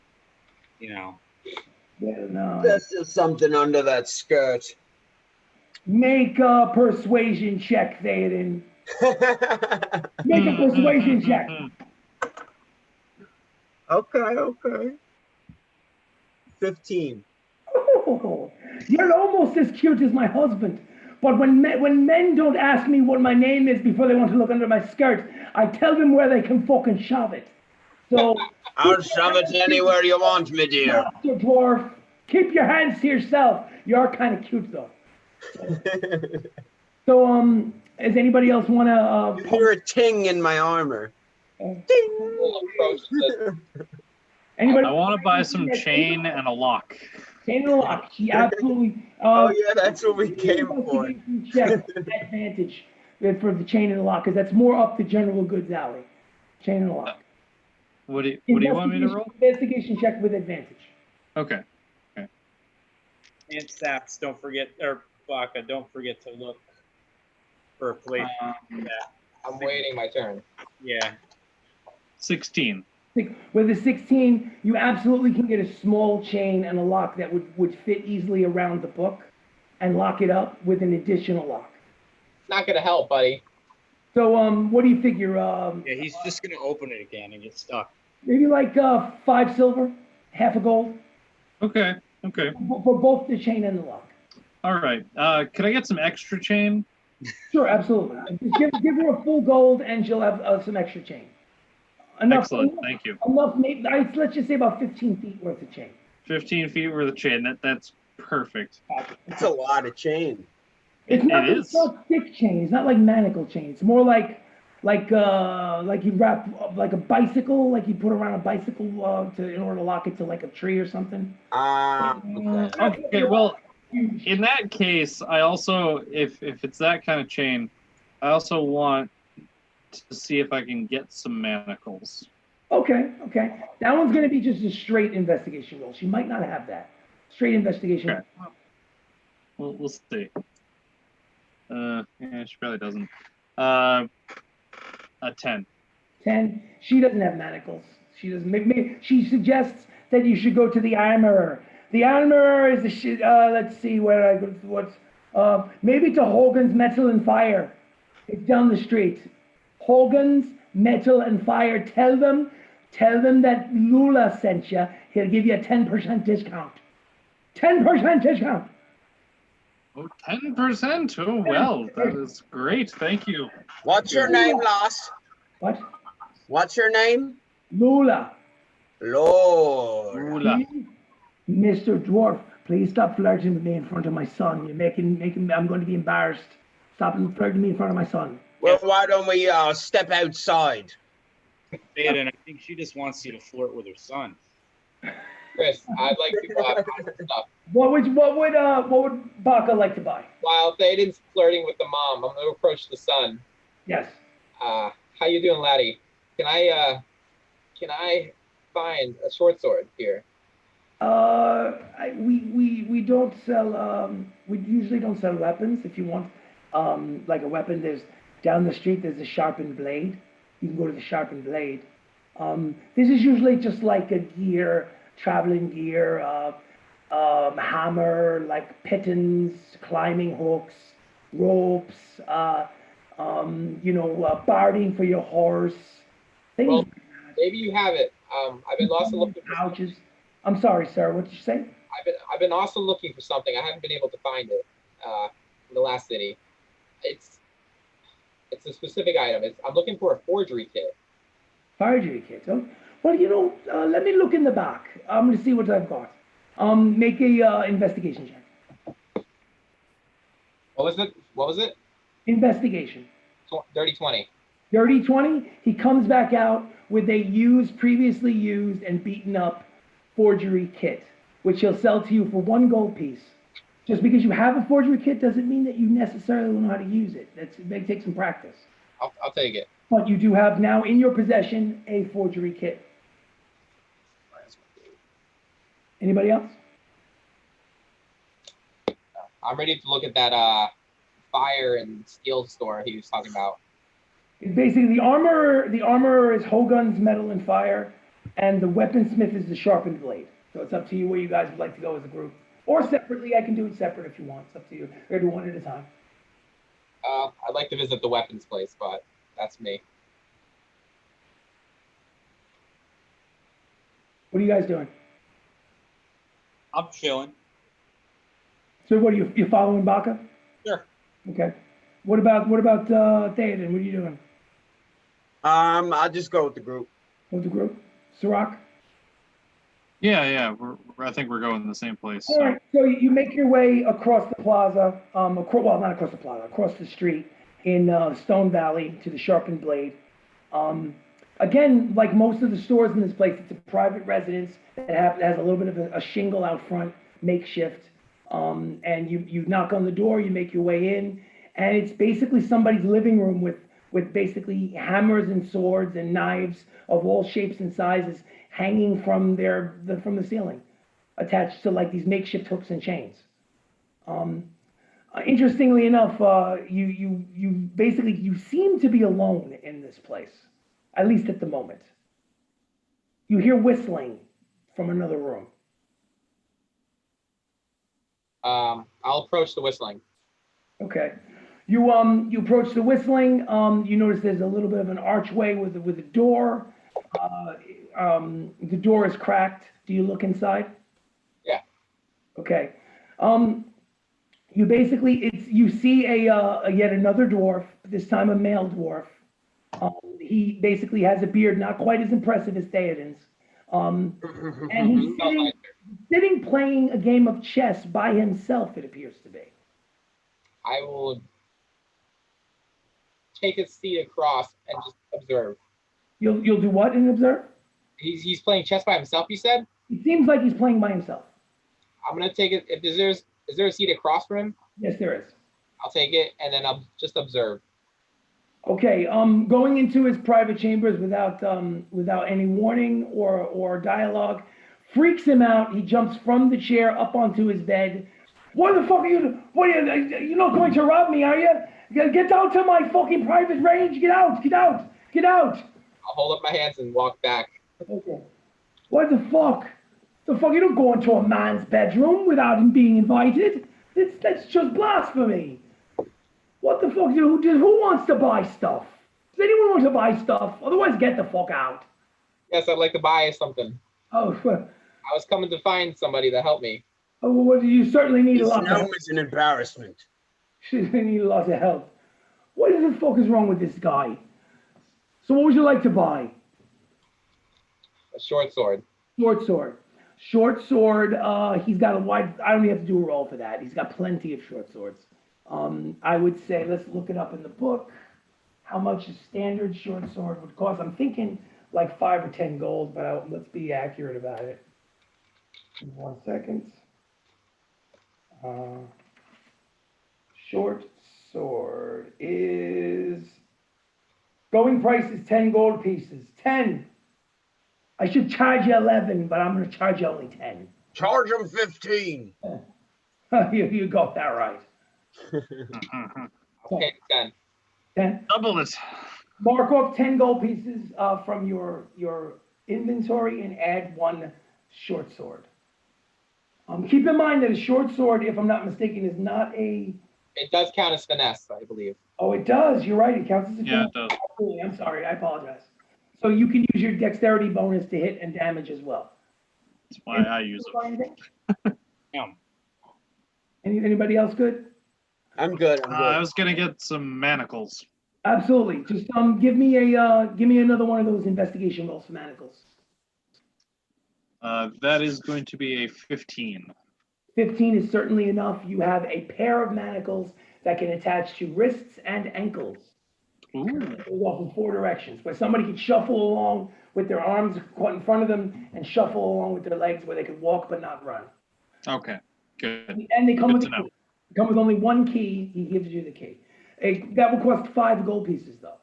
Yeah, no. That's just something under that skirt. Make a persuasion check, Theoden. Make a persuasion check. Okay. 15. Oh, you're almost as cute as my husband, But when men don't ask me what my name is before they want to look under my skirt, I tell them where they can fucking shove it. So I'll shove it anywhere you want, me dear. Master Dwarf, keep your hands to yourself. You are kind of cute though. So does anybody else want You to? hear a ting in my armor. We'll approach the Anybody? I want to buy some chain and a lock. Chain and a lock. She absolutely. Oh yeah, that's what we came for. Investigation check advantage for the chain and the lock, because that's more up the general goods alley. Chain and the lock. What do you want me to roll? Investigation check with advantage. Okay. And Saps, don't forget, or Baka, don't forget to look for a place. I'm waiting my turn. Yeah. 16. With a 16, you absolutely can get a small chain and a lock that would fit easily around the book and lock it up with an additional lock. Not gonna help, buddy. So, what do you figure? Yeah, he's just gonna open it again and get stuck. Maybe like 5 silver, half a gold Okay. for both the chain and the lock. All right. Could I get some extra chain? Sure, absolutely. Just give her a full gold and she'll have some extra chain. Excellent. Thank you. Let's just say about 15 feet worth of chain. 15 feet worth of chain. That's perfect. That's a lot of chain. It's is. not thick chain. It's not like manacle chain. It's more like you wrap like a bicycle, like you put around a bicycle in order to lock it to like a tree or something. Okay. Okay. Well, in that case, I also, if it's that kind of chain, I also want to see if I can get some manacles. Okay. That one's going to be just a straight investigation roll. She might not have that. Straight investigation. Okay. We'll see. Yeah, she probably doesn't. A 10. 10. She doesn't have manacles. She doesn't. Maybe she suggests that you should go to the armorer. The armorer is the shit. Let's see where I go. What's maybe to Hogan's Metal and Fire. It's down the street. Hogan's Metal and Fire. Tell them that Lula sent you. He'll give you a 10% discount. 10% discount. Oh, 10%? Oh, well, that is great. Thank you. What's your name, lass? What? What's your name? Lula. Lord. Oola. Mr. Dwarf, please stop flirting with me in front of my son. You're making me, I'm going to be embarrassed. Stop flirting with me in front of my son. Well, why don't we step outside? Theoden, I think she just wants you to flirt with her son. Chris, I'd like to buy some stuff. What would Baka like to buy? While Thaden's flirting with the mom, I'm gonna approach the son. Yes. How you doing, laddie? Can I find a short sword here? We don't sell. We usually don't sell weapons. If you want, like a weapon, there's down the street. There's a sharpened blade. You can go to the sharpened blade. This is usually just like a gear, traveling gear, hammer, like pittons, climbing hooks, ropes, barding for your horse. Things Well, like that. maybe you have it. I've been also looking for pouches. I'm sorry, sir. What did you say? I've been also looking for something. I haven't been able to find it in the last city. It's a specific item. I'm looking for a forgery kit. Forgery kit. Oh, well, let me look in the back. I'm going to see what I've got. Make a investigation check. What was it? Investigation. Dirty 20. Dirty 20. He comes back out with a previously used and beaten up forgery kit, which he'll sell to you for 1 gold piece. Just because you have a forgery kit doesn't mean that you necessarily know how to use it. It may take some practice. I'll take it. But you do have now in your possession a forgery kit. Anybody else? I'm ready to look at that fire and steel store he was talking about. It's basically the armorer is Hogun's Metal and Fire, and the weaponsmith is the sharpened blade. So it's up to you where you guys would like to go as a group. Or separately, I can do it separate if you want. It's up to you. We're going to do one at a time. I'd like to visit the weapons place, but that's me. What are you guys doing? I'm chilling. So what are you following Baka? Sure. Okay. What about Theoden? What are you doing? I'll just go with the group. With the group? Sirach? Yeah. I think we're going to the same place. All right, so you make your way across the plaza, well, not across the plaza, across the street in Stone Valley to the Sharpened Blade. Again, like most of the stores in this place, it's a private residence that has a little bit of a shingle out front, makeshift. And you knock on the door, you make your way in, and it's basically somebody's living room with basically hammers and swords and knives of all shapes and sizes hanging from the ceiling, attached to like these makeshift hooks and chains. Interestingly enough, you basically seem to be alone in this place, at least at the moment. You hear whistling from another room. I'll approach the whistling. Okay. You approach the whistling. You notice there's a little bit of an archway with a door. The door is cracked. Do you look inside? Yeah. Okay. You see a yet another dwarf, this time a male dwarf. He basically has a beard not quite as impressive as Theoden's. And he's sitting playing a game of chess by himself, it appears to be. I will take a seat across and just observe. You'll do what and observe? He's playing chess by himself, you said? It seems like he's playing by himself. I'm gonna take it. Is there a seat across from him? Yes, there is. I'll take it and then I'll just observe. Okay, going into his private chambers without any warning or dialogue freaks him out. He jumps from the chair up onto his bed. What the fuck are you? You're not going to rob me, are you? Get down to my fucking private range. Get out! Get out! Get out! I'll hold up my hands and walk back. Okay. What the fuck? The fuck? You don't go into a man's bedroom without him being invited. That's just blasphemy. What the fuck? Who wants to buy stuff? Does anyone want to buy stuff? Otherwise, get the fuck out. Yes, I'd like to buy something. Oh, I was coming to find somebody to help me. oh, well, you certainly need a lot of Now help. it's an embarrassment. You need a lot of help. What the fuck is wrong with this guy? So what would you like to buy? A short sword. Short sword. Short sword, he's got a wide, I don't even have to do a roll for that. He's got plenty of short swords. I would say, let's look it up in the book. How much a standard short sword would cost? I'm thinking like 5 or 10 gold, but let's be accurate about it. 1 second. Short sword is, going price is 10 gold pieces. 10. I should charge you 11, but I'm going to charge you only 10. Charge him 15. You got that right. Okay, 10. 10. Double it. Mark off 10 gold pieces from your inventory and add 1 short sword. Keep in mind that a short sword, if I'm not mistaken, is not a... It does count as finesse, I believe. Oh, it does. You're right. It counts as a... Yeah, it does. Absolutely. I'm sorry. I apologize. So you can use your dexterity bonus to hit and damage as well. That's why I use it. Anybody else good? I'm good. I'm good. I was gonna get some manacles. Absolutely. Just give me another one of those investigation rolls for manacles. That is going to be a 15. 15 is certainly enough. You have a pair of manacles that can attach to wrists and ankles. Ooh. They walk in 4 directions, where somebody can shuffle along with their arms caught in front of them and shuffle along with their legs, where they can walk but not run. Okay, good. And they come Good with to know. come with only 1 key. He gives you the key. That will cost 5 gold pieces, though.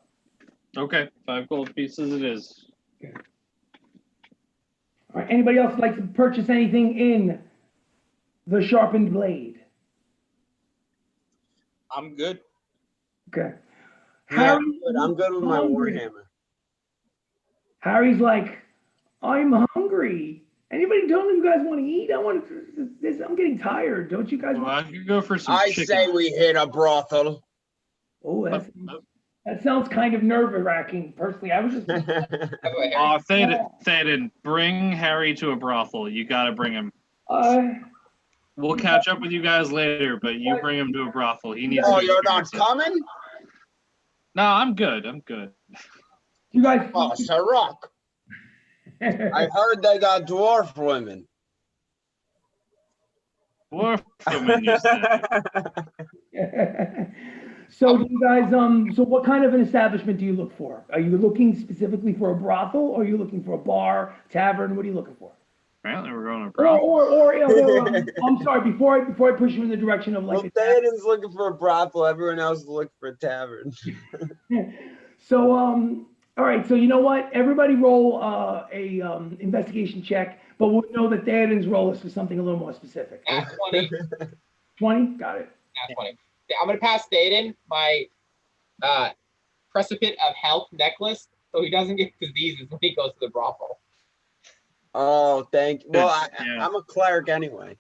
Okay, 5 gold pieces it is. Okay. All right. Anybody else like to purchase anything in the Sharpened Blade? I'm good. Okay. Yeah, I'm good with my warhammer. Harry's like, I'm hungry. Anybody tell me you guys want to eat? I'm getting tired. Don't you guys Well, want? I could go for some I chicken. say we hit a brothel. Oh, that sounds kind of nerve-wracking. Personally, I was just. Oh, Theoden, bring Harry to a brothel. You gotta bring him. We'll catch up with you guys later, but you bring him to a brothel. He needs Oh, to you're not experience it. coming? No, I'm good. I'm good. You guys. Oh, Sirach. I heard they got dwarf women. Dwarf woman, you say? So do you guys, so what kind of an establishment do you look for? Are you looking specifically for a brothel, or are you looking for a bar, tavern? What are you looking for? Apparently, we're going to a brothel. I'm sorry, before I push you in the direction of like Well, a tavern. Theoden's looking for a brothel. Everyone else is looking for a tavern. So, all right, so you know what? Everybody roll a investigation check, but we'll know that Theoden's roll is for something a little more specific. At 20. 20? Got it. At 20. I'm gonna pass Théoden my precipice of health necklace so he doesn't get diseases when he goes to the brothel. Oh, thank you. Well, Yeah. I'm a cleric anyway.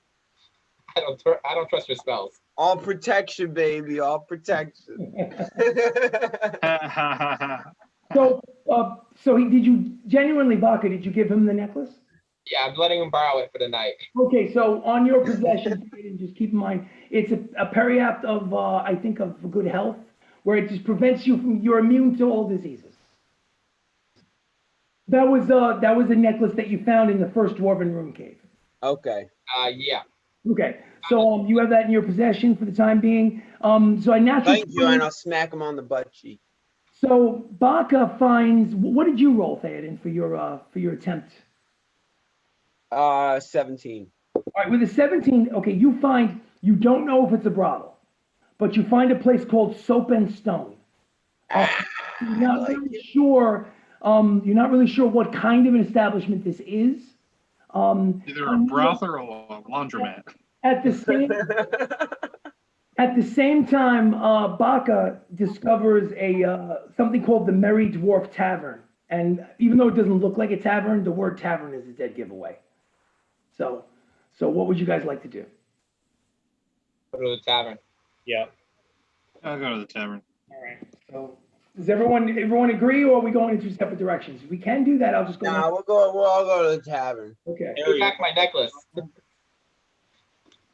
I don't trust your spells. All protection, baby. All protection. So, did you genuinely, Baka, did you give him the necklace? Yeah, I'm letting him borrow it for the night. Okay, so on your possession, just keep in mind, it's a periapt of, I think, of good health, where it just prevents you from, you're immune to all diseases. That was a necklace that you found in the first dwarven room cave. Okay. Yeah. Okay, so you have that in your possession for the time being. So I naturally. Thank you, and I'll smack him on the butt cheek. So Baka finds. What did you roll, Theoden, for your attempt? 17. All right, with a 17, okay, you don't know if it's a brothel, but you find a place called Soap and Stone. You're not really sure what kind of an establishment this is. Either a brothel or a laundromat. At the same time, Baka discovers something called the Merry Dwarf Tavern. And even though it doesn't look like a tavern, the word tavern is a dead giveaway. So what would you guys like to do? Go to the tavern. Yeah. I'll go to the tavern. All right. So does everyone agree, or are we going in two separate directions? We can do that. I'll just go. Nah, we'll all go to the tavern. Okay. Give back my necklace.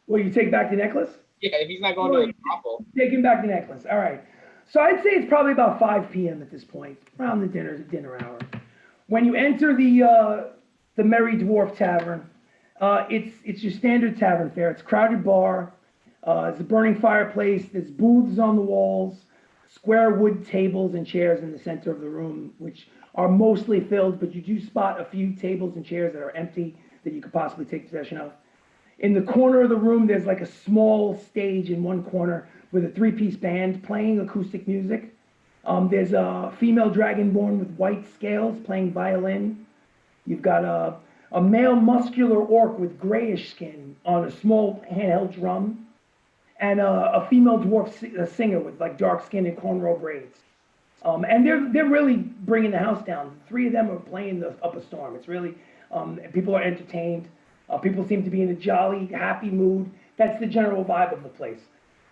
Well, you take back the necklace? Yeah, if he's not going to the brothel. Taking back the necklace. All right. So I'd say it's probably about 5 p.m. at this point, around the dinner hour. When you enter the Merry Dwarf Tavern, it's your standard tavern fare. It's a crowded bar. It's a burning fireplace. There's booths on the walls, square wood tables and chairs in the center of the room, which are mostly filled, but you do spot a few tables and chairs that are empty that you could possibly take possession of. In the corner of the room, there's like a small stage in one corner with a 3-piece band playing acoustic music. There's a female dragonborn with white scales playing violin. You've got a male muscular orc with grayish skin on a small handheld drum, and a female dwarf singer with like dark skin and cornrow braids. And they're really bringing the house down. The 3 of them are playing up a storm. It's really, people are entertained. People seem to be in a jolly, happy mood. That's the general vibe of the place.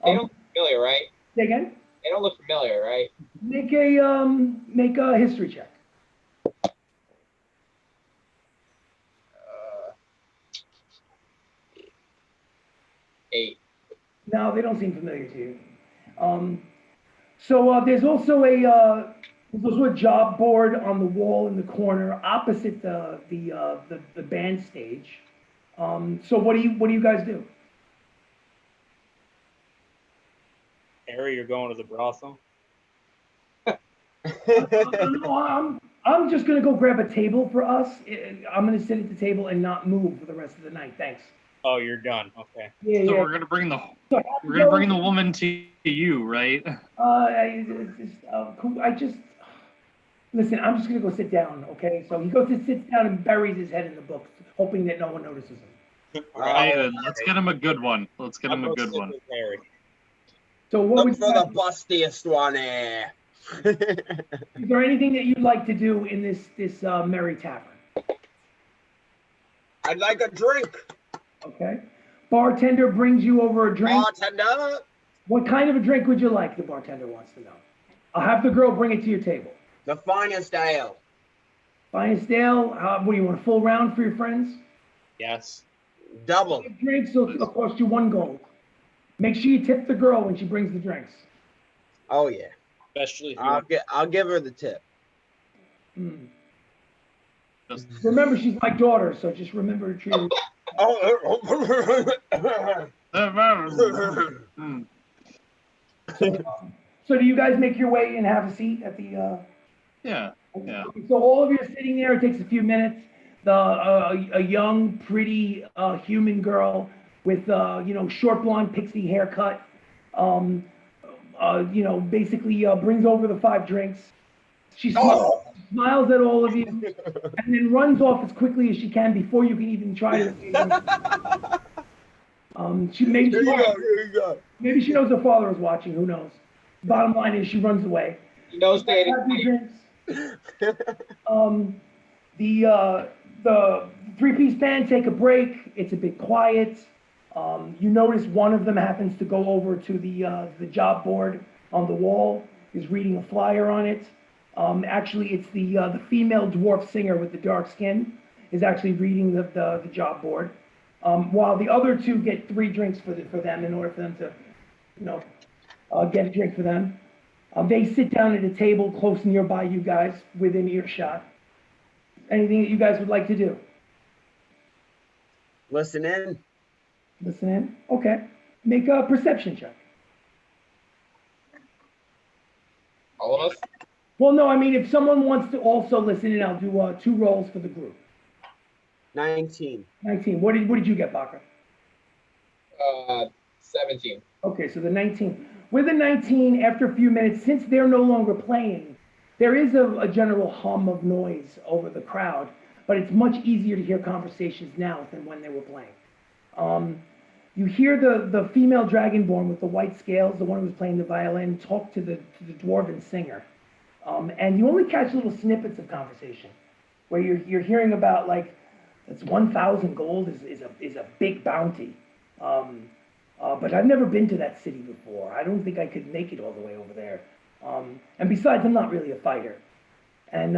They don't look familiar, right? Say again? They don't look familiar, right? Make a history check. 8. No, they don't seem familiar to you. So there's also a job board on the wall in the corner opposite the band stage. So what do you guys do? Harry, you're going to the brothel? I'm just gonna go grab a table for us. I'm gonna sit at the table and not move for the rest of the night. Thanks. Oh, you're done. Okay. Yeah, So yeah. we're gonna bring the woman to you, right? Listen. I'm just gonna go sit down. Okay. So he goes and sits down and buries his head in the books, hoping that no one notices him. All Right, then let's get him a good one. Let's get him a good one. Harry. So what Look would for you the guys, bustiest one here. is there anything that you'd like to do in this merry tavern? I'd like a drink. Okay. Bartender brings you over a drink. Bartender. What kind of a drink would you like? The bartender wants to know. I'll have the girl bring it to your table. The finest ale. Finest ale. What do you want? A full round for your friends? Yes. Double. Drinks will cost you 1 gold. Make sure you tip the girl when she brings the drinks. Oh yeah. Especially if you I'll give her the tip. Mm. Just Remember, she's my daughter, so just remember to treat her. Oh. Mm. So do you guys make your way and have a seat at the? Yeah. Yeah. So all of you are sitting there. It takes a few minutes. A young, pretty human girl with short blonde pixie haircut. Basically brings over the 5 drinks. She smiles at all of you, and then runs off as quickly as she can before you can even try to engage. Here you go. Maybe she knows her father is watching. Who knows? Bottom line is she runs away. You know, staying. Have your drinks. The 3-piece band take a break. It's a bit quiet. You notice one of them happens to go over to the job board on the wall, is reading a flyer on it. Actually, it's the female dwarf singer with the dark skin is actually reading the job board, while the other 2 get 3 drinks for them in order for them to, get a drink for them. They sit down at a table close nearby you guys, within earshot. Anything that you guys would like to do? Listen in. Listen in? Okay. Make a perception check. All of us? Well, no, I mean, if someone wants to also listen in, I'll do 2 rolls for the group. 19. 19. What did you get, Baka? 17. Okay, so the 19. With the 19, after a few minutes, since they're no longer playing, there is a general hum of noise over the crowd, but it's much easier to hear conversations now than when they were playing. You hear the female dragonborn with the white scales, the one who was playing the violin, talk to the dwarven singer. And you only catch little snippets of conversation where you're hearing about, like, it's 1,000 gold is a big bounty. But I've never been to that city before. I don't think I could make it all the way over there. And besides, I'm not really a fighter. And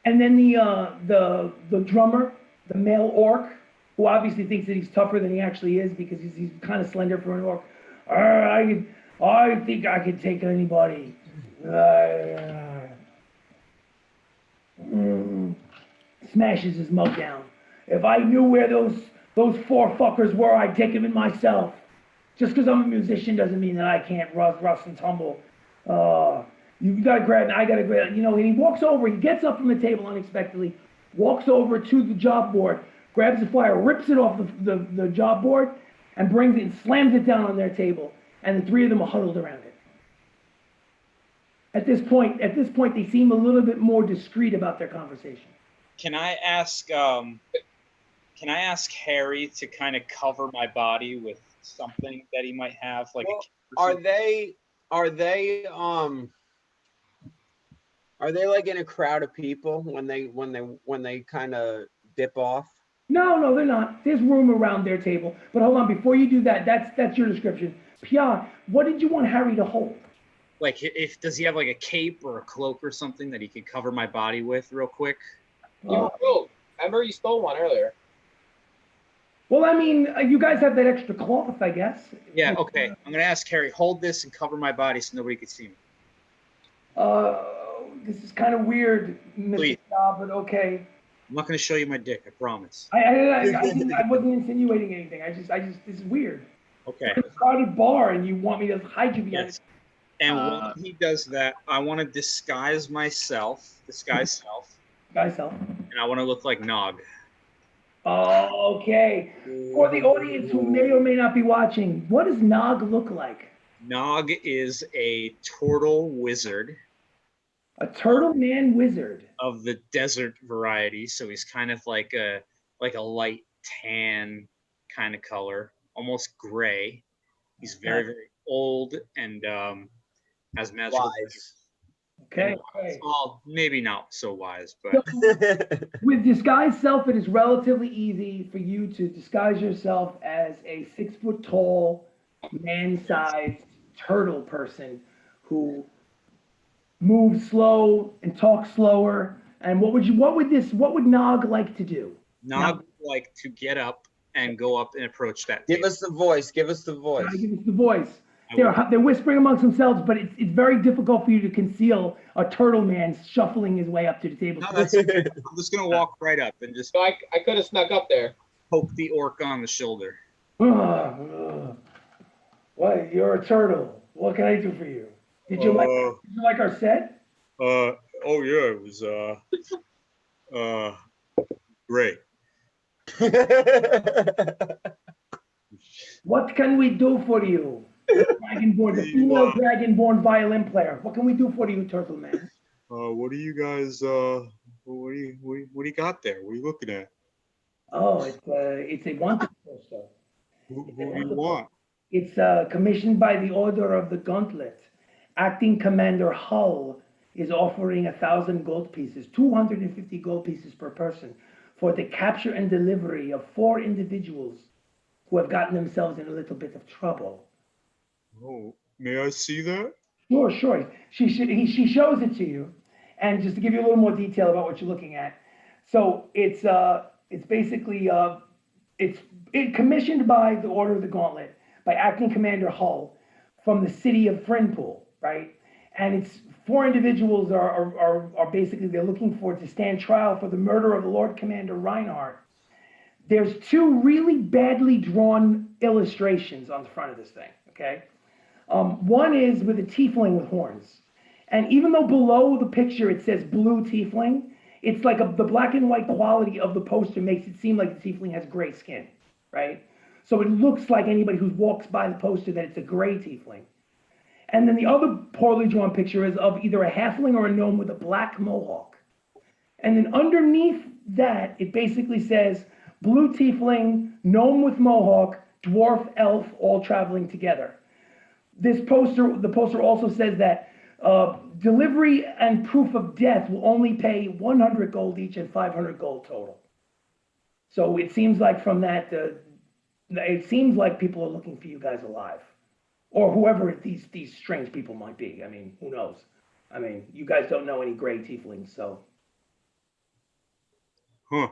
then the drummer, the male orc, who obviously thinks that he's tougher than he actually is because he's kind of slender for an orc. I think I could take anybody. Smashes his mug down. If I knew where those 4 fuckers were, I'd take them in myself. Just because I'm a musician doesn't mean that I can't rust and tumble. You gotta grab me, I gotta grab, and he walks over, he gets up from the table unexpectedly, walks over to the job board, grabs the flyer, rips it off the job board, and brings it and slams it down on their table. And the 3 of them are huddled around it. At this point, they seem a little bit more discreet about their conversation. Can I ask Harry to kind of cover my body with something that he might have, like Well, a are they like in a crowd of people when they kind of dip off? No, they're not. There's room around their table. But hold on, before you do that, that's your description. Pia, what did you want Harry to hold? Like, does he have like a cape or a cloak or something that he could cover my body with real quick? Remember you stole one earlier. Well, I mean, you guys have that extra cloth, I guess. Yeah, okay. I'm going to ask Harry, hold this and cover my body so nobody can see me. This is kind of weird, Mr. Please. Shaw, but okay. I'm not going to show you my dick, I promise. I wasn't insinuating anything. I just, this is weird. Okay. It's a crowded bar, and you want me to hide you behind Yes. And when he does that, I want to disguise self, myself. and I want to look like Nog. Oh, okay. For the audience who may or may not be watching, what does Nog look like? Nog is a turtle wizard. A turtle man wizard. Of the desert variety, so he's kind of like a light tan kind of color, almost gray. He's very, very old and has magical. Wise. Okay. Well, maybe not so wise, but With disguise self, it is relatively easy for you to disguise yourself as a 6 foot tall, man-sized turtle person who moves slow and talks slower. And what would Nog like to do? Nog would like to get up and go up and approach that Give table. us the voice. Give us the voice. I give us the voice. I will. They're whispering amongst themselves, but it's very difficult for you to conceal a turtle man shuffling his way up to the table. No, that's okay. I'm just gonna walk right up and just So I could have snuck up there. poke the orc on the shoulder. What? You're a turtle. What can I do for you? Did you like our set? Oh yeah, it was great. What can we do for you? Dragonborn, the female dragonborn violin player. What can we do for you, Turtle Man? What do you guys what do you got there? What are you looking at? Oh, it's a wanted poster. Who do you want? It's commissioned by the Order of the Gauntlet. Acting Commander Hull is offering 1,000 gold pieces, 250 gold pieces per person, for the capture and delivery of 4 individuals who have gotten themselves in a little bit of trouble. Oh, may I see that? Sure. She shows it to you, and just to give you a little more detail about what you're looking at. So it's basically it's commissioned by the Order of the Gauntlet by Acting Commander Hull from the city of Frinpool, right? And it's 4 individuals are basically they're looking for to stand trial for the murder of Lord Commander Reinhardt. There's 2 really badly drawn illustrations on the front of this thing, okay? One is with a tiefling with horns. And even though below the picture it says blue tiefling, it's like the black and white quality of the poster makes it seem like the tiefling has gray skin, right? So it looks like anybody who walks by the poster that it's a gray tiefling. And then the other poorly drawn picture is of either a halfling or a gnome with a black mohawk. And then underneath that, it basically says blue tiefling, gnome with mohawk, dwarf, elf, all traveling together. The poster also says that delivery and proof of death will only pay 100 gold each and 500 gold total. So it seems like from that, it seems like people are looking for you guys alive, or whoever these strange people might be. I mean, who knows? I mean, you guys don't know any gray tieflings, so. Huh.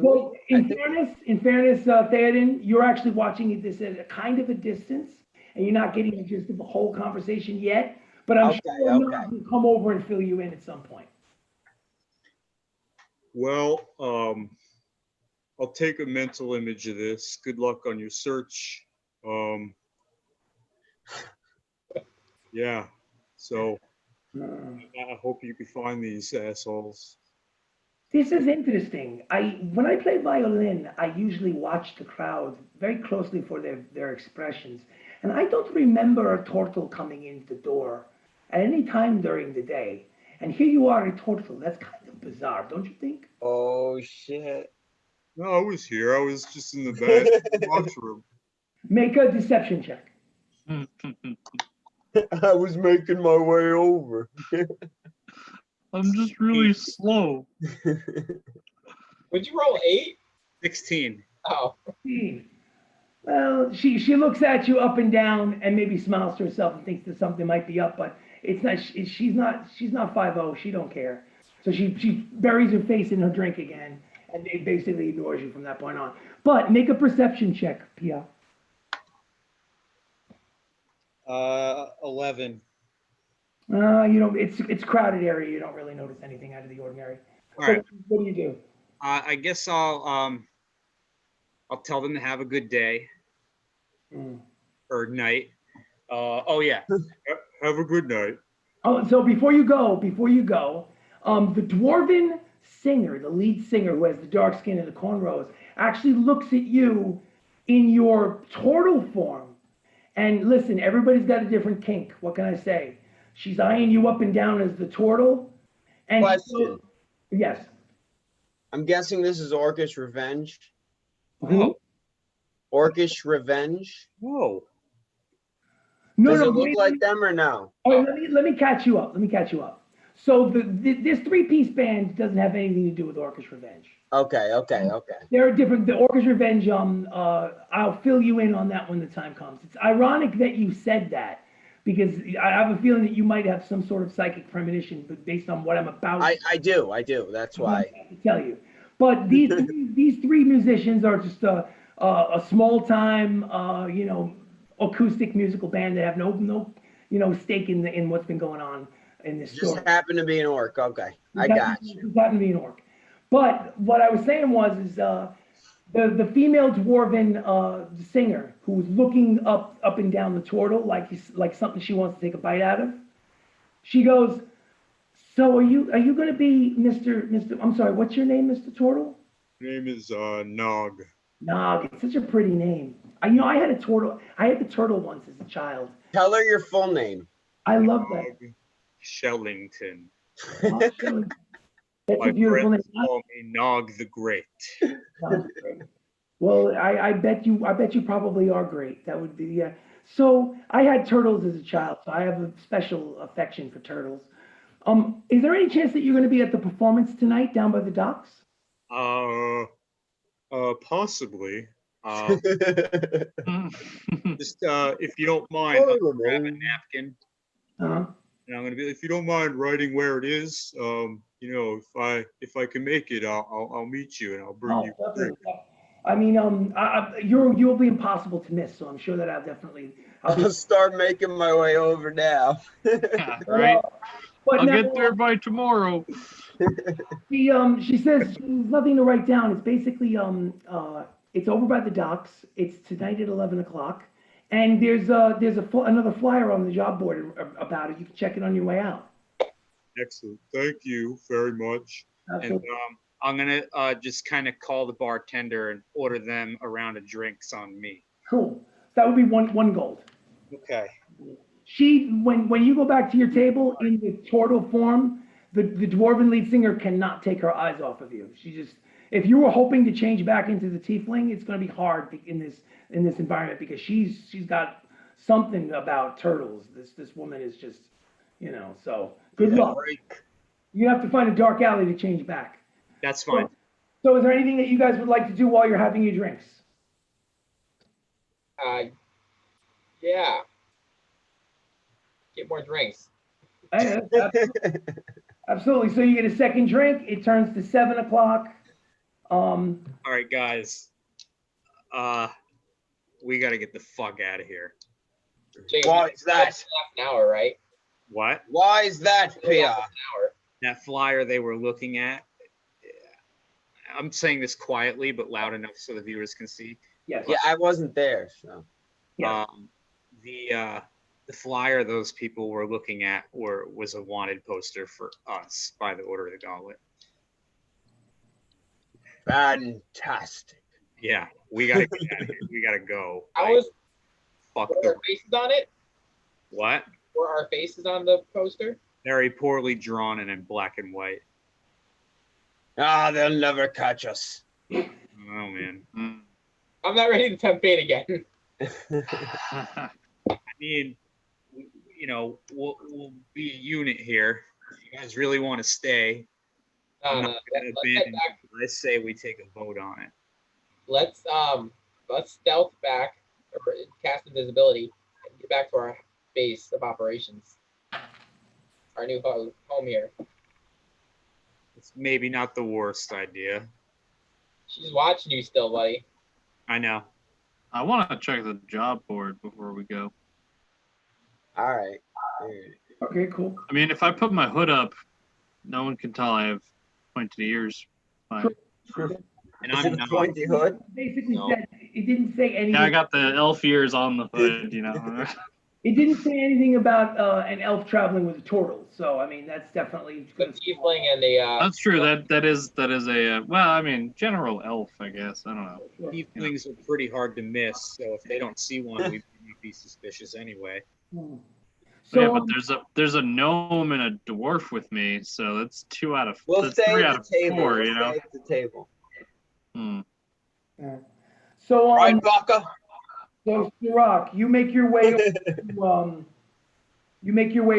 Well, in fairness, Theoden, you're actually watching this at a kind of a distance, and you're not getting the gist of the whole conversation yet. But I'm sure Noah will come over and fill you in at some point. Well, I'll take a mental image of this. Good luck on your search. Yeah. So I hope you can find these assholes. This is interesting. When I play violin, I usually watch the crowd very closely for their expressions. And I don't remember a turtle coming in the door at any time during the day. And here you are, a turtle. That's kind of bizarre, don't you think? Oh, shit. No, I was here. I was just in the back washroom. Make a deception check. I was making my way over. I'm just really slow. Would you roll 8? 16. Oh. Well, she looks at you up and down and maybe smiles to herself and thinks that something might be up, but it's not. She's not 5-0. She don't care. So she buries her face in her drink again and it basically ignores you from that point on. But make a perception check, Pia. 11. It's crowded area. You don't really notice anything out of the ordinary. All right. What do you do? I guess I'll tell them to have a good day or night. Oh yeah, have a good night. Oh, so before you go, the dwarven singer, the lead singer who has the dark skin and the cornrows, actually looks at you in your turtle form. And listen, everybody's got a different kink. What can I say? She's eyeing you up and down as the turtle. And Question. Yes. I'm guessing this is Orcish Revenge. Who? Orcish Revenge. Whoa. Does it look like them or no? Oh, let me catch you up. So this 3-piece band doesn't have anything to do with Orcish Revenge. Okay. They're different. The Orcish Revenge, I'll fill you in on that when the time comes. It's ironic that you said that, because I have a feeling that you might have some sort of psychic premonition, but based on what I'm about I do. That's why. I have to tell you. But these three musicians are just a small time, acoustic musical band that have no stake in what's been going on in this Just story. happened to be an orc. Okay, I got you. Just happened to be an orc. But what I was saying is the female dwarven singer who was looking up and down the turtle like something she wants to take a bite out of. She goes, "So are you going to be Mr. I'm sorry, what's your name, Mr. Turtle?" Name is Nog. Nog. It's such a pretty name. I had a turtle. I had the turtle once as a child. Tell her your full name. I love that. Nog Shellington. Oh, Shelley. That's My a beautiful name. friends call me Nog the Great. Nog the Great. Well, I bet you probably are great. That would be, yeah. So I had turtles as a child, so I have a special affection for turtles. Is there any chance that you're going to be at the performance tonight down by the docks? Possibly. Just if you don't mind, I'll grab a napkin. Uh-huh. And I'm gonna be, if you don't mind writing where it is, if I can make it, I'll meet you and I'll bring you a drink. I mean, you'll be impossible to miss, so I'm sure that I'll start making my way over now. Right. But I'll now, get there by tomorrow. she says there's nothing to write down. It's basically it's over by the docks. It's tonight at 11 o'clock, and there's another flyer on the job board about it. You can check it on your way out. Excellent. Thank you very much. Absolutely. And I'm gonna just kind of call the bartender and order them a round of drinks on me. Cool. That would be one gold. Okay. When you go back to your table in the turtle form, the dwarven lead singer cannot take her eyes off of you. If you were hoping to change back into the tiefling, it's going to be hard in this environment because she's got something about turtles. This woman is just, so good luck. You have to find a dark alley to change back. That's fine. So is there anything that you guys would like to do while you're having your drinks? Yeah. Get more drinks. Absolutely. So you get a second drink. It turns to 7 o'clock. All right, guys. We got to get the fuck out of here. Jacob, Why is that? half an hour, right? What? Why is that, Pia? Half an hour. That flyer they were looking at. I'm saying this quietly but loud enough so the viewers can see. Yes. Yeah, I wasn't there, so. Yeah. The flyer those people were looking at was a wanted poster for us by the Order of the Gauntlet. Fantastic. Yeah, we gotta get out of here. We gotta go. Fuck Were our faces on it? What? Were our faces on the poster? Very poorly drawn and in black and white. Ah, they'll never catch us. Oh man. I'm not ready to tempt fate again. I mean, we'll be a unit here. If you guys really want to stay, I'm not gonna abandon you. I say we take a vote on it. Let's stealth back or cast invisibility and get back to our base of operations. Our new home here. It's maybe not the worst idea. She's watching you still, buddy. I know. I want to check the job board before we go. All right. Okay, cool. I mean, if I put my hood up, no one can tell I have pointed ears. Fine. And Is I'm it a not. pointy hood? Basically No. said it didn't say anything. Yeah, I got the elf ears on the hood, It didn't say anything about an elf traveling with a turtle. So I mean, that's definitely The tiefling and the That's true. That is a well, I mean, general elf, I guess. I don't know. Tieflings are pretty hard to miss, so if they don't see one, we might be suspicious anyway. So Yeah, but there's a gnome and a dwarf with me, so that's 2 out of We'll that's stay 3 at out the of table. 4, We'll you know. stay at the table. So Right, Baka? So Sirach, you make your way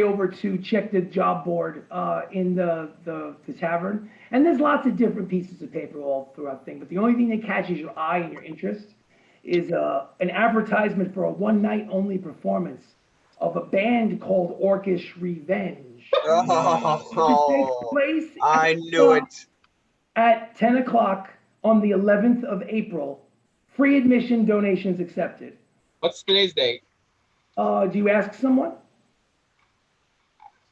over to check the job board in the tavern, and there's lots of different pieces of paper all throughout the thing. But the only thing that catches your eye and your interest is an advertisement for a one-night only performance of a band called Orcish Revenge. Oh, It takes place I knew it. at 10 o'clock on the 11th of April. Free admission, donations accepted. What's today's date? Do you ask someone?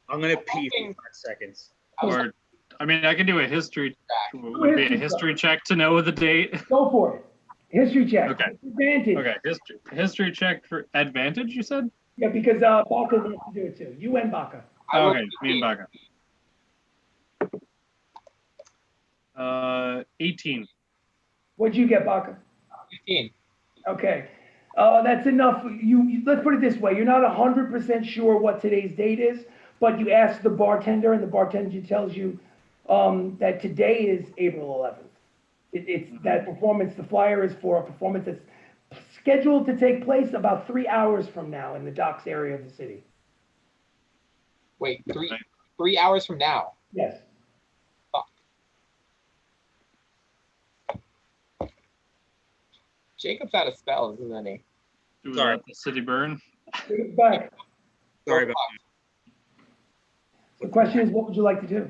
I'm gonna pee for 5 seconds. Or, I mean, I can do a history. Would be a history check to know the date. Go for it. History check. Okay. Advantage. Okay, history check for advantage. You said. Yeah, because Baka wants to do it too. You and Baka. I rolled Okay, me and 15. Baka. 18. What'd you get, Baka? 15. Okay. That's enough. Let's put it this way. You're not 100% sure what today's date is, but you ask the bartender, and the bartender tells you that today is April 11th. It's that performance. The flyer is for a performance that's scheduled to take place about 3 hours from now in the docks area of the city. Wait, 3 hours from now. Yes. Fuck. Jacob's out of spells, isn't he? Do we Sorry. let the city burn? Take it back. Sorry about The question is, what would you like to do?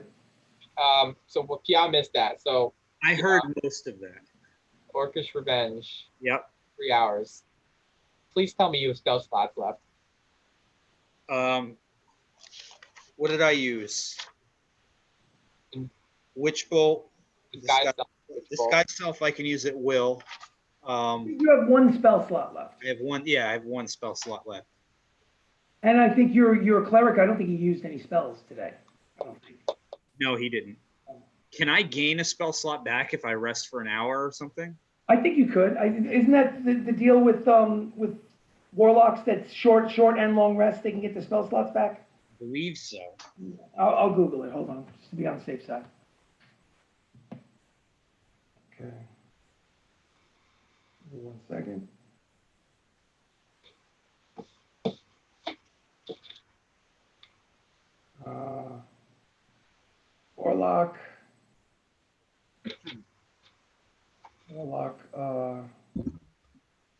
So Pia missed that. So that. I heard most of that. Orcish Revenge, Yep. 3 hours. Please tell me you have spell slots left. What did I use? Witch bolt. Disguise self. Disguise self I can use at will. You have one spell slot left. I have one. Yeah, I have one spell slot left. And I think you're a cleric. I don't think he used any spells today. I don't think. No, he didn't. Can I gain a spell slot back if I rest for an hour or something? I think you could. Isn't that the deal with warlocks? That's short and long rest. They can get the spell slots back. I believe so. I'll Google it. Hold on, just to be on the safe side. Okay. Give me 1 second. Warlock.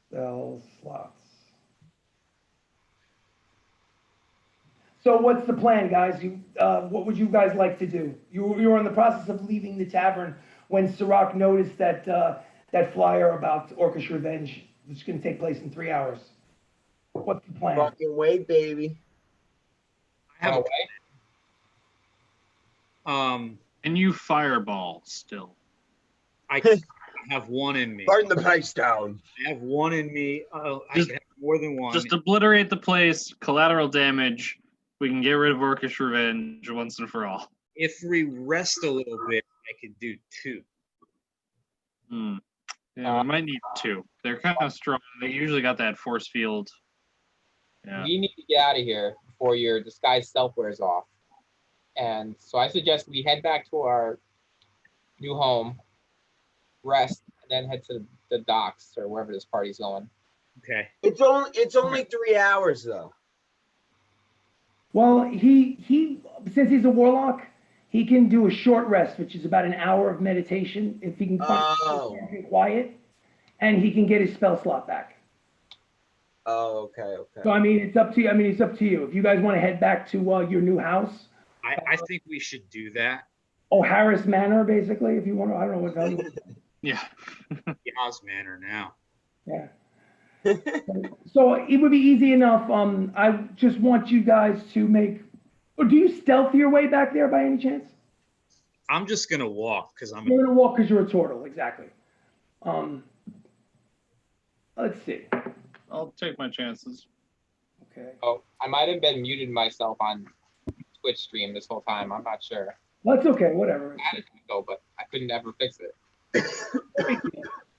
Spell slots. So what's the plan, guys? What would you guys like to do? You were in the process of leaving the tavern when Sirach noticed that that flyer about Orcish Revenge was going to take place in 3 hours. What's the plan? Fucking wait, baby. I have Oh, And you fireball still. I have one in me. Burn the place down. I have one in me. I Just- can have more than one. Just obliterate the place. Collateral damage. We can get rid of Orcish Revenge once and for all. If we rest a little bit, I could do 2. Yeah, we might need 2. They're kind of strong. They usually got that force field. Yeah. We need to get out of here before your disguise self wears off. And so I suggest we head back to our new home, rest, and then head to the docks or wherever this party's going. Okay. It's only 3 hours though. Well, he since he's a warlock, he can do a short rest, which is about an hour of meditation if he can find quiet, and he can get his spell slot back. Oh, okay. So I mean, it's up to you. It's up to you. If you guys want to head back to your new house, I think we should do that. Harris Manor, basically. If you want to, I don't know what that is. Yeah. Yaz Manor now. Yeah. So it would be easy enough. I just want you guys to make. Or do you stealth your way back there by any chance? I'm just gonna walk because I'm. You're gonna walk because you're a turtle, exactly. Let's see. I'll take my chances. Okay. Oh, I might have been muted myself on Twitch stream this whole time. I'm not sure. That's okay. Whatever. I had it to go, but I couldn't ever fix it.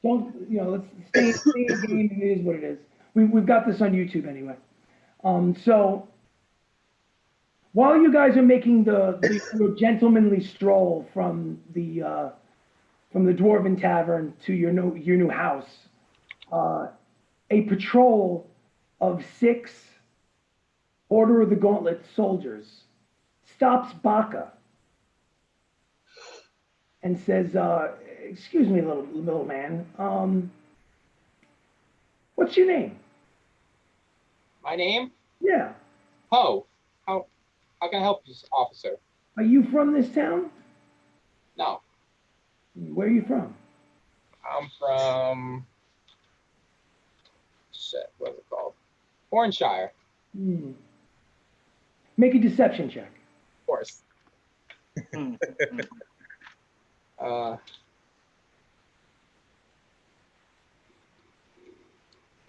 Don't let's stay in the game. And it is what it is. We've got this on YouTube anyway. So while you guys are making the gentlemanly stroll from the Dwarven Tavern to your new house, a patrol of 6 Order of the Gauntlet soldiers stops Baka and says, "Excuse me, little man. What's your name?" My name? Yeah. Ho. How can I help you, officer? Are you from this town? No. Where are you from? I'm from shit. What's it called? Hornshire, Hmm. Make a deception check. of course. Hmm.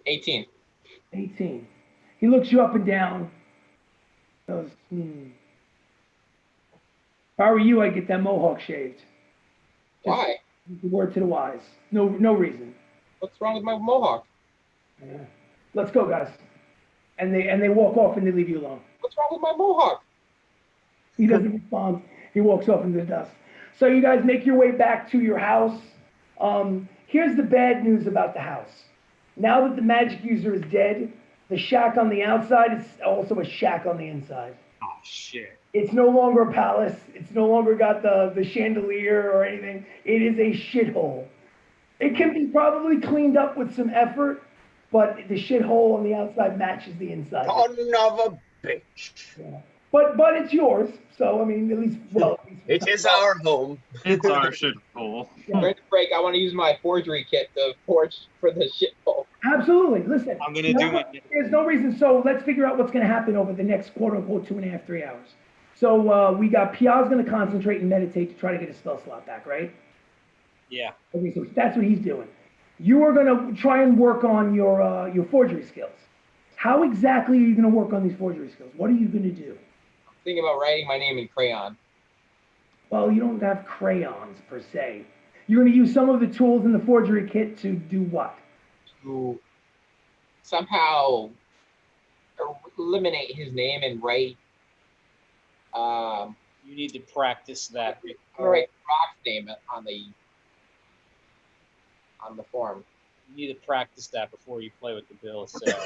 18. 18. He looks you up and down. Goes, If I were you, I'd get that mohawk shaved. Why? The word to the wise. No reason. What's wrong with my mohawk? Yeah. Let's go, guys. And they walk off and they leave you alone. What's wrong with my mohawk? He doesn't respond. He walks off into the dust. So you guys make your way back to your house. Here's the bad news about the house. Now that the magic user is dead, the shack on the outside is also a shack on the inside. Oh shit. It's no longer a palace. It's no longer got the chandelier or anything. It is a shithole. It can be probably cleaned up with some effort, but the shithole on the outside matches the inside. Another bitch. Yeah. But it's yours. So I mean, at least It is our home. It's our shithole. During the break, I want to use my forgery kit to forge for the shithole. Absolutely. Listen, I'm gonna do it. there's no reason. So let's figure out what's going to happen over the next quote unquote 2.5, 3 hours. So we got Pia's going to concentrate and meditate to try to get his spell slot back, right? Yeah. Okay, so that's what he's doing. You are going to try and work on your forgery skills. How exactly are you going to work on these forgery skills? What are you going to do? I'm thinking about writing my name in crayon. Well, you don't have crayons per se. You're going to use some of the tools in the forgery kit to do what? To somehow eliminate his name and write. You need to practice that. I'm gonna write Rock's name on the form. You need to practice that before you play with the bill of sale.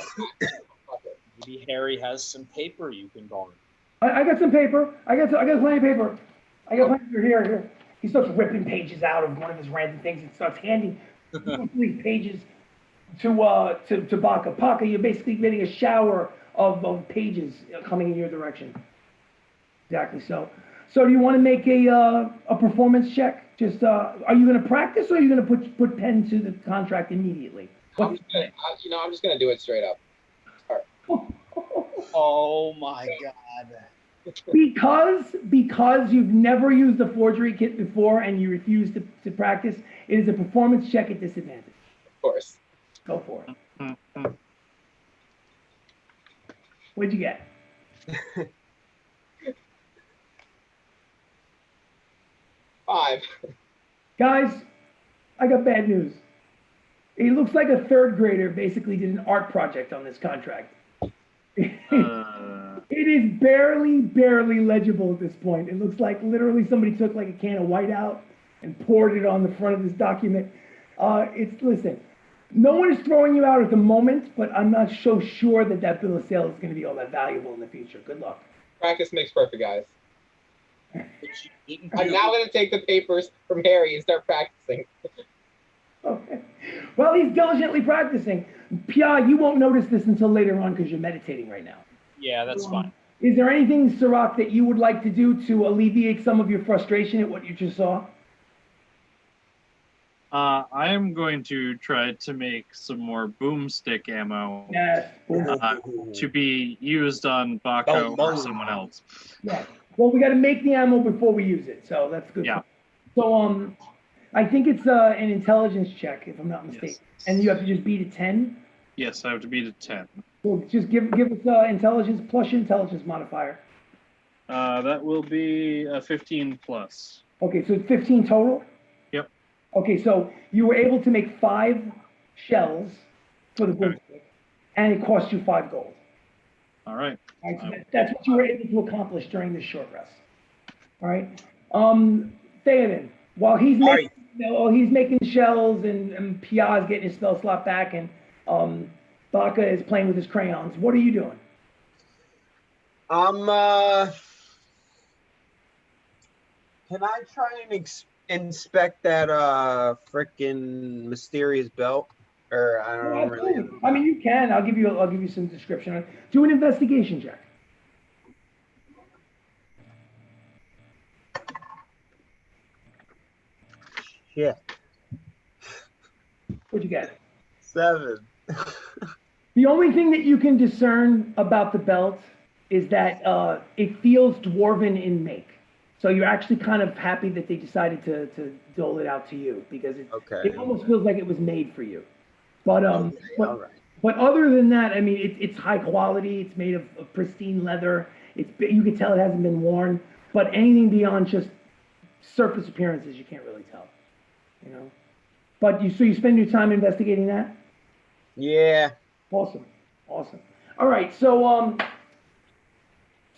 Maybe Harry has some paper you can borrow. I got some paper. I got plenty of paper. I got plenty of paper here. He starts ripping pages out of one of his random things and starts handing these pages to Baka. Baka, you're basically getting a shower of pages coming in your direction. Exactly. So do you want to make a performance check? Just are you going to practice or are you going to put pen to the contract immediately? I'm just gonna do it straight up. Oh my god. Because you've never used a forgery kit before and you refuse to practice, it is a performance check at disadvantage. Of course. Go for it. What'd you get? Five. Guys, I got bad news. It looks like a third grader basically did an art project on this contract. It is barely legible at this point. It looks like literally somebody took like a can of whiteout and poured it on the front of this document. Listen, no one is throwing you out at the moment, but I'm not so sure that bill of sale is going to be all that valuable in the future. Good luck. Practice makes perfect, guys. I'm now going to take the papers from Harry and start practicing. Okay. Well, he's diligently practicing. Pia, you won't notice this until later on because you're meditating right now. Yeah, that's fine. Is there anything, Sirach, that you would like to do to alleviate some of your frustration at what you just saw? I am going to try to make some more boomstick ammo Yes. to be used on Baco or someone else. Yeah. Well, we got to make the ammo before we use it, so that's good. Yeah. So, I think it's an intelligence check, if I'm not mistaken, Yes. and you have to just beat a 10. Yes, I have to beat a 10. So just give us intelligence plus your intelligence modifier. That will be a 15 plus. Okay, so it's 15 total. Yep. Okay, so you were able to make 5 shells for the boomstick, and it cost you 5 gold. All right. All right, so that's what you were able to accomplish during this short rest. All right. Theoden, while he's making shells and Pia is getting his spell slot back and Baka is playing with his crayons, what are you doing? Can I try and inspect that frickin' mysterious belt? Or I don't really. I mean, you can. I'll give you some description. Do an investigation check. shit. What'd you get? 7. The only thing that you can discern about the belt is that it feels dwarven in make. So you're actually kind of happy that they decided to dole it out to you because it almost feels like it was made for you. But all right. but other than that, I mean, it's high quality. It's made of pristine leather. You can tell it hasn't been worn. But anything beyond just surface appearances, you can't really tell. You know. But you spend your time investigating that? Yeah. Awesome. All right, so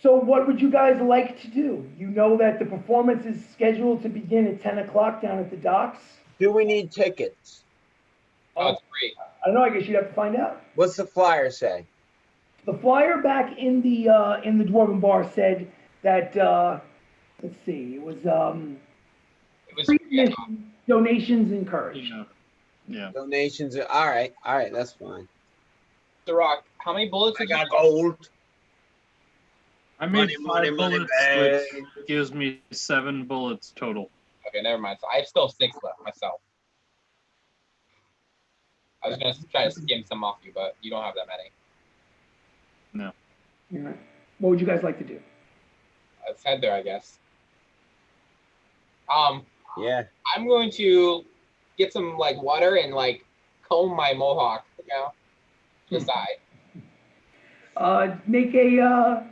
what would you guys like to do? You know that the performance is scheduled to begin at 10 o'clock down at the docks. Do we need tickets? Oh, it's free. I don't know, I guess you'd have to find out. What's the flyer say? The flyer back in the Dwarven Bar said that, let's see, it was free admission, donations encouraged. Yeah. Donations. All right, that's fine. The Rock, how many bullets I did you got gold. I made Money, 5 money, bullets, bag. which gives me 7 bullets total. Okay, never mind. So I have still 6 left myself. I was gonna try to skim some off you, but you don't have that many. No. All right. What would you guys like to do? Let's head there, I guess. Yeah. I'm going to get some like water and like comb my mohawk, you know, to the side. Make a,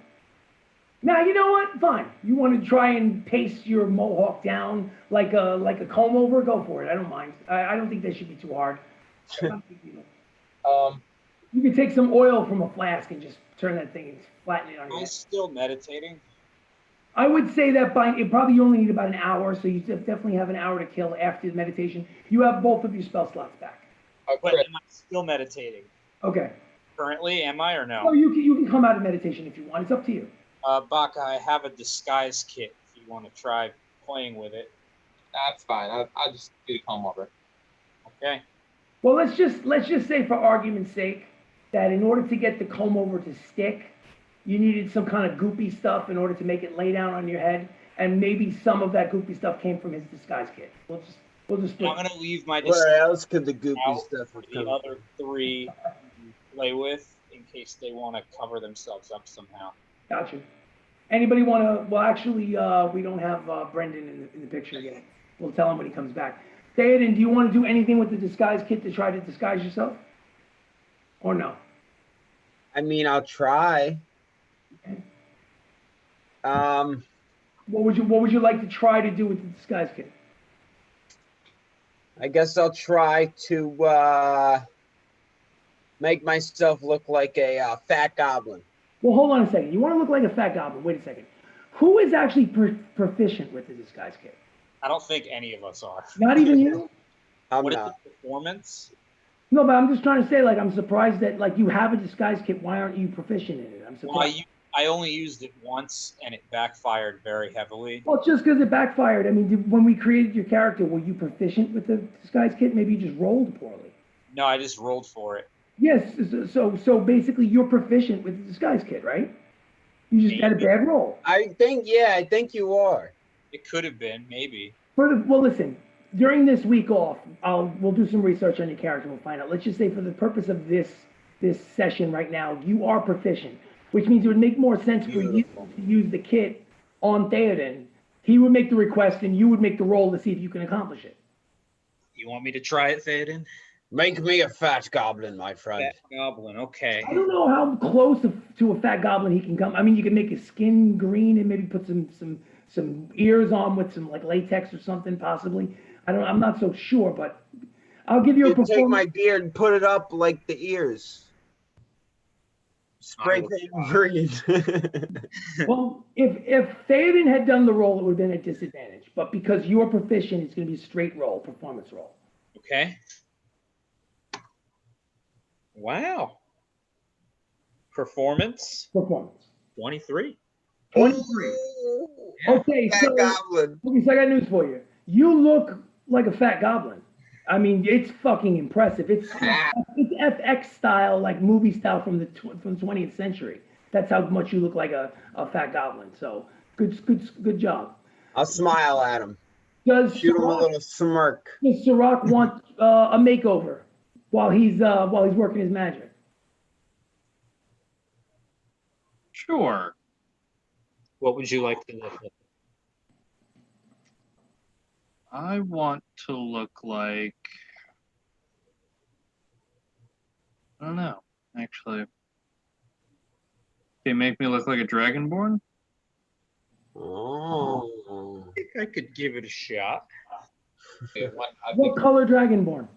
now you know what? Fine. You want to try and paste your mohawk down like a comb over? Go for it. I don't mind. I don't think that should be too hard. You can take some oil from a flask and just turn that thing and flatten it on your Am I head. still meditating? I would say that it probably you only need about an hour, so you definitely have an hour to kill after the meditation. You have both of your spell slots back. But am I still meditating? Okay. Currently, am I or no? Well, you can come out of meditation if you want. It's up to you. Baka, I have a disguise kit if you want to try playing with it. That's fine. I'll just do the comb over. Okay. Well, let's just say for argument's sake that in order to get the comb over to stick, you needed some kind of goopy stuff in order to make it lay down on your head, and maybe some of that goopy stuff came from his disguise kit. We'll just split. I'm gonna leave my Where disguise else could the goopy out stuff for have the come? other 3 to play with in case they want to cover themselves up somehow. Gotcha. Anybody want to? Well, actually, we don't have Brendan in the picture yet. We'll tell him when he comes back. Theoden, do you want to do anything with the disguise kit to try to disguise yourself, or no? I mean, I'll try. Okay. What What would you like to try to do with the disguise kit? I guess I'll try to make myself look like a fat goblin. Well, hold on a second. You want to look like a fat goblin? Wait a second. Who is actually proficient with the disguise kit? I don't think any of us are. Not even you? I'm What is not. the performance? No, but I'm just trying to say, like, I'm surprised that, like, you have a disguise kit. Why aren't you proficient in it? I'm Well, surprised. I only used it once and it backfired very heavily. Well, just because it backfired. I mean, when we created your character, were you proficient with the disguise kit? Maybe you just rolled poorly. No, I just rolled for it. Yes, so basically you're proficient with the disguise kit, right? You just had a bad roll. I think you are. It could have been, maybe. Well, listen, during this week off, we'll do some research on your character. We'll find out. Let's just say for the purpose of this session right now, you are proficient, which means it would make more sense for you to use the kit on Theoden. He would make the request, and you would make the roll to see if you can accomplish it. You want me to try it, Theoden? Make me a fat goblin, my friend. Fat goblin, okay. I don't know how close to a fat goblin he can come. I mean, you can make his skin green and maybe put some ears on with some like latex or something, possibly. I'm not so sure, but I'll give you a You take performance. my beard and put it up like the ears. Spray paint green. Well, if Theoden had done the roll, it would have been a disadvantage. But because you're proficient, it's going to be a straight roll, performance roll. Okay. Wow. Performance? 23. 23. Okay, Fat so goblin. I got news for you. You look like a fat goblin. I mean, it's fucking impressive. It's FX style, like movie style from the 20th century. That's how much you look like a fat goblin. So good job. I'll smile at him. Does Shoot him a little smirk. Sirach want a makeover while he's working his magic? Sure. What would you like to look like? I want to look like. I don't know, actually. They make me look like a dragonborn? Oh. I think I could give it a shot. Okay, I What think color dragonborn?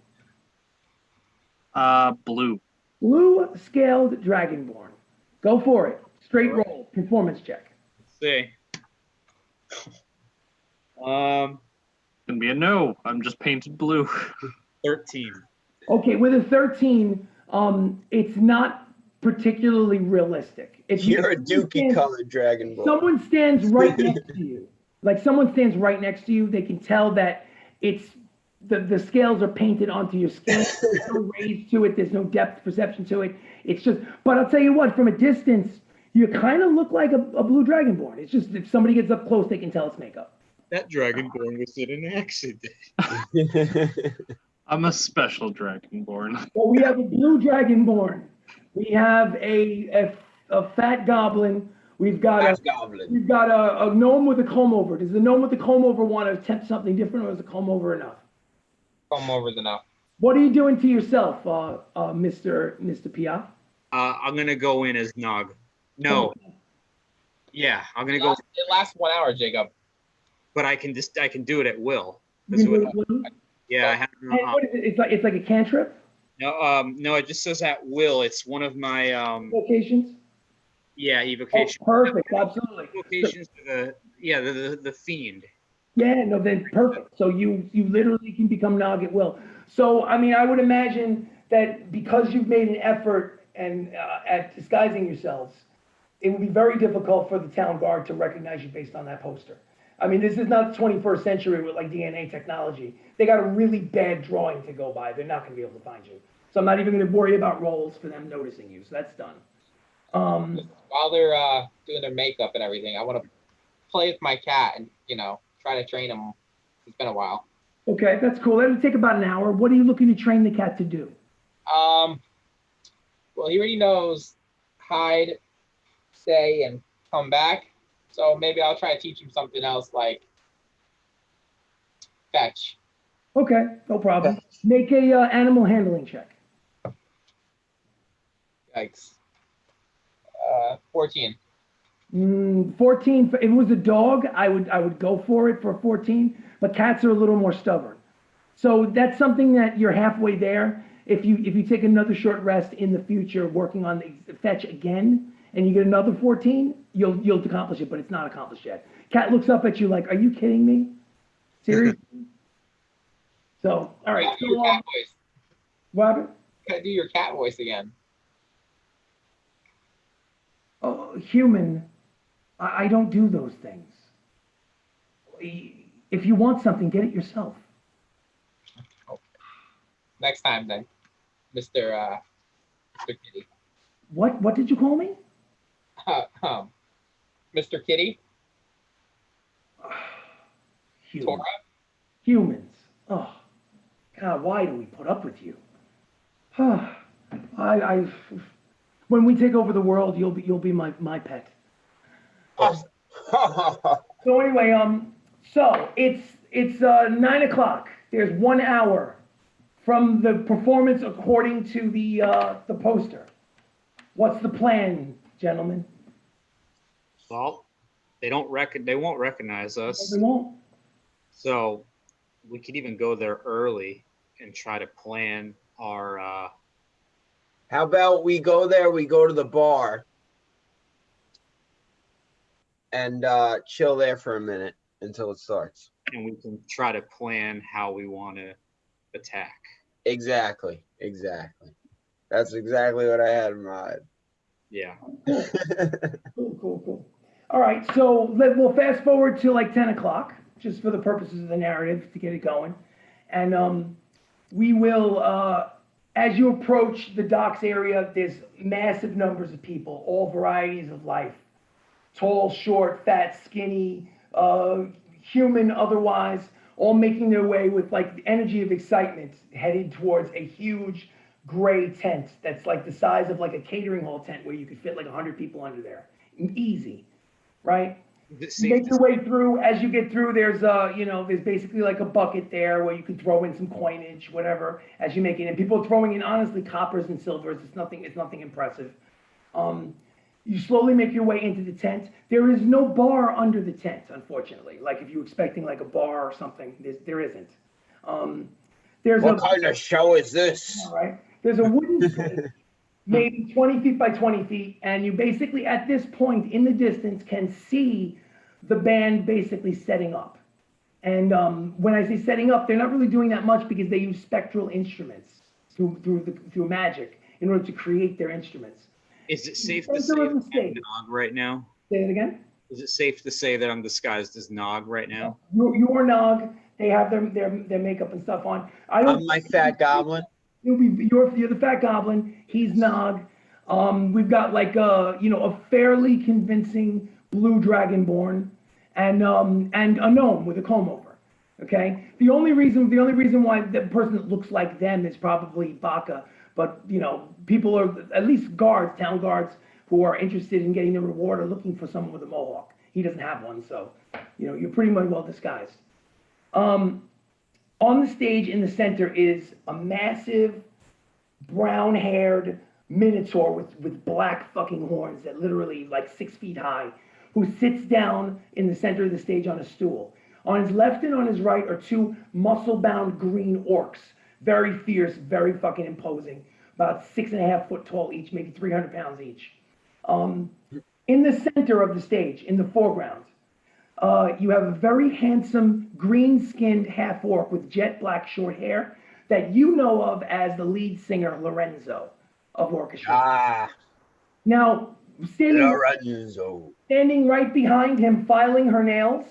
Blue. Blue scaled dragonborn. Go for it. Straight All right. roll. Performance check. Let's see. Gonna be a no. I'm just painted blue. 13. Okay, with a 13, it's not particularly realistic. If You're a dookie colored dragon boy. someone stands right next to you, like someone stands right next to you, they can tell that it's the scales are painted onto your skin. There's no raise to it. There's no depth perception to it. It's just, but I'll tell you what, from a distance, you kind of look like a blue dragonborn. It's just if somebody gets up close, they can tell it's makeup. That dragonborn was in an accident. I'm a special dragonborn. Well, we have a blue dragonborn. We have a fat goblin. We've got a gnome with a comb over. Does the gnome with the comb over want to attempt something different, or is the comb over enough? comb over's enough. What are you doing to yourself, Mr. Pia? I'm gonna go in as Nog. No. Yeah, I'm gonna go. It lasts 1 hour, Jacob. But I can do it at will. You can do it with him? Yeah, I have. And what is it? It's like a cantrip? No, it just says at will. It's one of my Locations? yeah, evocation. Oh, perfect, absolutely. Evocations to the fiend. Yeah, no, then perfect. So you literally can become Nog at will. So, I mean, I would imagine that because you've made an effort and at disguising yourselves, it would be very difficult for the town guard to recognize you based on that poster. I mean, this is not the 21st century with like DNA technology. They got a really bad drawing to go by. They're not going to be able to find you. So I'm not even going to worry about rolls for them noticing you. So that's done. While they're doing their makeup and everything, I want to play with my cat and, try to train him. It's been a while. Okay, that's cool. That'll take about an hour. What are you looking to train the cat to do? Well, he already knows hide, stay, and come back. So maybe I'll try to teach him something else like fetch. Okay, no problem. Make a animal handling check. Yikes. 14. 14. If it was a dog, I would go for it for 14. But cats are a little more stubborn. So that's something that you're halfway there. If you take another short rest in the future, working on the fetch again, and you get another 14, you'll accomplish it. But it's not accomplished yet. Cat looks up at you like, "Are you kidding me? Seriously?" So, all right. Do your cat voice. Robert? Do your cat voice again. Oh, human, I don't do those things. If you want something, get it yourself. Next time, then, Mr. Kitty. What did you call me? Mr. Kitty? Human. Humans. Oh, God, why do we put up with you? When we take over the world, you'll be my pet. So anyway, so it's 9 o'clock. There's 1 hour from the performance according to the poster. What's the plan, gentlemen? Well, they won't recognize us. They won't. So we could even go there early and try to plan our How about we go there, we go to the bar and chill there for a minute until it starts. and we can try to plan how we want to attack. Exactly. That's exactly what I had in mind. Yeah. Cool. All right, so we'll fast forward to like 10 o'clock, just for the purposes of the narrative to get it going. And we will, as you approach the docks area, there's massive numbers of people, all varieties of life. Tall, short, fat, skinny, human, otherwise, all making their way with like the energy of excitement headed towards a huge gray tent that's like the size of like a catering hall tent where you could fit like 100 people under there. Easy, right? Is it You safe make to your way through. As you get through, there's there's basically like a bucket there where you can throw in some coinage, whatever, as you make it. And people are throwing in honestly coppers and silvers. It's nothing impressive. You slowly make your way into the tent. There is no bar under the tent, unfortunately. Like if you're expecting like a bar or something, there isn't. What kind of show is this? All right. There's a wooden stage, maybe 20 feet by 20 feet, and you basically at this point in the distance can see the band basically setting up. And when I say setting up, they're not really doing that much because they use spectral instruments through magic in order to create their instruments. Is it safe to Center say of the that I'm stage. Nog right now? Say it again. Is it safe to say that I'm disguised as Nog right now? You are Nog. They have their makeup and stuff on. I'm my fat goblin. You're the fat goblin. He's Nog. We've got like a fairly convincing blue dragonborn and a gnome with a comb over. Okay. The only reason why the person that looks like them is probably Baka. But people are at least town guards who are interested in getting the reward are looking for someone with a mohawk. He doesn't have one, so you're pretty much well disguised. On the stage in the center is a massive brown-haired minotaur with black fucking horns that literally like 6 feet high, who sits down in the center of the stage on a stool. On his left and on his right are two muscle-bound green orcs, very fierce, very fucking imposing, about 6.5 foot tall each, maybe 300 pounds each. In the center of the stage, in the foreground, you have a very handsome green-skinned half-orc with jet black short hair that you know of as the lead singer Lorenzo of Orchestra. Ah, Now, Lorenzo. standing right behind him, filing her nails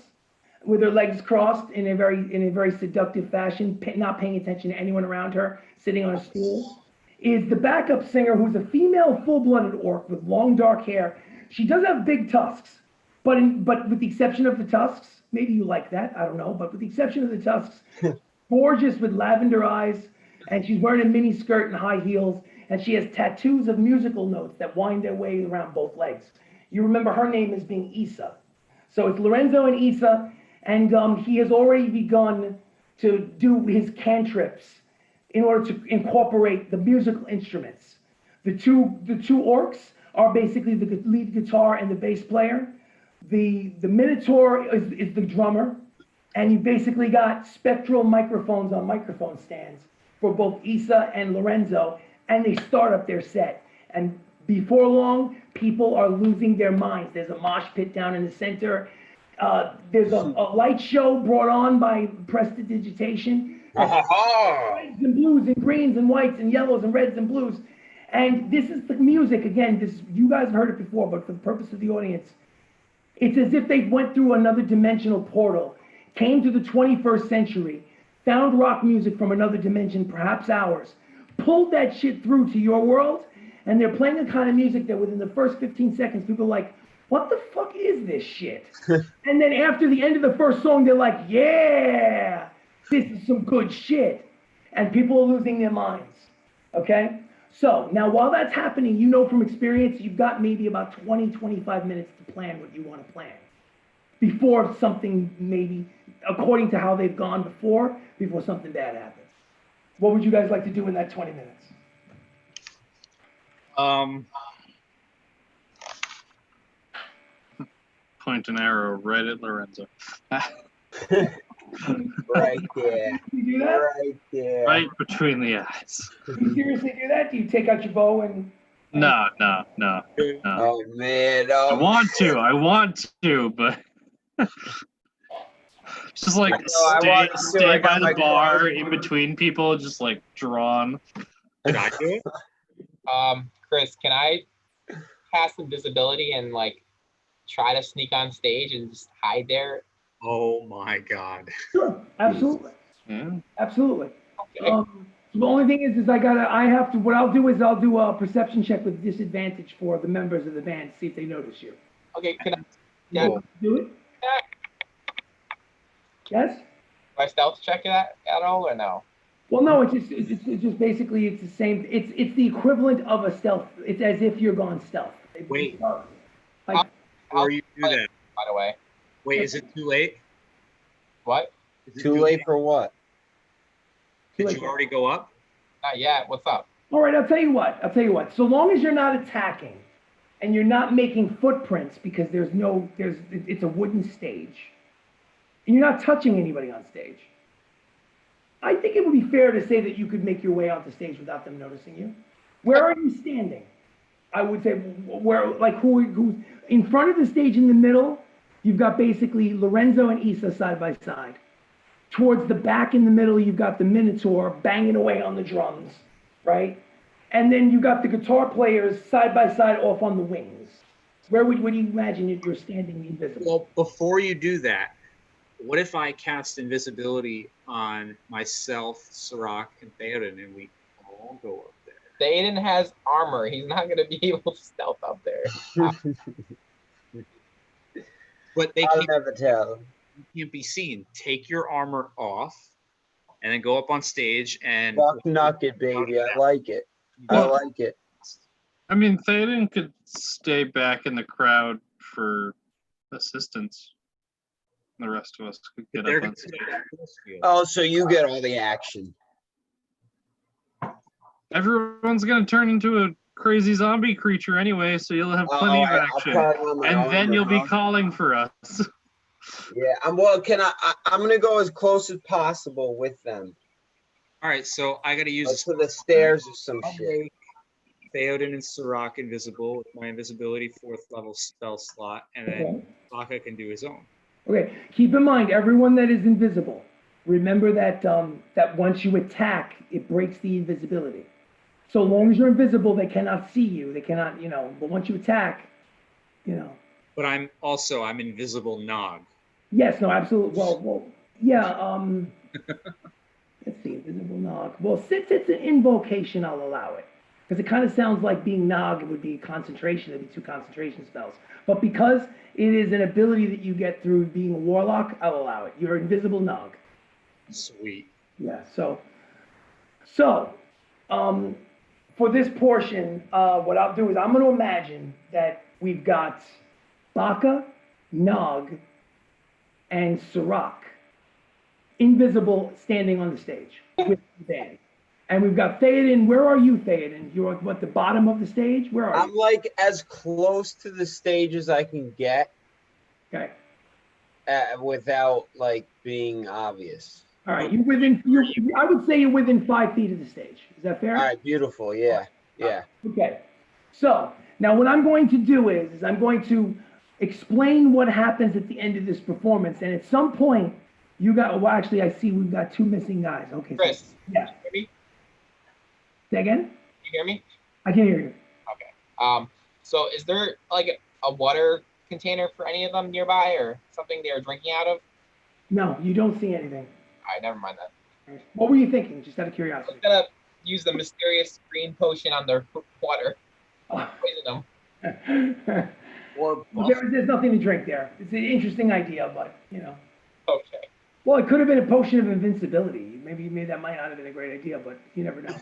with her legs crossed in a very seductive fashion, not paying attention to anyone around her, sitting on a stool, is the backup singer, who's a female full-blooded orc with long dark hair. She does have big tusks, but with the exception of the tusks, maybe you like that, I don't know, but with the exception of the tusks, gorgeous with lavender eyes, and she's wearing a mini skirt and high heels, and she has tattoos of musical notes that wind their way around both legs. You remember her name as being Issa. So it's Lorenzo and Issa, and he has already begun to do his cantrips in order to incorporate the musical instruments. The two orcs are basically the lead guitar and the bass player. The Minotaur is the drummer, and you basically got spectral microphones on microphone stands for both Issa and Lorenzo, and they start up their set. And before long, people are losing their minds. There's a mosh pit down in the center. There's a light show brought on by Prestidigitation. Reds and blues and greens and whites and yellows and reds and blues. And this is the music, again, you guys have heard it before, but for the purpose of the audience, it's as if they went through another dimensional portal, came to the 21st century, found rock music from another dimension, perhaps ours, pulled that shit through to your world, and they're playing a kind of music that within the first 15 seconds, people are like, what the fuck is this shit? And then after the end of the first song, they're like, yeah, this is some good shit. And people are losing their minds, okay? So now while that's happening, you know from experience, you've got maybe about 20, 25 minutes to plan what you want to plan before something maybe, according to how they've gone before something bad happens. What would you guys like to do in that 20 minutes? Point an arrow right at Lorenzo. Right there. You do that? Right there. Right between the eyes. Do you seriously do that? Do you take out your bow and... No. Oh man. I want to, but just like stay by the bar in between people, just like drawn. Can I do it? Chris, can I cast invisibility and like try to sneak on stage and just hide there? Oh my god. Sure, absolutely. Yeah. Absolutely. Okay. The only thing is what I'll do a perception check with disadvantage for the members of the band to see if they notice you. Okay, can I? Yeah. Do it? Yes? Do My stealth check at all or no? Well, no, it's just basically it's the same. It's the equivalent of a stealth. It's as if you're gone stealth. Wait. Like, Before you do that, By the way. wait, is it too late? What? Is it Too late for what? Did you already go up? Not yet. What's up? all right, I'll tell you what. So long as you're not attacking, and you're not making footprints because it's a wooden stage, and you're not touching anybody on stage. I think it would be fair to say that you could make your way onto stage without them noticing you. Where are you standing? I would say who's in front of the stage in the middle. You've got basically Lorenzo and Issa side by side. Towards the back in the middle, you've got the Minotaur banging away on the drums, right? And then you've got the guitar players side by side off on the wings. Where would you imagine if you're standing invisible? Well, before you do that, what if I cast invisibility on myself, Sirach, and Theoden, and we all go up there? Theoden has armor. He's not going to be able to stealth up there. But they I'll never tell. can't be seen. Take your armor off, and then go up on stage and Fuck nugget, baby. I like it. I like it. I mean, Theoden could stay back in the crowd for assistance. The rest of us could get up on stage. Oh, so you get all the action. Everyone's gonna turn into a crazy zombie creature anyway, so you'll have plenty of action, and then you'll be calling for us. Yeah, I'm gonna go as close as possible with them. All right, so I got to use to the stairs or some I'll shit. make Theoden and Sirach invisible with my invisibility 4th level spell slot, and then Baka can do his own. Okay, keep in mind, everyone that is invisible, remember that that once you attack, it breaks the invisibility. So long as you're invisible, they cannot see you. They cannot, but once you attack, But I'm invisible Nog. Yes, no, absolutely. Well, yeah, let's see, invisible Nog. Well, since it's an invocation, I'll allow it. Because it kind of sounds like being Nog would be concentration, it'd be 2 concentration spells. But because it is an ability that you get through being a warlock, I'll allow it. You're invisible Nog. Sweet. Yeah, so for this portion, what I'll do is I'm going to imagine that we've got Baka, Nog, and Sirach invisible standing on the stage with the band. And we've got Theoden. Where are you, Theoden? You're at the bottom of the stage? Where are you? I'm like as close to the stage as I can get. Okay. Without like being obvious. All right, I would say you're within 5 feet of the stage. Is that fair? All right, beautiful. Yeah, yeah. Okay. So now what I'm going to do is I'm going to explain what happens at the end of this performance. And at some point, actually, I see we've got 2 missing guys. Okay. Chris, So, yeah. can you hear me? Say again? Can you hear me? I can hear you. Okay. So is there like a water container for any of them nearby or something they are drinking out of? No, you don't see anything. All right, never mind that. What were you thinking? Just out of I curiosity. was gonna use the mysterious green potion on their water. Oh. Poison them. Or There's nothing to drink there. It's an interesting idea, but Okay. Well, it could have been a potion of invincibility. Maybe that might not have been a great idea, but you never know.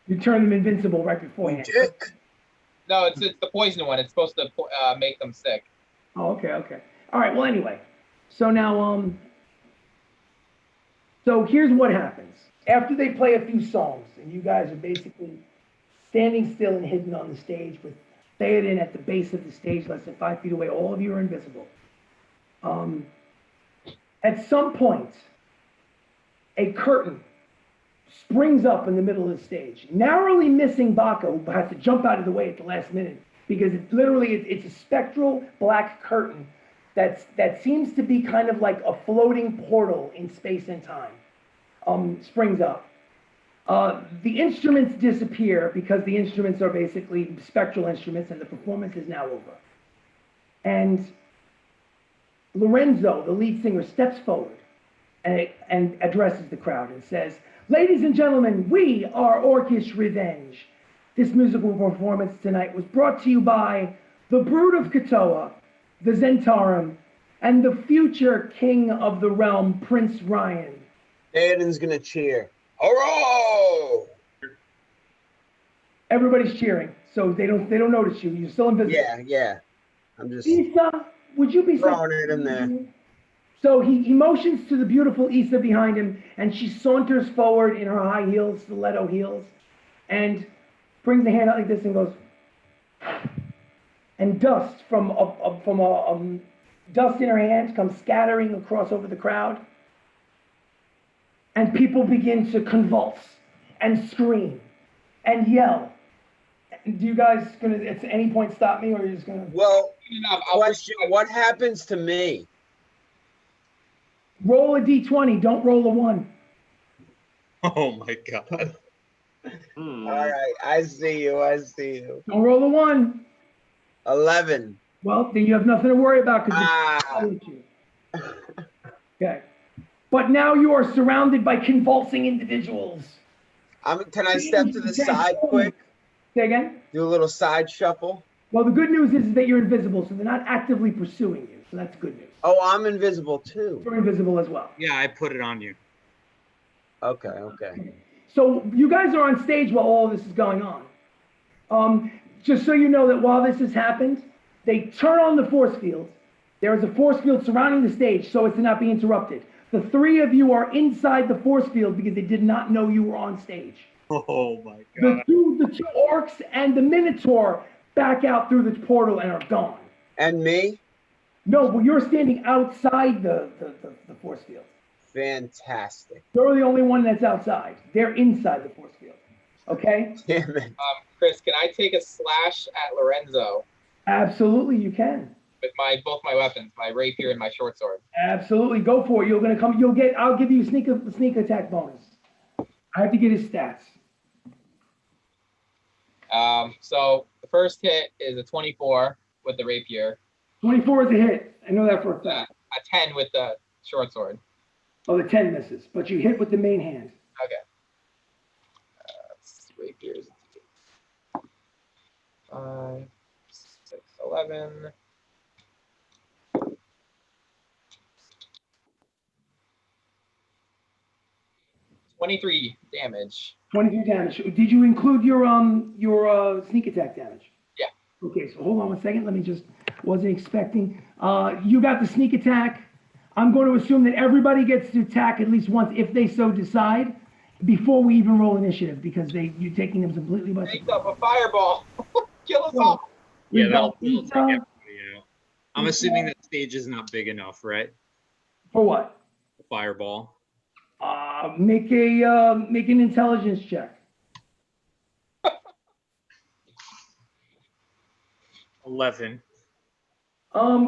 You turn them invincible right beforehand. No, it's the poison one. It's supposed to make them sick. Oh, okay. All right. Well, anyway, so now, so here's what happens. After they play a few songs, and you guys are basically standing still and hidden on the stage with Theoden at the base of the stage, less than 5 feet away, all of you are invisible. At some point, a curtain springs up in the middle of the stage, narrowly missing Baka, who has to jump out of the way at the last minute, because it's a spectral black curtain that seems to be kind of like a floating portal in space and time, springs up. The instruments disappear because the instruments are basically spectral instruments, and the performance is now over. And Lorenzo, the lead singer, steps forward and addresses the crowd and says, "Ladies and gentlemen, we are Orcish Revenge. This musical performance tonight was brought to you by the Brood of Katoa, the Zentarum, and the future king of the realm, Prince Ryan. Theoden's gonna cheer. Hurrah! Everybody's cheering, so they don't notice you. You're still invisible. Yeah. I'm just Issa, would you be so throwing it in there. So he motions to the beautiful Issa behind him, and she saunters forward in her high heels, stiletto heels, and brings the hand out like this and goes, and dust from dust in her hand comes scattering across over the crowd, and people begin to convulse and scream and yell. Do you guys gonna at any point stop me, or are you just gonna? Well, question: what happens to me? Roll a d20. Don't roll a 1. Oh my god. All right, I see you. Don't roll a 1. 11. Well, then you have nothing to worry about because you. Okay. But now you are surrounded by convulsing individuals. Can I step to the side quick? Say again? Do a little side shuffle. Well, the good news is that you're invisible, so they're not actively pursuing you. So that's good news. Oh, I'm invisible too. You're invisible as well. Yeah, I put it on you. Okay. So you guys are on stage while all of this is going on. Just so you know that while this has happened, they turn on the force field. There is a force field surrounding the stage so as to not be interrupted. The 3 of you are inside the force field because they did not know you were on stage. Oh my The god. two orcs and the Minotaur back out through the portal and are gone. And me? No, but you're standing outside the force field. Fantastic. You're the only one that's outside. They're inside the force field. Okay? Damn it. Chris, can I take a slash at Lorenzo Absolutely, you can. with both my weapons, my rapier and my short sword? Absolutely, go for it. You're gonna come. I'll give you a sneak attack bonus. I have to get his stats. So the first hit is a 24 with the rapier. 24 is a hit. I know that for a fact. A 10 with the short sword. Oh, the 10 misses, but you hit with the main hand. Okay. Rapiers. 5, 6, 11. 23 damage. 23 damage. Did you include your sneak attack damage? Yeah. Okay, so hold on 1 second. Let me just, wasn't expecting. You got the sneak attack. I'm going to assume that everybody gets to attack at least once if they so decide before we even roll initiative because you're taking them completely by Take up a fireball. Kill us all. Yeah, We've that'll got take Issa. everybody out. I'm assuming that stage is not big enough, right? For what? Fireball. Make an intelligence check. 11.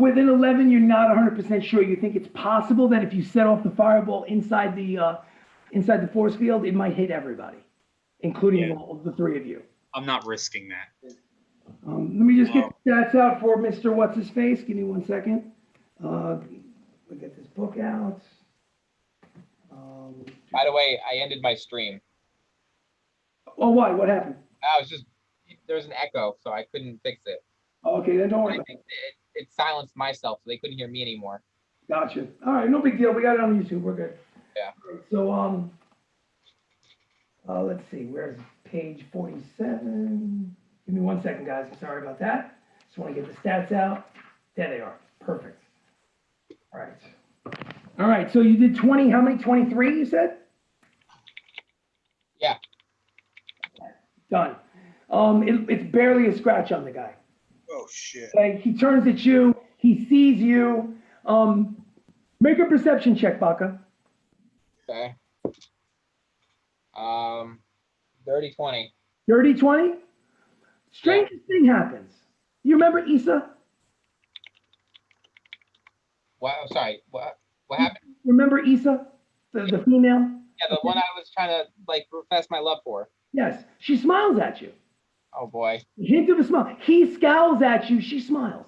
Within 11, you're not 100% sure. You think it's possible that if you set off the fireball inside the force field, it might hit everybody, including all of the 3 of you. I'm not risking that. Let me just get the stats out for Mr. What's-His-Face. Give me 1 second. We'll get this book out. By the way, I ended my stream. Oh, why? What happened? There was an echo, so I couldn't fix it. Okay, then don't worry about it. It silenced myself, so they couldn't hear me anymore. Gotcha. All right, no big deal. We got it on YouTube. We're good. Yeah. So, let's see. Where's page 47? Give me 1 second, guys. I'm sorry about that. Just want to get the stats out. There they are. Perfect. All right. All right. So you did 20. How many? 23, you said? Yeah. Done. It's barely a scratch on the guy. Oh shit. Okay, he turns at you. He sees you. Make a perception check, Baka. Okay. 30, 20. Dirty 20? Strangest thing happens. You remember Issa? What? I'm sorry. What happened? Remember Issa? The female? Yeah, the one I was trying to profess my love for. Yes. She smiles at you. Oh boy. Hint of a smile. He scowls at you. She smiles.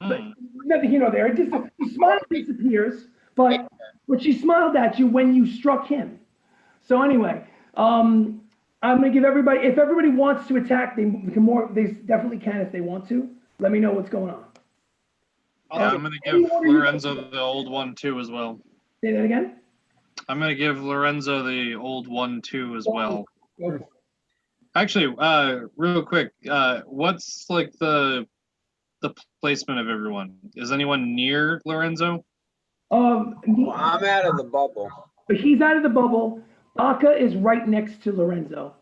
But nothing there. The smile disappears, but she smiled at you when you struck him. So anyway, I'm gonna give everybody. If everybody wants to attack, they definitely can if they want to. Let me know what's going on. Yeah, I'm gonna give Lorenzo the old one too as well. Say that again? I'm gonna give Lorenzo the old one too as well. Go. Actually, real quick, what's like the placement of everyone? Is anyone near Lorenzo? I'm out of the bubble. But he's out of the bubble. Baka is right next to Lorenzo.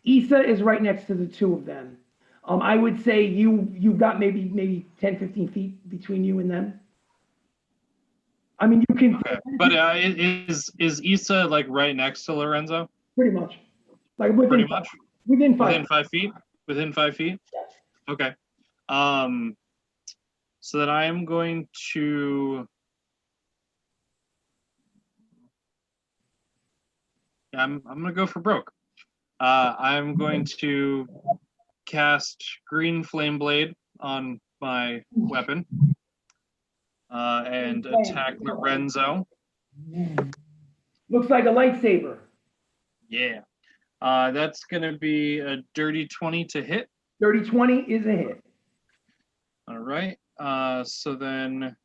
Issa is right next to the two of them. I would say you've got maybe 10, 15 feet between you and them. I mean, you can. Okay. But is Issa like right next to Lorenzo? Pretty much. Like within Pretty much. Within 5. Within 5 feet. Within 5 feet. Okay. So then I am going to. I'm gonna go for broke. I'm going to cast Green Flame Blade on my weapon and attack Lorenzo. Looks like a lightsaber. Yeah. That's gonna be a dirty 20 to hit. Dirty 20 is a hit. All right. So then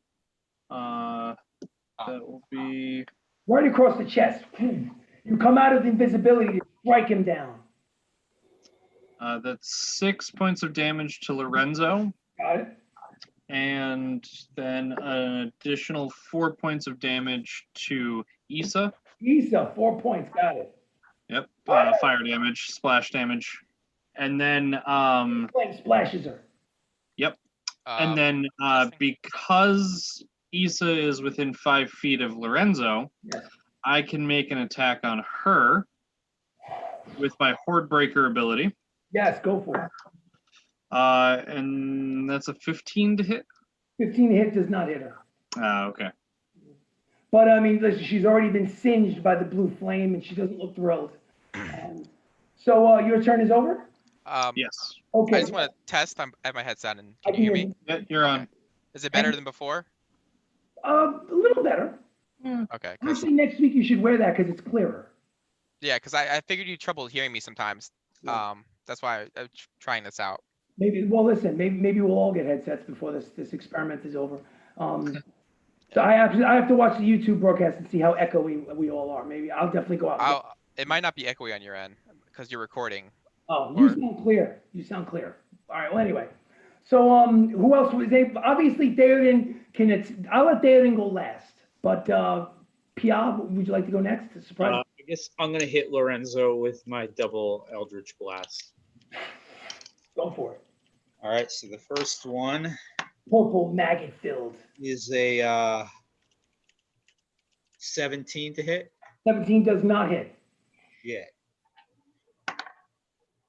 that will be Right across the chest. You come out of invisibility to strike him down. that's 6 points of damage to Lorenzo. Got it. And then an additional 4 points of damage to Issa. Issa, 4 points. Got it. Yep. Fire damage, splash damage. And then Flame splashes her. yep. And then because Issa is within 5 feet of Lorenzo, Yes. I can make an attack on her with my Horde Breaker ability. Yes, go for it. And that's a 15 to hit. 15 to hit does not hit her. Okay. But I mean, listen, she's already been singed by the blue flame and she doesn't look thrilled. So your turn is over? Yes. Okay. I just want to test. I have my headset on. Can you hear me? Yeah, you're on. Is it better than before? A little better. Okay. 'Cause- Actually, next week you should wear that because it's clearer. yeah, because I figured you had trouble hearing me sometimes. That's why I'm trying this out. Maybe. Well, listen. Maybe we'll all get headsets before this experiment is over. So I have to watch the YouTube broadcast and see how echoey we all are. Maybe I'll definitely go out. It might not be echoey on your end because you're recording. Oh, you sound clear. You sound clear. All right. Well, anyway. So who else was able? Obviously, Theoden can. I'll let Theoden go last. But Pia, would you like to go next? Surprise. I guess I'm gonna hit Lorenzo with my double Eldritch Blast. Go for it. All right, so the first one Purple maggot filled. is a 17 to hit. 17 does not hit. Yeah.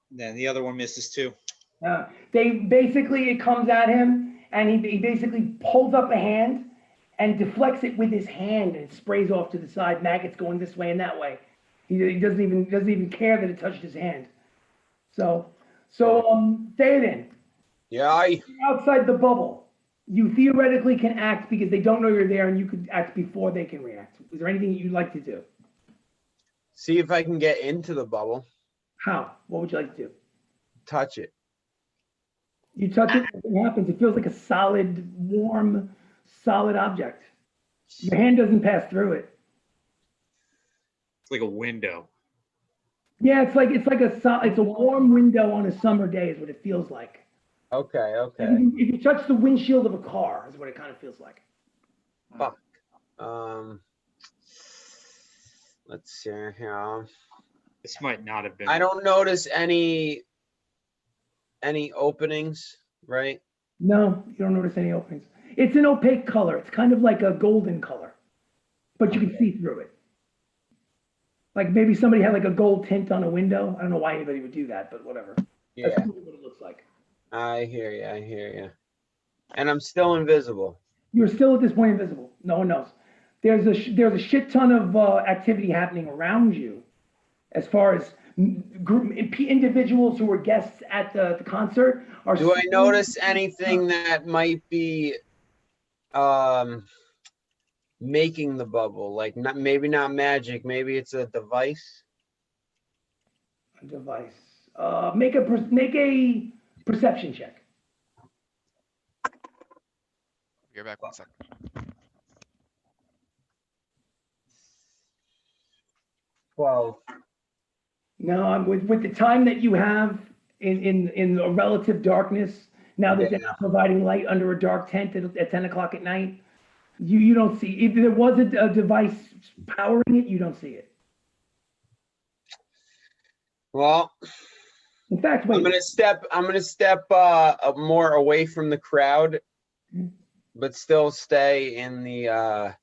Then the other one misses too. It comes at him and he basically pulls up a hand and deflects it with his hand and it sprays off to the side. Maggots going this way and that way. He doesn't even care that it touched his hand. So Theoden. Yeah. Outside the bubble, you theoretically can act because they don't know you're there, and you could act before they can react. Is there anything you'd like to do? See if I can get into the bubble. How? What would you like to do? Touch it. You touch it, nothing happens. It feels like a solid, warm, solid object. Your hand doesn't pass through it. It's like a window. Yeah, it's a warm window on a summer day is what it feels like. Okay. If you touch the windshield of a car is what it kind of feels like. Fuck. Let's see here. This might not have been. I don't notice any openings, right? No, you don't notice any openings. It's an opaque color. It's kind of like a golden color, but you can see through it. Like maybe somebody had like a gold tint on a window. I don't know why anybody would do that, but whatever. Yeah. That's what it looks like. I hear you. And I'm still invisible. You're still at this point invisible. No one knows. There's a shit ton of activity happening around you, as far as individuals who were guests at the concert are. Do I notice anything that might be making the bubble? Like maybe not magic, maybe it's a device. A device. Make a perception check. Be right back 1 second. Well, No, with the time that you have in a relative darkness, now that they're Yeah. not providing light under a dark tent at 10 o'clock at night, you don't see, if there was a device powering it, you don't see it. well, In fact, I'm wait, gonna step more away from the crowd, but still stay in the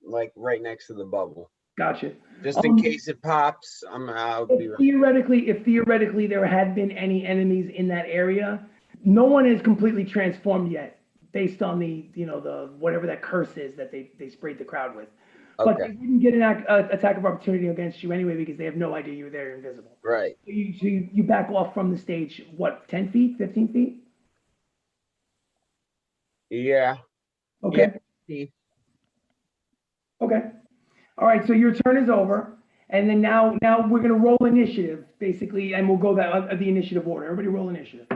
like right next to the bubble, gotcha. just in case it pops. I'll be If right. theoretically there had been any enemies in that area, no one is completely transformed yet, based on the whatever that curse is that they sprayed the crowd with. But they Okay, wouldn't get an attack of opportunity against you anyway because they have no idea you were there, you're invisible. right. So you back off from the stage, what, 10 feet, 15 feet? Yeah. Okay. Yeah. Okay. All right, so your turn is over. And then now we're gonna roll initiative, basically, and we'll go that the initiative order. Everybody roll initiative.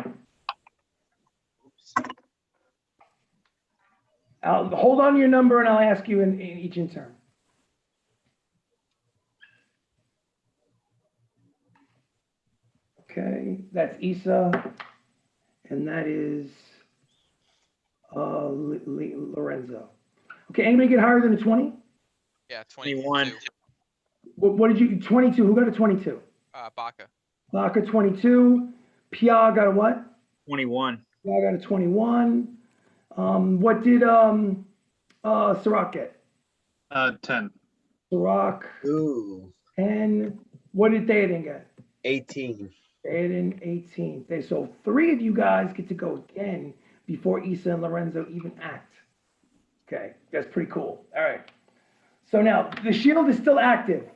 I'll hold on to your number and I'll ask you in each in turn. Okay, that's Issa, and that is Lorenzo. Okay, anybody get higher than a 20? Yeah, 21. 22. What did you, 22, who got a 22? Baka. Baka 22, Pia got a what? 21. Pia got a 21. What did Sirach get? 10. Sirach, Ooh, 10. What did Theoden get? 18. Theoden, 18. Okay, so 3 of you guys get to go again before Issa and Lorenzo even act. Okay, that's pretty cool. All right. So now the shield is still active.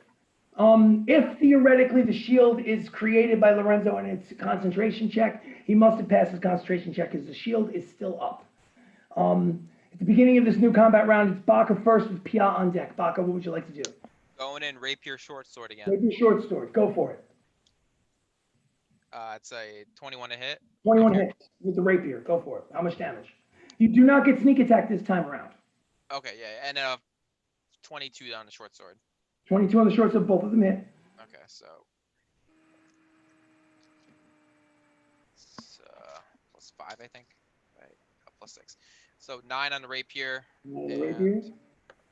If theoretically the shield is created by Lorenzo and it's a concentration check, he must have passed his concentration check because the shield is still up. At the beginning of this new combat round, it's Baka first with Pia on deck. Baka, what would you like to do? Going in rapier short sword again. Take your short sword. Go for it. It's a 21 to hit. 21 Okay. hits with the rapier. Go for it. How much damage? You do not get sneak attack this time around. Okay, yeah, and 22 on the short sword. 22 on the short sword, both of them hit. Okay, so it's, +5, I think. Right, +6. So 9 on the rapier. On the rapier.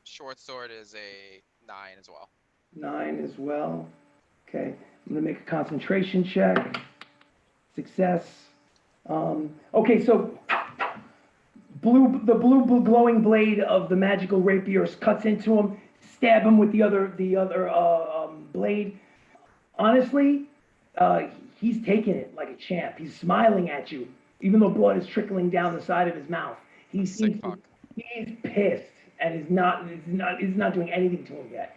Short sword is a 9 as well. 9 as well. Okay, I'm gonna make a concentration check. Success. Okay, so the blue glowing blade of the magical rapier cuts into him, stab him with the other blade. Honestly, he's taking it like a champ. He's smiling at you, even though blood is trickling down the side of his mouth. He's pissed and is not doing anything to him yet.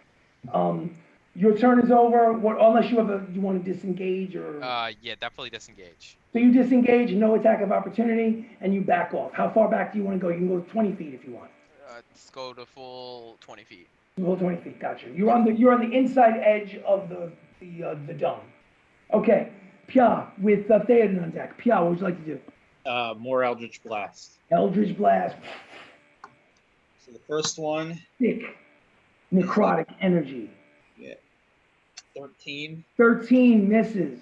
Your turn is over. Unless you want to disengage or. Yeah, definitely disengage. So you disengage, no attack of opportunity, and you back off. How far back do you want to go? You can go 20 feet if you want. Let's go to full 20 feet. Full 20 feet, gotcha. You're on the inside edge of the dome. Okay, Pia with Theoden on deck. Pia, what would you like to do? More Eldritch Blast. Eldritch Blast. So the first one. Thick, necrotic energy. Yeah. 13. 13 misses.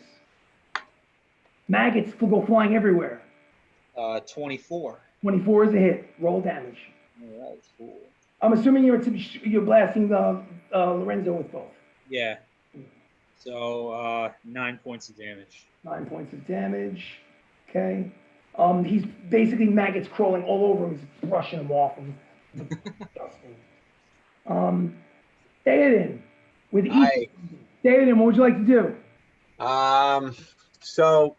Maggots will go flying everywhere. 24. 24 is a hit. Roll damage. All right, cool. I'm assuming you're blasting Lorenzo with both. Yeah. So 9 points of damage. 9 points of damage. Okay. He's basically maggots crawling all over him. He's brushing them off and dusting. Theoden, with each. Theoden, what would you like to do? So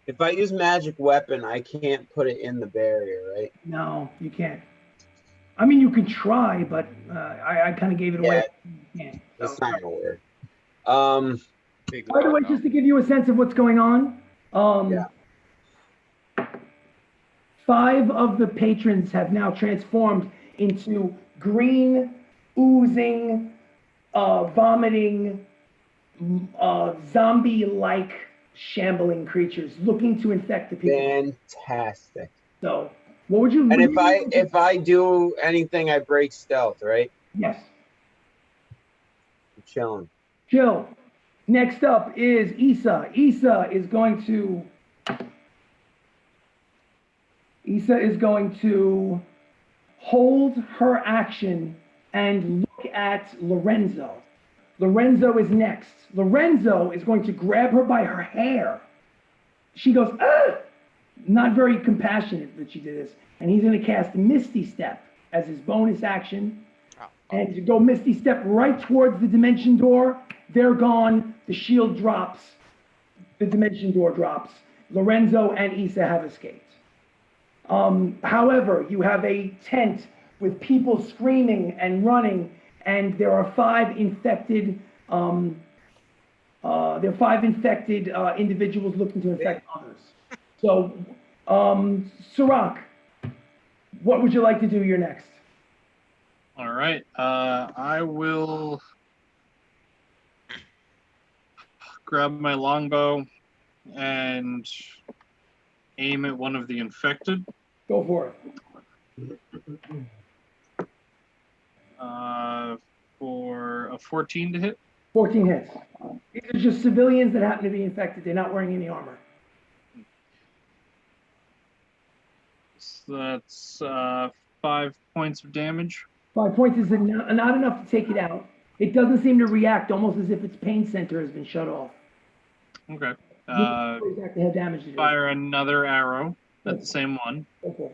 if I use magic weapon, I can't put it in the barrier, right? No, you can't. I mean, you can try, but I kind of gave it away. Yeah, that's not gonna work. By the way, just to give you a sense of what's going on, 5 of the patrons have now transformed into green, oozing, vomiting, zombie-like shambling creatures looking to infect the people. Fantastic. So What would you? And if I do anything, I break stealth, right? Yes. I'm chilling. Chill. Next up is Issa. Issa is going to hold her action and look at Lorenzo. Lorenzo is next. Lorenzo is going to grab her by her hair. She goes, ah! Not very compassionate that she did this. And he's going to cast Misty Step as his bonus action. And to go Misty Step right towards the dimension door. They're gone. The shield drops. The dimension door drops. Lorenzo and Issa have escaped. However, you have a tent with people screaming and running, and there are 5 infected. Individuals looking to infect others. So, Sirach, what would you like to do? You're next. All right. I will grab my longbow and aim at one of the infected. Go for it. For a 14 to hit. 14 hits. These are just civilians that happen to be infected. They're not wearing any armor. So that's 5 points of damage. 5 points is not enough to take it out. It doesn't seem to react, almost as if its pain center has been shut off. Okay. Exactly how damage it is. Fire another arrow at the same one. Okay.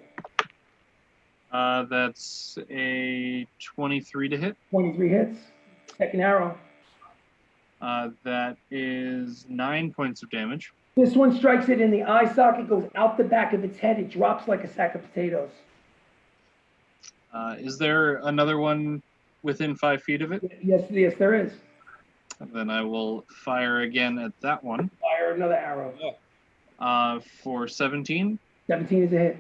That's a 23 to hit. 23 hits. Second arrow. That is 9 points of damage. This one strikes it in the eye socket, goes out the back of its head. It drops like a sack of potatoes. Is there another one within 5 feet of it? Yes, there is. Then I will fire again at that one. Fire another arrow. For 17. 17 is a hit.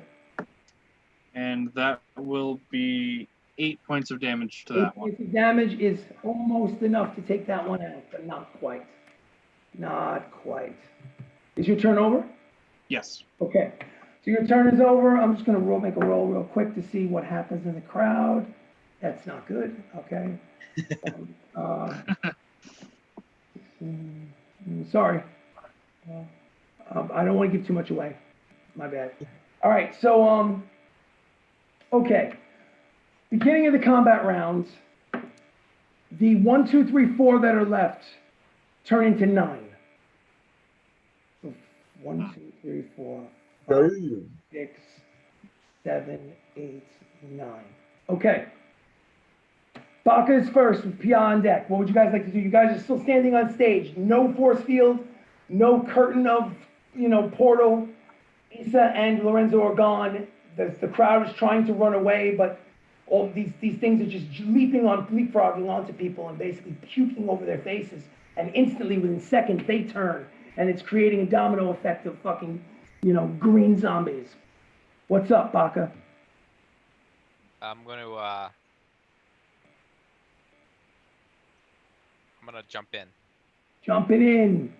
And that will be 8 points of damage to 8 that one. points of damage is almost enough to take that one out, but not quite. Not quite. Is your turn over? Yes. Okay. So your turn is over. I'm just going to make a roll real quick to see what happens in the crowd. That's not good. Okay. Sorry. I don't want to give too much away. My bad. All right. So, okay. Beginning of the combat rounds, the 1, 2, 3, 4 that are left turn into 9. So 1, 2, 3, 4, 5, 6, 7, 8, 9. Okay. Baka is first with Pia on deck. What would you guys like to do? You guys are still standing on stage. No force field, no curtain of, portal. Issa and Lorenzo are gone. The crowd is trying to run away, but all these things are just leapfrogging onto people and basically puking over their faces. And instantly, within seconds, they turn. And it's creating a domino effect of fucking, green zombies. What's up, Baka? I'm gonna jump in. Jumping in.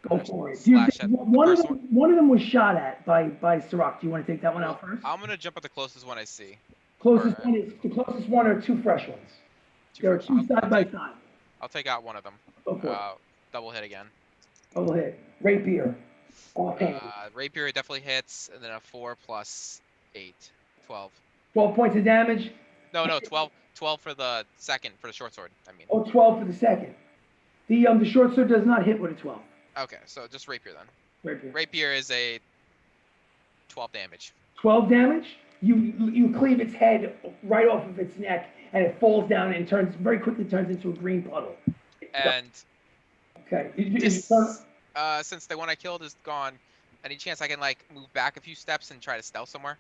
Go for it. One of them was shot at by Sirach. Do you want to take that one out first? I'm gonna jump at the closest one I see. The closest one are 2 fresh ones. There are 2 side by side. I'll take out one of them. Go for it. Double hit again. Double hit. Rapier. Rapier definitely hits, and then a 4 plus 8. 12. 12 points of damage. No, 12 for the second, for the short sword, I mean. Oh, 12 for the second. The short sword does not hit with a 12. Okay, so just rapier then. Rapier. Rapier is a 12 damage. 12 damage? You cleave its head right off of its neck, and it falls down and very quickly turns into a green puddle. And okay. Since the one I killed is gone, any chance I can move back a few steps and try to stealth somewhere?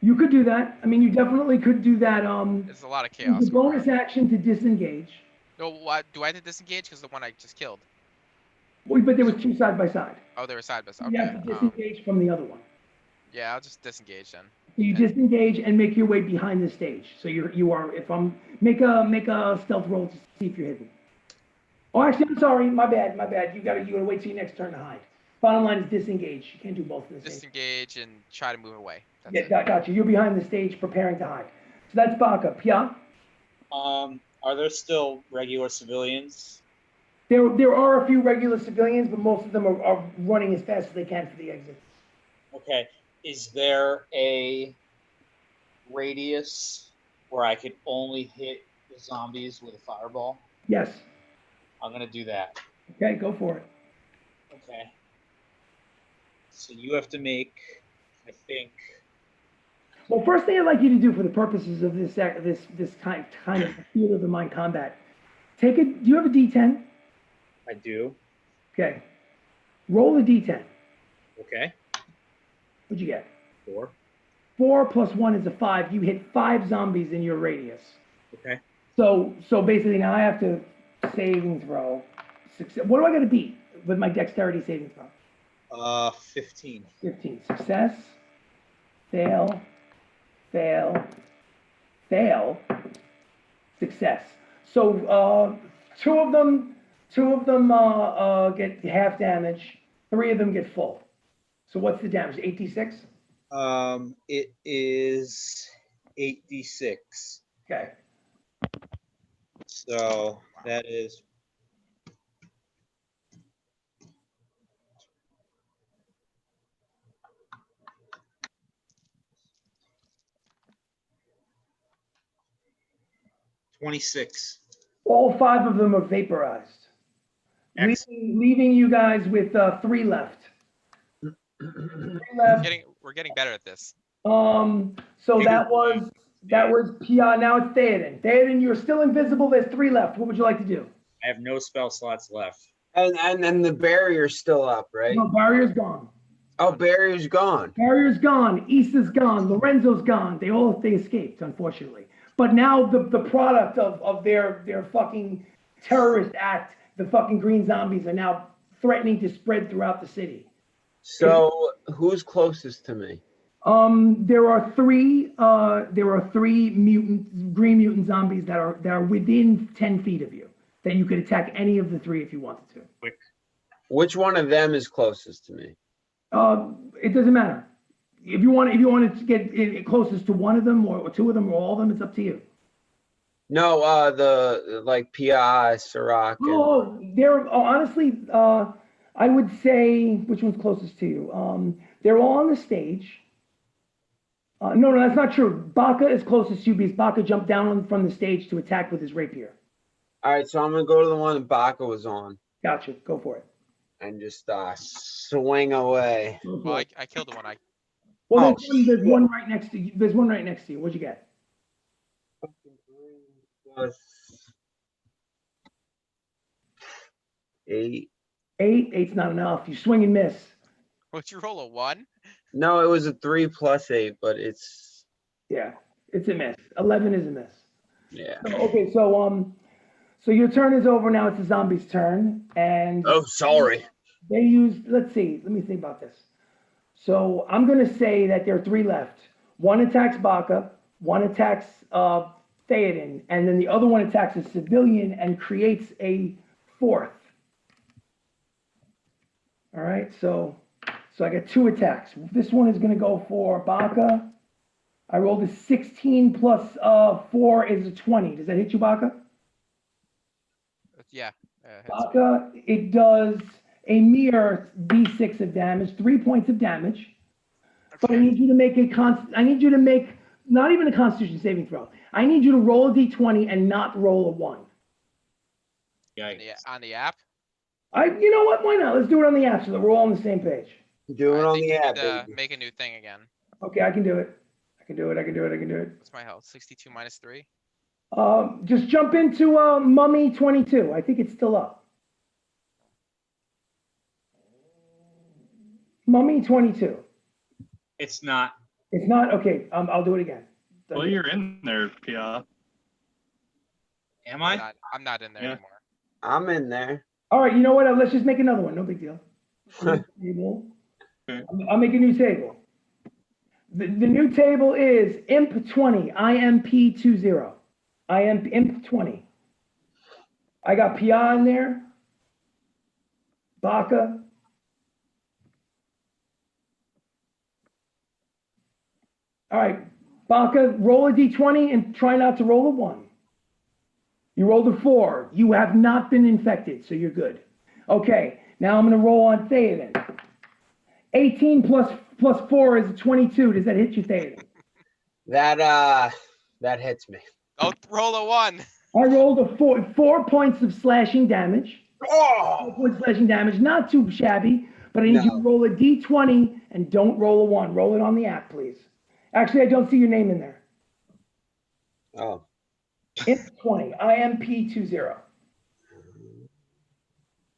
You could do that. I mean, you definitely could do that. There's a lot of chaos. The bonus action to disengage. No, do I have to disengage because the one I just killed? Well, but there was 2 side by side. Oh, they were side by side. You Okay. have to disengage from the other one. Yeah, I'll just disengage then. So you disengage and make your way behind the stage. So make a stealth roll to see if you're hidden. Oh, actually, I'm sorry. My bad. You gotta wait till your next turn to hide. Bottom line is disengage. You can't do both at the same time. Disengage and try to move away. That's Yeah, it. gotcha. You're behind the stage preparing to hide. So that's Baka. Pia? Are there still regular civilians? There are a few regular civilians, but most of them are running as fast as they can for the exit. Okay. Is there a radius where I could only hit the zombies with a fireball? Yes. I'm gonna do that. Okay, go for it. Okay. So you have to make, I think. Well, first thing I'd like you to do for the purposes of this kind of theater of the mind combat, do you have a D10? I do. Okay. Roll the D10. Okay. What'd you get? 4. 4 plus 1 is a 5. You hit 5 zombies in your radius. Okay. So basically now I have to saving throw. Success. What do I got to beat with my dexterity saving throw? 15. 15. Success. Fail. Fail. Fail. Success. So two of them get half damage. 3 of them get full. So what's the damage? 8d6? It is 8d6. Okay. So that is 26. All 5 of them are vaporized. Leaving you guys with 3 left. 3 left. We're getting better at this. So that was Pia. Now it's Theoden. Theoden, you're still invisible. There's 3 left. What would you like to do? I have no spell slots left. And then the barrier's still up, right? No, barrier's gone. Oh, barrier's gone. Barrier's gone. Issa's gone. Lorenzo's gone. They escaped, unfortunately. But now the product of their fucking terrorist act, the fucking green zombies are now threatening to spread throughout the city. So who's closest to me? There are 3 green mutant zombies that are within 10 feet of you that you could attack any of the 3 if you wanted to. Which one of them is closest to me? It doesn't matter. If you want to get closest to one of them or 2 of them or all of them, it's up to you. No, the like PI, Sirac. Honestly, I would say which one's closest to you. They're all on the stage. No, that's not true. Baka is closest to you because Baka jumped down from the stage to attack with his rapier. All right, so I'm gonna go to the one that Baka was on. Gotcha. Go for it. And just swing away. Well, I killed the one. Well, there's one right next to you. There's one right next to you. What'd you get? Plus 8. 8. 8's not enough. You swing and miss. Would you roll a 1? No, it was a 3 plus 8, but it's. Yeah, it's a miss. 11 is a miss. Yeah. Okay, so your turn is over now. It's the zombie's turn, and Oh, sorry. they use. Let's see. Let me think about this. So I'm gonna say that there are 3 left. One attacks Baka, one attacks Theoden, and then the other one attacks a civilian and creates a 4th. All right, so I got 2 attacks. This one is gonna go for Baka. I rolled a 16 plus 4 is a 20. Does that hit you, Baka? Yeah. Baka, it does a mere d6 of damage, 3 points of damage. But I need you to make not even a Constitution saving throw. I need you to roll a d20 and not roll a 1. Yeah. On the app? You know what? Why not? Let's do it on the app so that we're all on the same page. Do it I on think the you app. need to make a new thing again. Okay, I can do it. I can do it. What's my health? 62 minus 3? Just jump into Mummy 22. I think it's still up. Mummy 22. It's not. It's not? Okay, I'll do it again. Well, you're in there, Pia. Am I? I'm not in there Yeah. anymore. I'm in there. All right, you know what? Let's just make another one. No big deal. Table. I'll make a new table. The new table is Imp 20, IMP 20. Imp 20. I got Pia in there. Baka. All right, Baka, roll a d20 and try not to roll a 1. You rolled a 4. You have not been infected, so you're good. Okay, now I'm going to roll on Theoden. 18 plus 4 is 22. Does that hit you, Theoden? That hits me. Oh, roll a 1. I rolled a 4 points of slashing damage. Oh! 4 points of slashing damage, not too shabby, but I need you to roll a d20 and don't roll a 1. Roll it on the app, please. Actually, I don't see your name in there. Oh. It's 20. IMP20.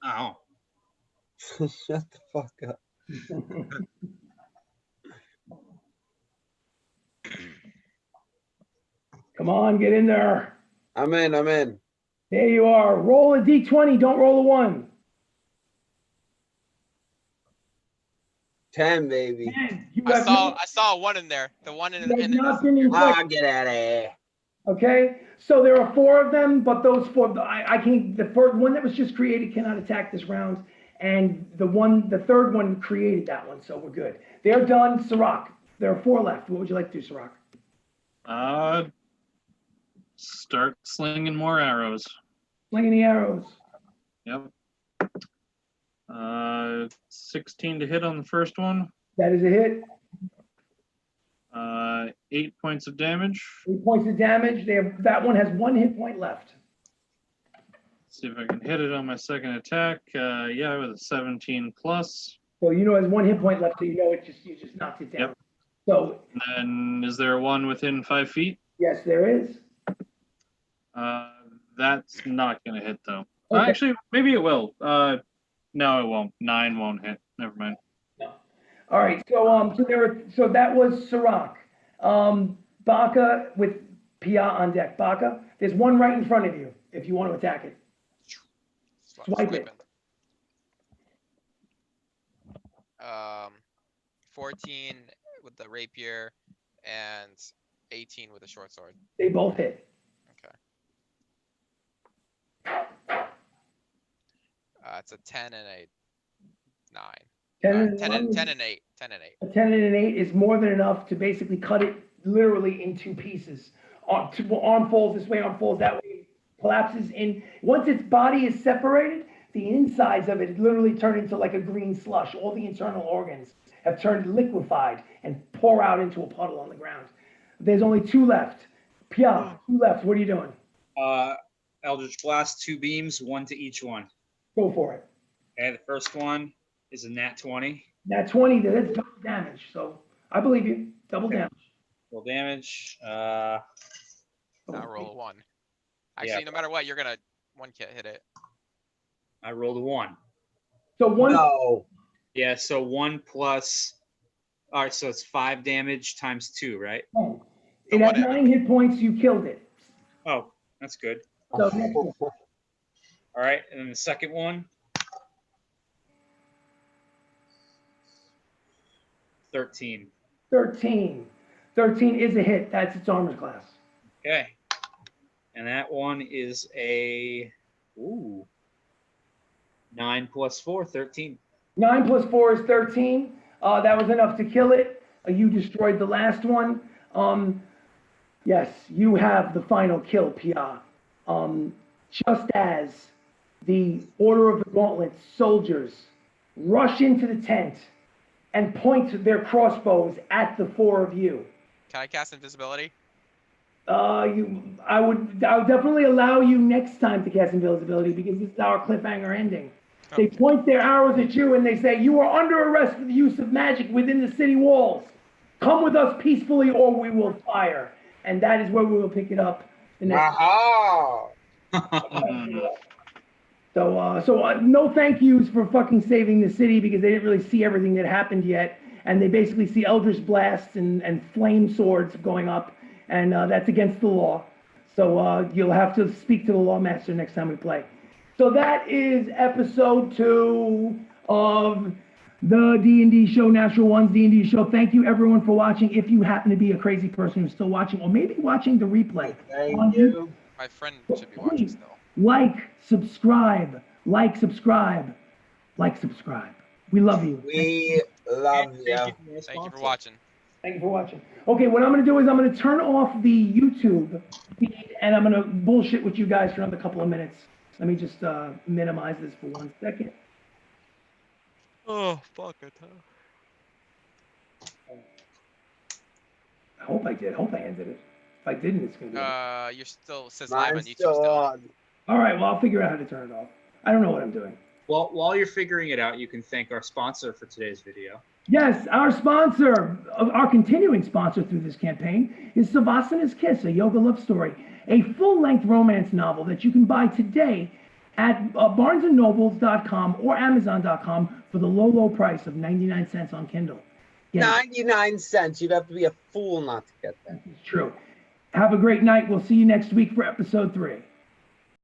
Oh. Shut the fuck up. Come on, get in there. I'm in. There you are. Roll a d20. Don't roll a 1. 10, baby. 10. You I have saw a 1 in there. The 1 in not been infected. Get out of here. Okay, so there are 4 of them, but those 4, I can't. The first one that was just created cannot attack this round, and the third one created that one, so we're good. They're done. Sirach, there are 4 left. What would you like to do, Sirach? Start slinging more arrows. Slinging the arrows. Yep. 16 to hit on the first one. That is a hit. 8 points of damage. 8 points of damage. That one has 1 hit point left. See if I can hit it on my second attack. Yeah, with a 17 plus. So you know it has 1 hit point left, so you know you just knocked it down. Yep. So. And then is there one within 5 feet? Yes, there is. That's not gonna hit though. Okay. Actually, maybe it will. No, it won't. 9 won't hit. Never mind. No. All right. So that was Sirach. Baka with Pia on deck. Baka, there's one right in front of you if you want to attack it. Swipe it. 14 with the rapier and 18 with the short sword. They both hit. Okay. It's a 10 and a 9. 10 10 and 8. 10 and 8. A 10 and an 8 is more than enough to basically cut it literally in 2 pieces. Arm folds this way, arm folds that way, collapses in. Once its body is separated, the insides of it literally turn into like a green slush. All the internal organs have turned liquefied and pour out into a puddle on the ground. There's only 2 left. Pia, 2 left. What are you doing? Eldritch Blast, 2 beams, 1 to each one. Go for it. Okay, the first one is a nat 20. Nat 20, that's double damage. So I believe you. Double damage. Roll damage. Now roll a 1. Actually, Yeah. no matter what, you're gonna 1 hit it. I rolled a 1. So 1. No. Yeah, so 1 plus. All right, so it's 5 damage times 2, right? Oh. It had 9 hit points. You killed it. Oh, that's good. So All right, and then the second one. 13. 13. 13 is a hit. That's its armor class. Okay. And that one is a 9 plus 4, 13. 9 plus 4 is 13. That was enough to kill it. You destroyed the last one. Yes, you have the final kill, Pia. Just as the Order of the Gauntlet soldiers rush into the tent and point their crossbows at the 4 of you. Can I cast invisibility? I would definitely allow you next time to cast invisibility because this is our cliffhanger ending. They point their arrows at you and they say, "You are under arrest for the use of magic within the city walls. Come with us peacefully or we will fire." And that is where we will pick it up the next So no thank yous for fucking saving the city because they didn't really see everything that happened yet. And they basically see Eldritch blasts and flame swords going up. And that's against the law. So you'll have to speak to the lawmaster next time we play. So that is episode 2 of the D&D show, Natural One's D&D show. Thank you everyone for watching. If you happen to be a crazy person who's still watching or maybe watching the replay. Thank you. My friend should be watching still. Subscribe. We love you. We love you. Thank you for watching. Thank you for watching. Okay, what I'm gonna do is I'm gonna turn off the YouTube feed and I'm gonna bullshit with you guys for another couple of minutes. Let me just minimize this for 1 second. Oh, fuck it. I hope I did. I hope I ended it. If I didn't, it's gonna be. You're still, says live on Mine's YouTube still still. on. All right, well, I'll figure out how to turn it off. I don't know what I'm doing. Well, while you're figuring it out, you can thank our sponsor for today's video. Yes, our sponsor, our continuing sponsor through this campaign is Savasana's Kiss, a yoga love story, a full-length romance novel that you can buy today at barnesandnobles.com or amazon.com for the low, low price of 99 cents on Kindle. Yes, 99 cents. You'd have to be a fool not to get that. it's true. Have a great night. We'll see you next week for episode 3.